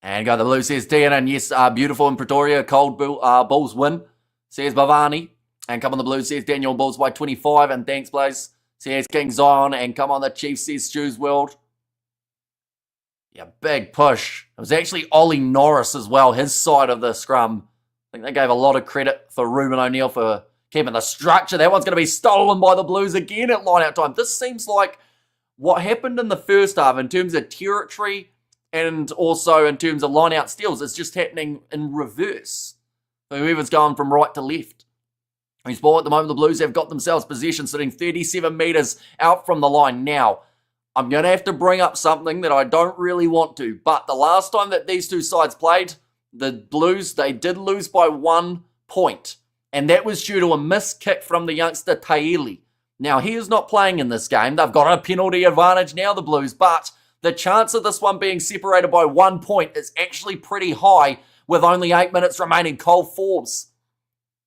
And go the Blues, says Tian, and yes, beautiful in Pretoria, cold Bulls win, says Bhavani. And come on the Blues, says Daniel, Bulls by 25, and thanks, Blaze, says King Zion, and come on the Chiefs, says Stu's World. Yeah, big push. It was actually Ollie Norris as well, his side of the scrum. I think they gave a lot of credit for Ruben O'Neill for keeping the structure. That one's going to be stolen by the Blues again at line-out time. This seems like what happened in the first half in terms of territory and also in terms of line-out steals. It's just happening in reverse. So whoever's going from right to left. At the moment, the Blues have got themselves possession sitting 37 metres out from the line. Now, I'm going to have to bring up something that I don't really want to, but the last time that these two sides played, the Blues, they did lose by 1 point, and that was due to a missed kick from the youngster Taili. Now, he is not playing in this game. They've got a penalty advantage now, the Blues, but the chance of this one being separated by 1 point is actually pretty high with only 8 minutes remaining. Cole Forbes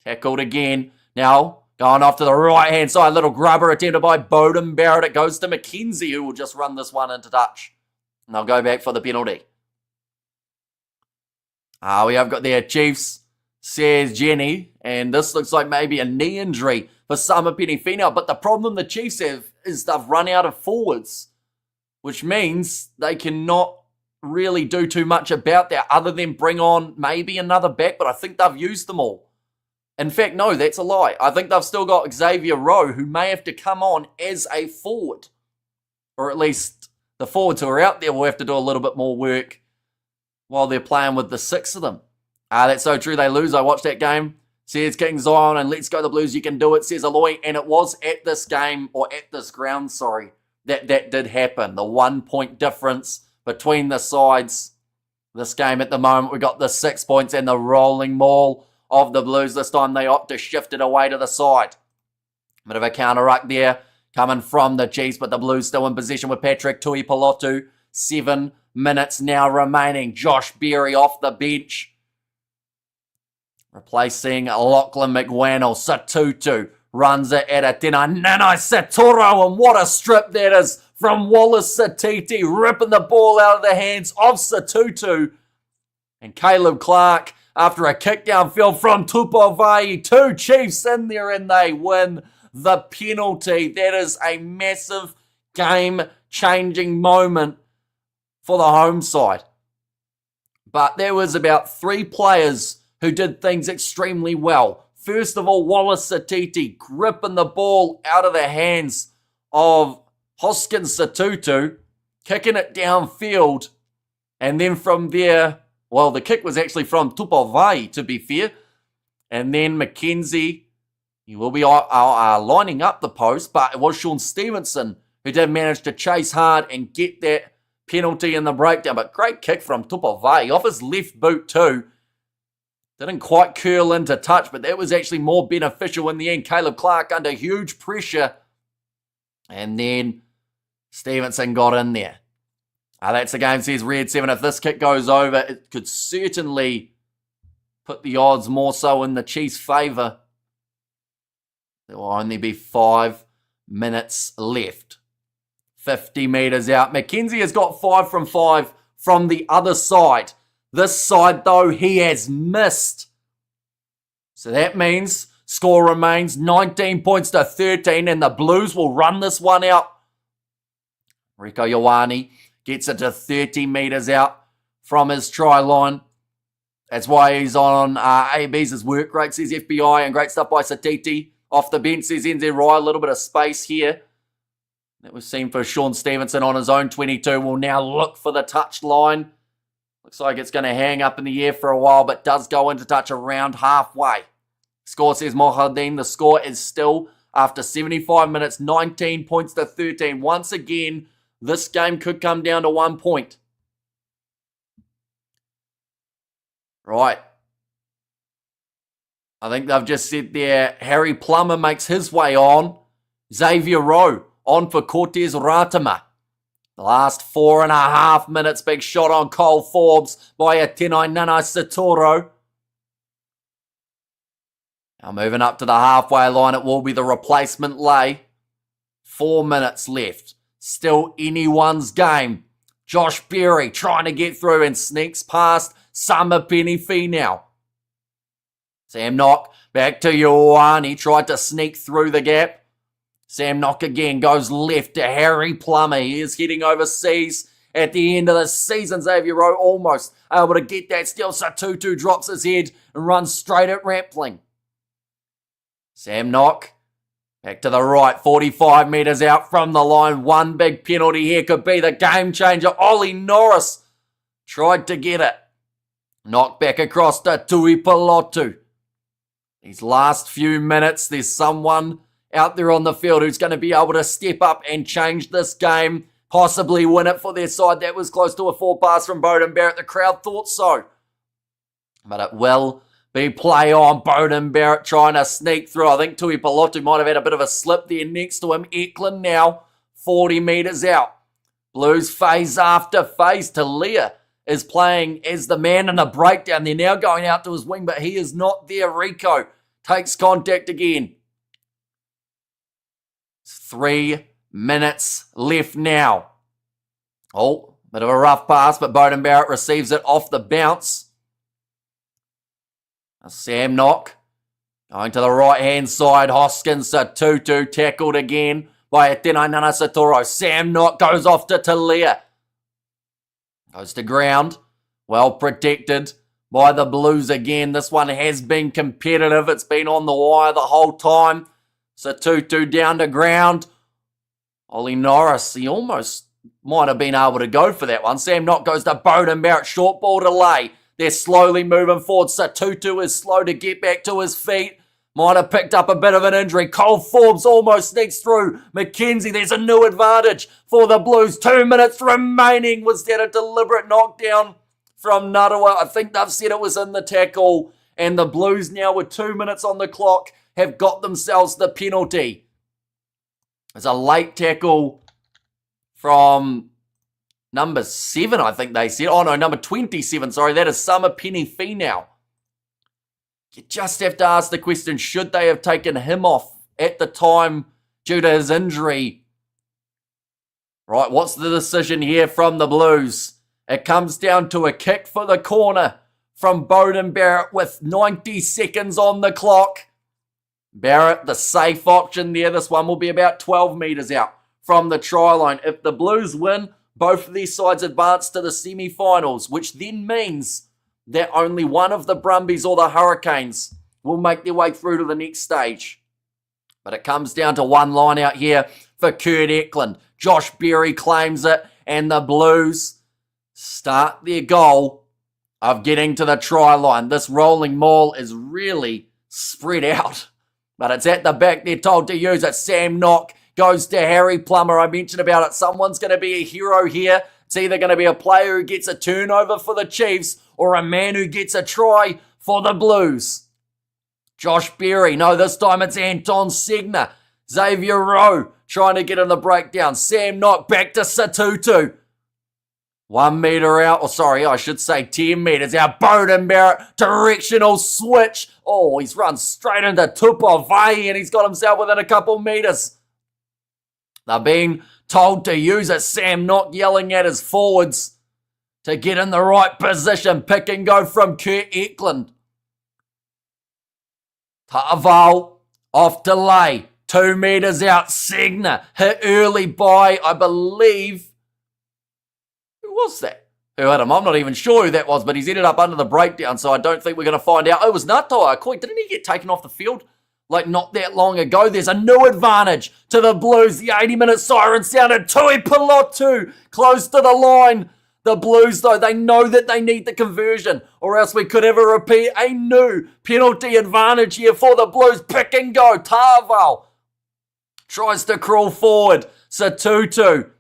tackled again. Now, going off to the right-hand side, little grubber attempted by Bowden Barrett. It goes to McKenzie, who will just run this one into touch. And they'll go back for the penalty. We have got their Chiefs, says Jenny. And this looks like maybe a knee injury for Summer Penny Female. But the problem the Chiefs have is they've run out of forwards, which means they cannot really do too much about that other than bring on maybe another back. But I think they've used them all. In fact, no, that's a lie. I think they've still got Xavier Rowe, who may have to come on as a forward. Or at least the forwards who are out there will have to do a little bit more work while they're playing with the 6 of them. That's so true, they lose. I watched that game. Says King Zion, and let's go the Blues, you can do it, says Aloy. And it was at this game, or at this ground, that did happen. The 1 point difference between the sides. This game at the moment, we got the 6 points and the rolling maul of the Blues. This time they opt to shift it away to the side. Bit of a counter-ruck there coming from the Chiefs, but the Blues still in position with Patrick Tuipulotu. 7 minutes now remaining. Josh Berry off the bench. Replacing Lachlan McWannell. Satutu runs it at a dinner. Nanai Satoro, and what a strip that is from Wallace Satiti, ripping the ball out of the hands of Satutu. And Caleb Clark, after a kick downfield from Tupovai, 2 Chiefs in there and they win the penalty. That is a massive game-changing moment for the home side. But there was about 3 players who did things extremely well. First of all, Wallace Satiti gripping the ball out of the hands of Hoskins Satutu, kicking it downfield, and then from there, well, the kick was actually from Tupovai, to be fair. And then McKenzie, he will be lining up the post, but it was Sean Stevenson who did manage to chase hard and get that penalty in the breakdown. But great kick from Tupovai, off his left boot too. Didn't quite curl into touch, but that was actually more beneficial in the end. Caleb Clark under huge pressure. And then Stevenson got in there. That's the game, says Red 7. If this kick goes over, it could certainly put the odds more so in the Chiefs' favour. There will only be 5 minutes left. 50 metres out. McKenzie has got 5 from 5 from the other side. This side, though, he has missed. So that means score remains 19 points to 13, and the Blues will run this one out. Rieko Ioane gets it to 30 metres out from his try line. That's why he's on AB's work rate, says FBI, and great stuff by Satiti. Off the bench, says NZ Rye, a little bit of space here. That was seen for Sean Stevenson on his own 22. Will now look for the touch line. Looks like it's going to hang up in the air for a while, but does go into touch around halfway. Score, says Mohadin. The score is still, after 75 minutes, 19 points to 13. Once again, this game could come down to 1 point. Right. I think they've just said there, Harry Plummer makes his way on. Xavier Rowe on for Cortez Ratama. The last 4.5 minutes, big shot on Cole Forbes by Atenai Nanai Satoro. Now moving up to the halfway line, it will be the replacement lay. 4 minutes left. Still anyone's game. Josh Berry trying to get through and sneaks past Samapeni Finau. Sam Knock back to Ioane. Tried to sneak through the gap. Sam Knock again goes left to Harry Plummer. He is heading overseas at the end of the season. Xavier Rowe almost able to get that steal. Satutu drops his head and runs straight at Rampling. Sam Knock back to the right, 45 metres out from the line. One big penalty here could be the game changer. Ollie Norris tried to get it. Knocked back across to Tui Pelotu. These last few minutes, there's someone out there on the field who's going to be able to step up and change this game, possibly win it for their side. That was close to a 4 pass from Beauden Barrett. The crowd thought so. But it will be play on. Beauden Barrett trying to sneak through. I think Tui Pelotu might have had a bit of a slip there next to him. Eklund now 40 metres out. Blues phase after phase. Talia is playing as the man in the breakdown. They're now going out to his wing, but he is not there. Rico takes contact again. 3 minutes left now. Oh, bit of a rough pass, but Beauden Barrett receives it off the bounce. Sam Knock going to the right-hand side. Hoskins, Satutu tackled again by Atena Nanasatoro. Sam Knock goes off to Talia. Goes to ground. Well protected by the Blues again. This one has been competitive. It's been on the wire the whole time. Satutu down to ground. Ollie Norris, he almost might have been able to go for that one. Sam Knock goes to Beauden Barrett. Short ball delay. They're slowly moving forward. Satutu is slow to get back to his feet. Might have picked up a bit of an injury. Cole Forbes almost sneaks through. McKenzie, there's a new advantage for the Blues. 2 minutes remaining. Was that a deliberate knockdown from Narawa? I think they've said it was in the tackle. And the Blues now with 2 minutes on the clock have got themselves the penalty. It's a late tackle from number 7, I think they said. Oh no, number 27, sorry. That is Samapeni Finau. You just have to ask the question, should they have taken him off at the time due to his injury? Right, what's the decision here from the Blues? It comes down to a kick for the corner from Beauden Barrett with 90 seconds on the clock. Barrett, the safe option there. This one will be about 12 metres out from the try line. If the Blues win, both of these sides advance to the semi-finals, which then means that only one of the Brumbies or the Hurricanes will make their way through to the next stage. But it comes down to one line out here for Kurt Eklund. Josh Berry claims it, and the Blues start their goal of getting to the try line. This rolling maul is really spread out, but it's at the back. They're told to use it. Sam Knock goes to Harry Plummer. I mentioned about it. Someone's going to be a hero here. It's either going to be a player who gets a turnover for the Chiefs or a man who gets a try for the Blues. Josh Berry. No, this time it's Anton Segner. Xavier Rowe trying to get in the breakdown. Sam Knock back to Satutu. 1 metre out, or sorry, I should say 10 metres out. Beauden Barrett, directional switch. Oh, he's run straight into Tupavai and he's got himself within a couple metres. They're being told to use it. Sam Knock yelling at his forwards to get in the right position. Pick and go from Kurt Eklund. Ta'aval off delay. 2 metres out. Segner hit early by, I believe, who was that? Who hit him? I'm not even sure who that was, but he's ended up under the breakdown, so I don't think we're going to find out. Oh, it was Natoa Akoi. Didn't he get taken off the field like not that long ago? There's a new advantage to the Blues. The 80-minute siren sounded. Tui Pelotu close to the line. The Blues, though, they know that they need the conversion, or else we could have a repeat. A new penalty advantage here for the Blues. Pick and go. Tarval tries to crawl forward. Satutu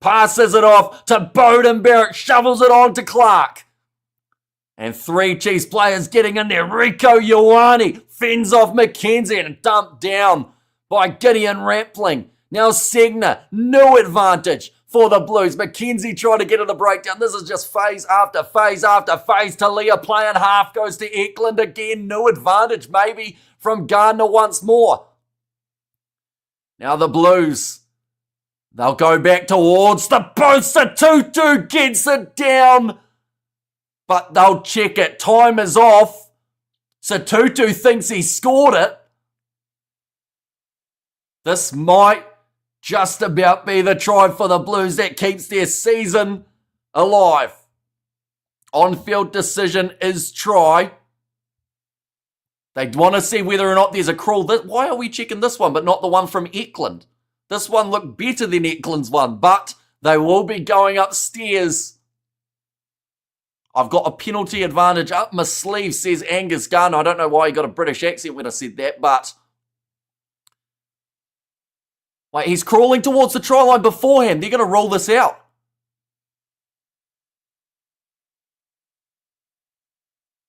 passes it off to Beauden Barrett, shovels it on to Clark. And 3 Chiefs players getting in there. Rico Ioane fends off McKenzie and dumped down by Gideon Rampling. Now Segner, new advantage for the Blues. McKenzie trying to get in the breakdown. This is just phase after phase after phase. Talia playing half, goes to Eklund again. New advantage maybe from Gardner once more. Now the Blues, They'll go back towards the post. The 2-2 gets it down. But they'll check it. Time is off. So 2-2 thinks he scored it. This might just about be the try for the Blues that keeps their season alive. On-field decision is try. They want to see whether or not there's a crawl. Why are we checking this one but not the one from Eklund? This one looked better than Eklund's one, but they will be going upstairs. I've got a penalty advantage up my sleeve, says Angus Gunn. I don't know why he got a British accent when I said that, but... Wait, he's crawling towards the try line beforehand. They're going to roll this out.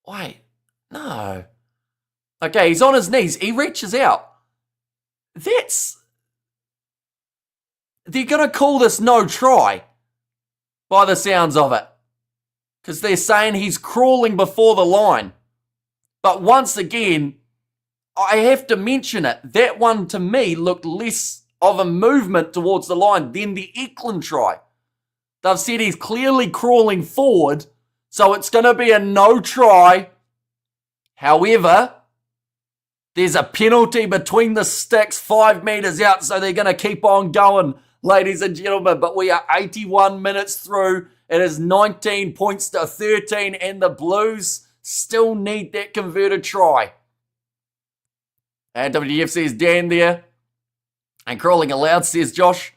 Wait, no. Okay, he's on his knees. He reaches out. They're going to call this no try by the sounds of it. Because they're saying he's crawling before the line. But once again, I have to mention it. That one to me looked less of a movement towards the line than the Eklund try. They've said he's clearly crawling forward, so it's going to be a no try. However, there's a penalty between the sticks 5 meters out, so they're going to keep on going, ladies and gentlemen. But we are 81 minutes through. It is 19 points to 13, and the Blues still need that converted try. And WDF says Dan there. And crawling aloud, says Josh.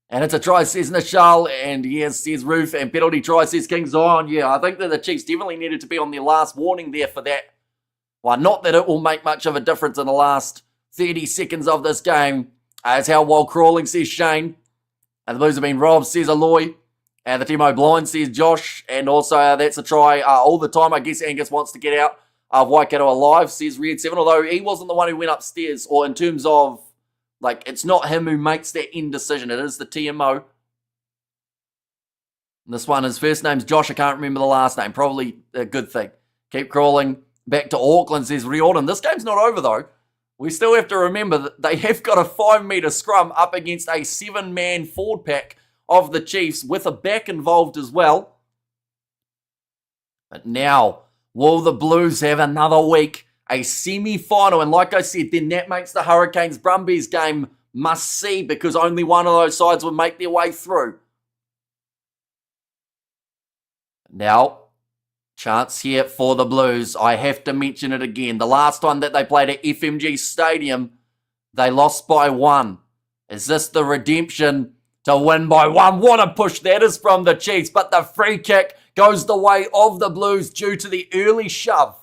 And it's a try, says Nishal. And yes, says Roof. And penalty try, says King Zion. Yeah, I think that the Chiefs definitely needed to be on their last warning there for that. Well, not that it will make much of a difference in the last 30 seconds of this game. As how while crawling, says Shane. And the Blues have been robbed, says Aloy. And the Timo Blind, says Josh. And also, that's a try all the time. I guess Angus wants to get out of Waikato alive, says Red 7. Although he wasn't the one who went upstairs, or in terms of, like, it's not him who makes that end decision. It is the TMO. This one, his first name's Josh. I can't remember the last name. Probably a good thing. Keep crawling. Back to Auckland, says Riordan. This game's not over, though. We still have to remember that they have got a 5-meter scrum up against a 7-man forward pack of the Chiefs with a back involved as well. But now, will the Blues have another week? A semi-final, and like I said, then that makes the Hurricanes-Brumbies game must-see because only one of those sides will make their way through. Now, chance here for the Blues. I have to mention it again. The last one that they played at FMG Stadium, they lost by 1. Is this the redemption to win by 1? What a push that is from the Chiefs, but the free kick goes the way of the Blues due to the early shove.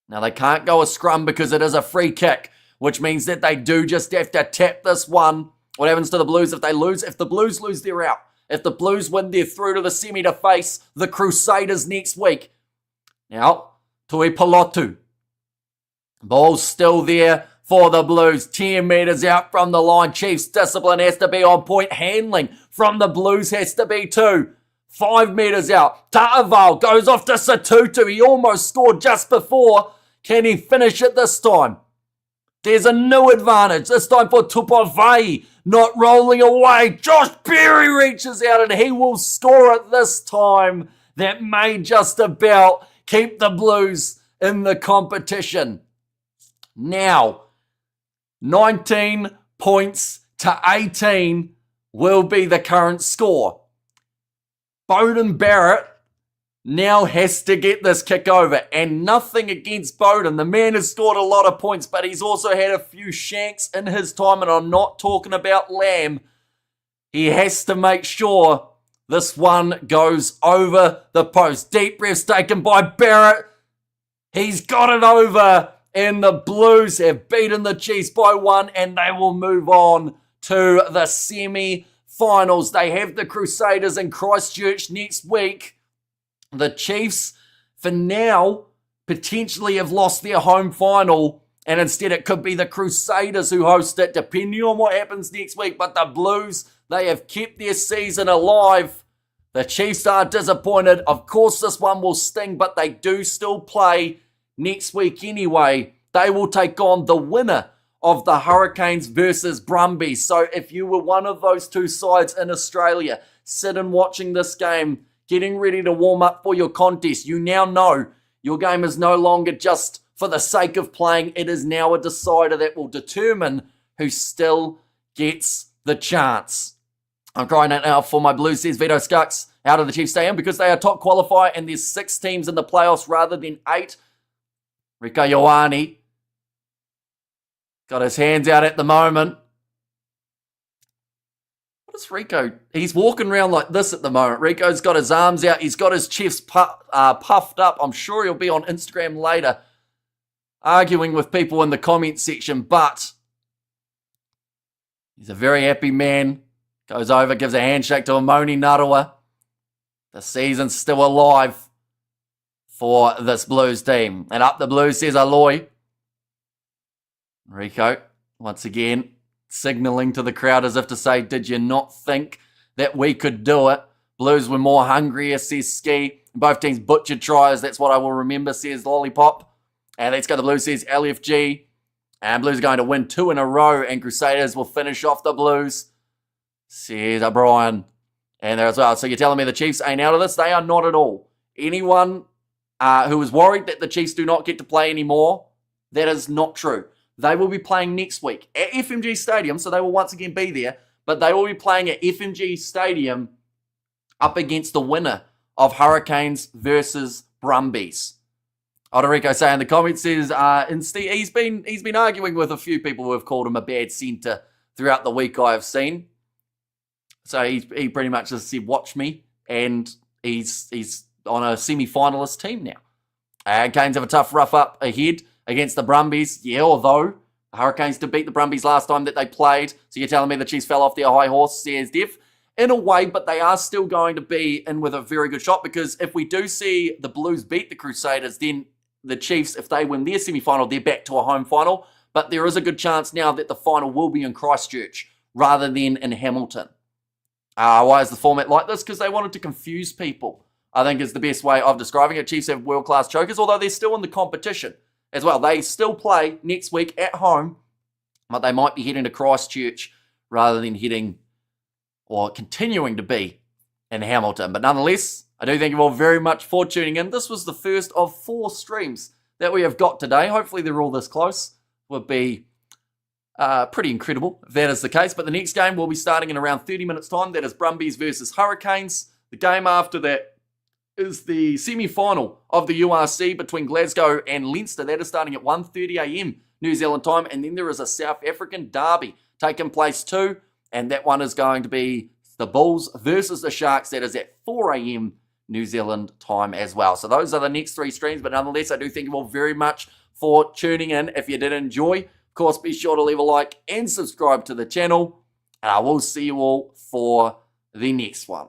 Now, they can't go a scrum because it is a free kick, which means that they do just have to tap this one. What happens to the Blues if they lose? If the Blues lose, they're out. If the Blues win, they're through to the semi to face the Crusaders next week. Now, Tui Palotu. Ball's still there for the Blues. 10 meters out from the line. Chiefs discipline has to be on point. Handling from the Blues has to be too. 5 meters out. Ta'aval goes off to Satutu. He almost scored just before. Can he finish it this time? There's a new advantage. This time for Tupavai. Not rolling away. Josh Perry reaches out and he will score it this time. That may just about keep the Blues in the competition. Now, 19 points to 18 will be the current score. Bowden Barrett now has to get this kick over, and nothing against Bowden. The man has scored a lot of points, but he's also had a few shanks in his time, and I'm not talking about Lamb. He has to make sure this one goes over the post. Deep breaths taken by Barrett. He's got it over, and the Blues have beaten the Chiefs by 1, and they will move on to the semi-finals. They have the Crusaders in Christchurch next week. The Chiefs, for now, potentially have lost their home final, and instead it could be the Crusaders who host it, depending on what happens next week. But the Blues, they have kept their season alive. The Chiefs are disappointed. Of course, this one will sting, but they do still play next week anyway. They will take on the winner of the Hurricanes versus Brumbies. So if you were one of those two sides in Australia, sitting watching this game, getting ready to warm up for your contest, you now know your game is no longer just for the sake of playing. It is now a decider that will determine who still gets the chance. I'm crying out now for my Blues, says Vito Skux, out of the Chiefs Stadium, because they are top qualifier and there's 6 teams in the playoffs rather than 8. Rico Ioane got his hands out at the moment. What is Rico? He's walking around like this at the moment. Rico's got his arms out. He's got his chest puffed up. I'm sure he'll be on Instagram later arguing with people in the comment section, but he's a very happy man. Goes over, gives a handshake to Amoni Narawa. The season's still alive for this Blues team. And up the Blues, says Aloy. Rico, once again, signalling to the crowd as if to say, did you not think that we could do it? Blues were more hungrier, says Ski. Both teams butchered tries. That's what I will remember, says Lollipop. And let's go the Blues, says LFG. And Blues are going to win 2 in a row. And Crusaders will finish off the Blues, says O'Brien. And there as well. So you're telling me the Chiefs ain't out of this? They are not at all. Anyone who is worried that the Chiefs do not get to play anymore, that is not true. They will be playing next week at FMG Stadium, so they will once again be there, but they will be playing at FMG Stadium up against the winner of Hurricanes versus Brumbies. Odorico saying in the comments says he's been arguing with a few people who have called him a bad centre throughout the week I have seen. So he pretty much just said, watch me, and he's on a semi-finalist team now. Canes have a tough rough up ahead against the Brumbies. Yeah, although the Hurricanes did beat the Brumbies last time that they played. So you're telling me the Chiefs fell off their high horse, says Dev. In a way, but they are still going to be in with a very good shot, because if we do see the Blues beat the Crusaders, then the Chiefs, if they win their semi-final, they're back to a home final. But there is a good chance now that the final will be in Christchurch rather than in Hamilton. Why is the format like this? Because they wanted to confuse people, I think is the best way of describing it. Chiefs have world-class chokers, although they're still in the competition as well. They still play next week at home, but they might be heading to Christchurch rather than heading or continuing to be in Hamilton. But nonetheless, I do thank you all very much for tuning in. This was the first of 4 streams that we have got today. Hopefully they're all this close. Would be pretty incredible if that is the case. But the next game will be starting in around 30 minutes time. That is Brumbies versus Hurricanes. The game after that is the semi-final of the URC between Glasgow and Leinster. That is starting at 1:30 a.m. New Zealand time. And then there is a South African derby taking place too. And that one is going to be the Bulls versus the Sharks. That is at 4 a.m. New Zealand time as well. So those are the next 3 streams. But nonetheless, I do thank you all very much for tuning in. If you did enjoy, of course, be sure to leave a like and subscribe to the channel. And I will see you all for the next one.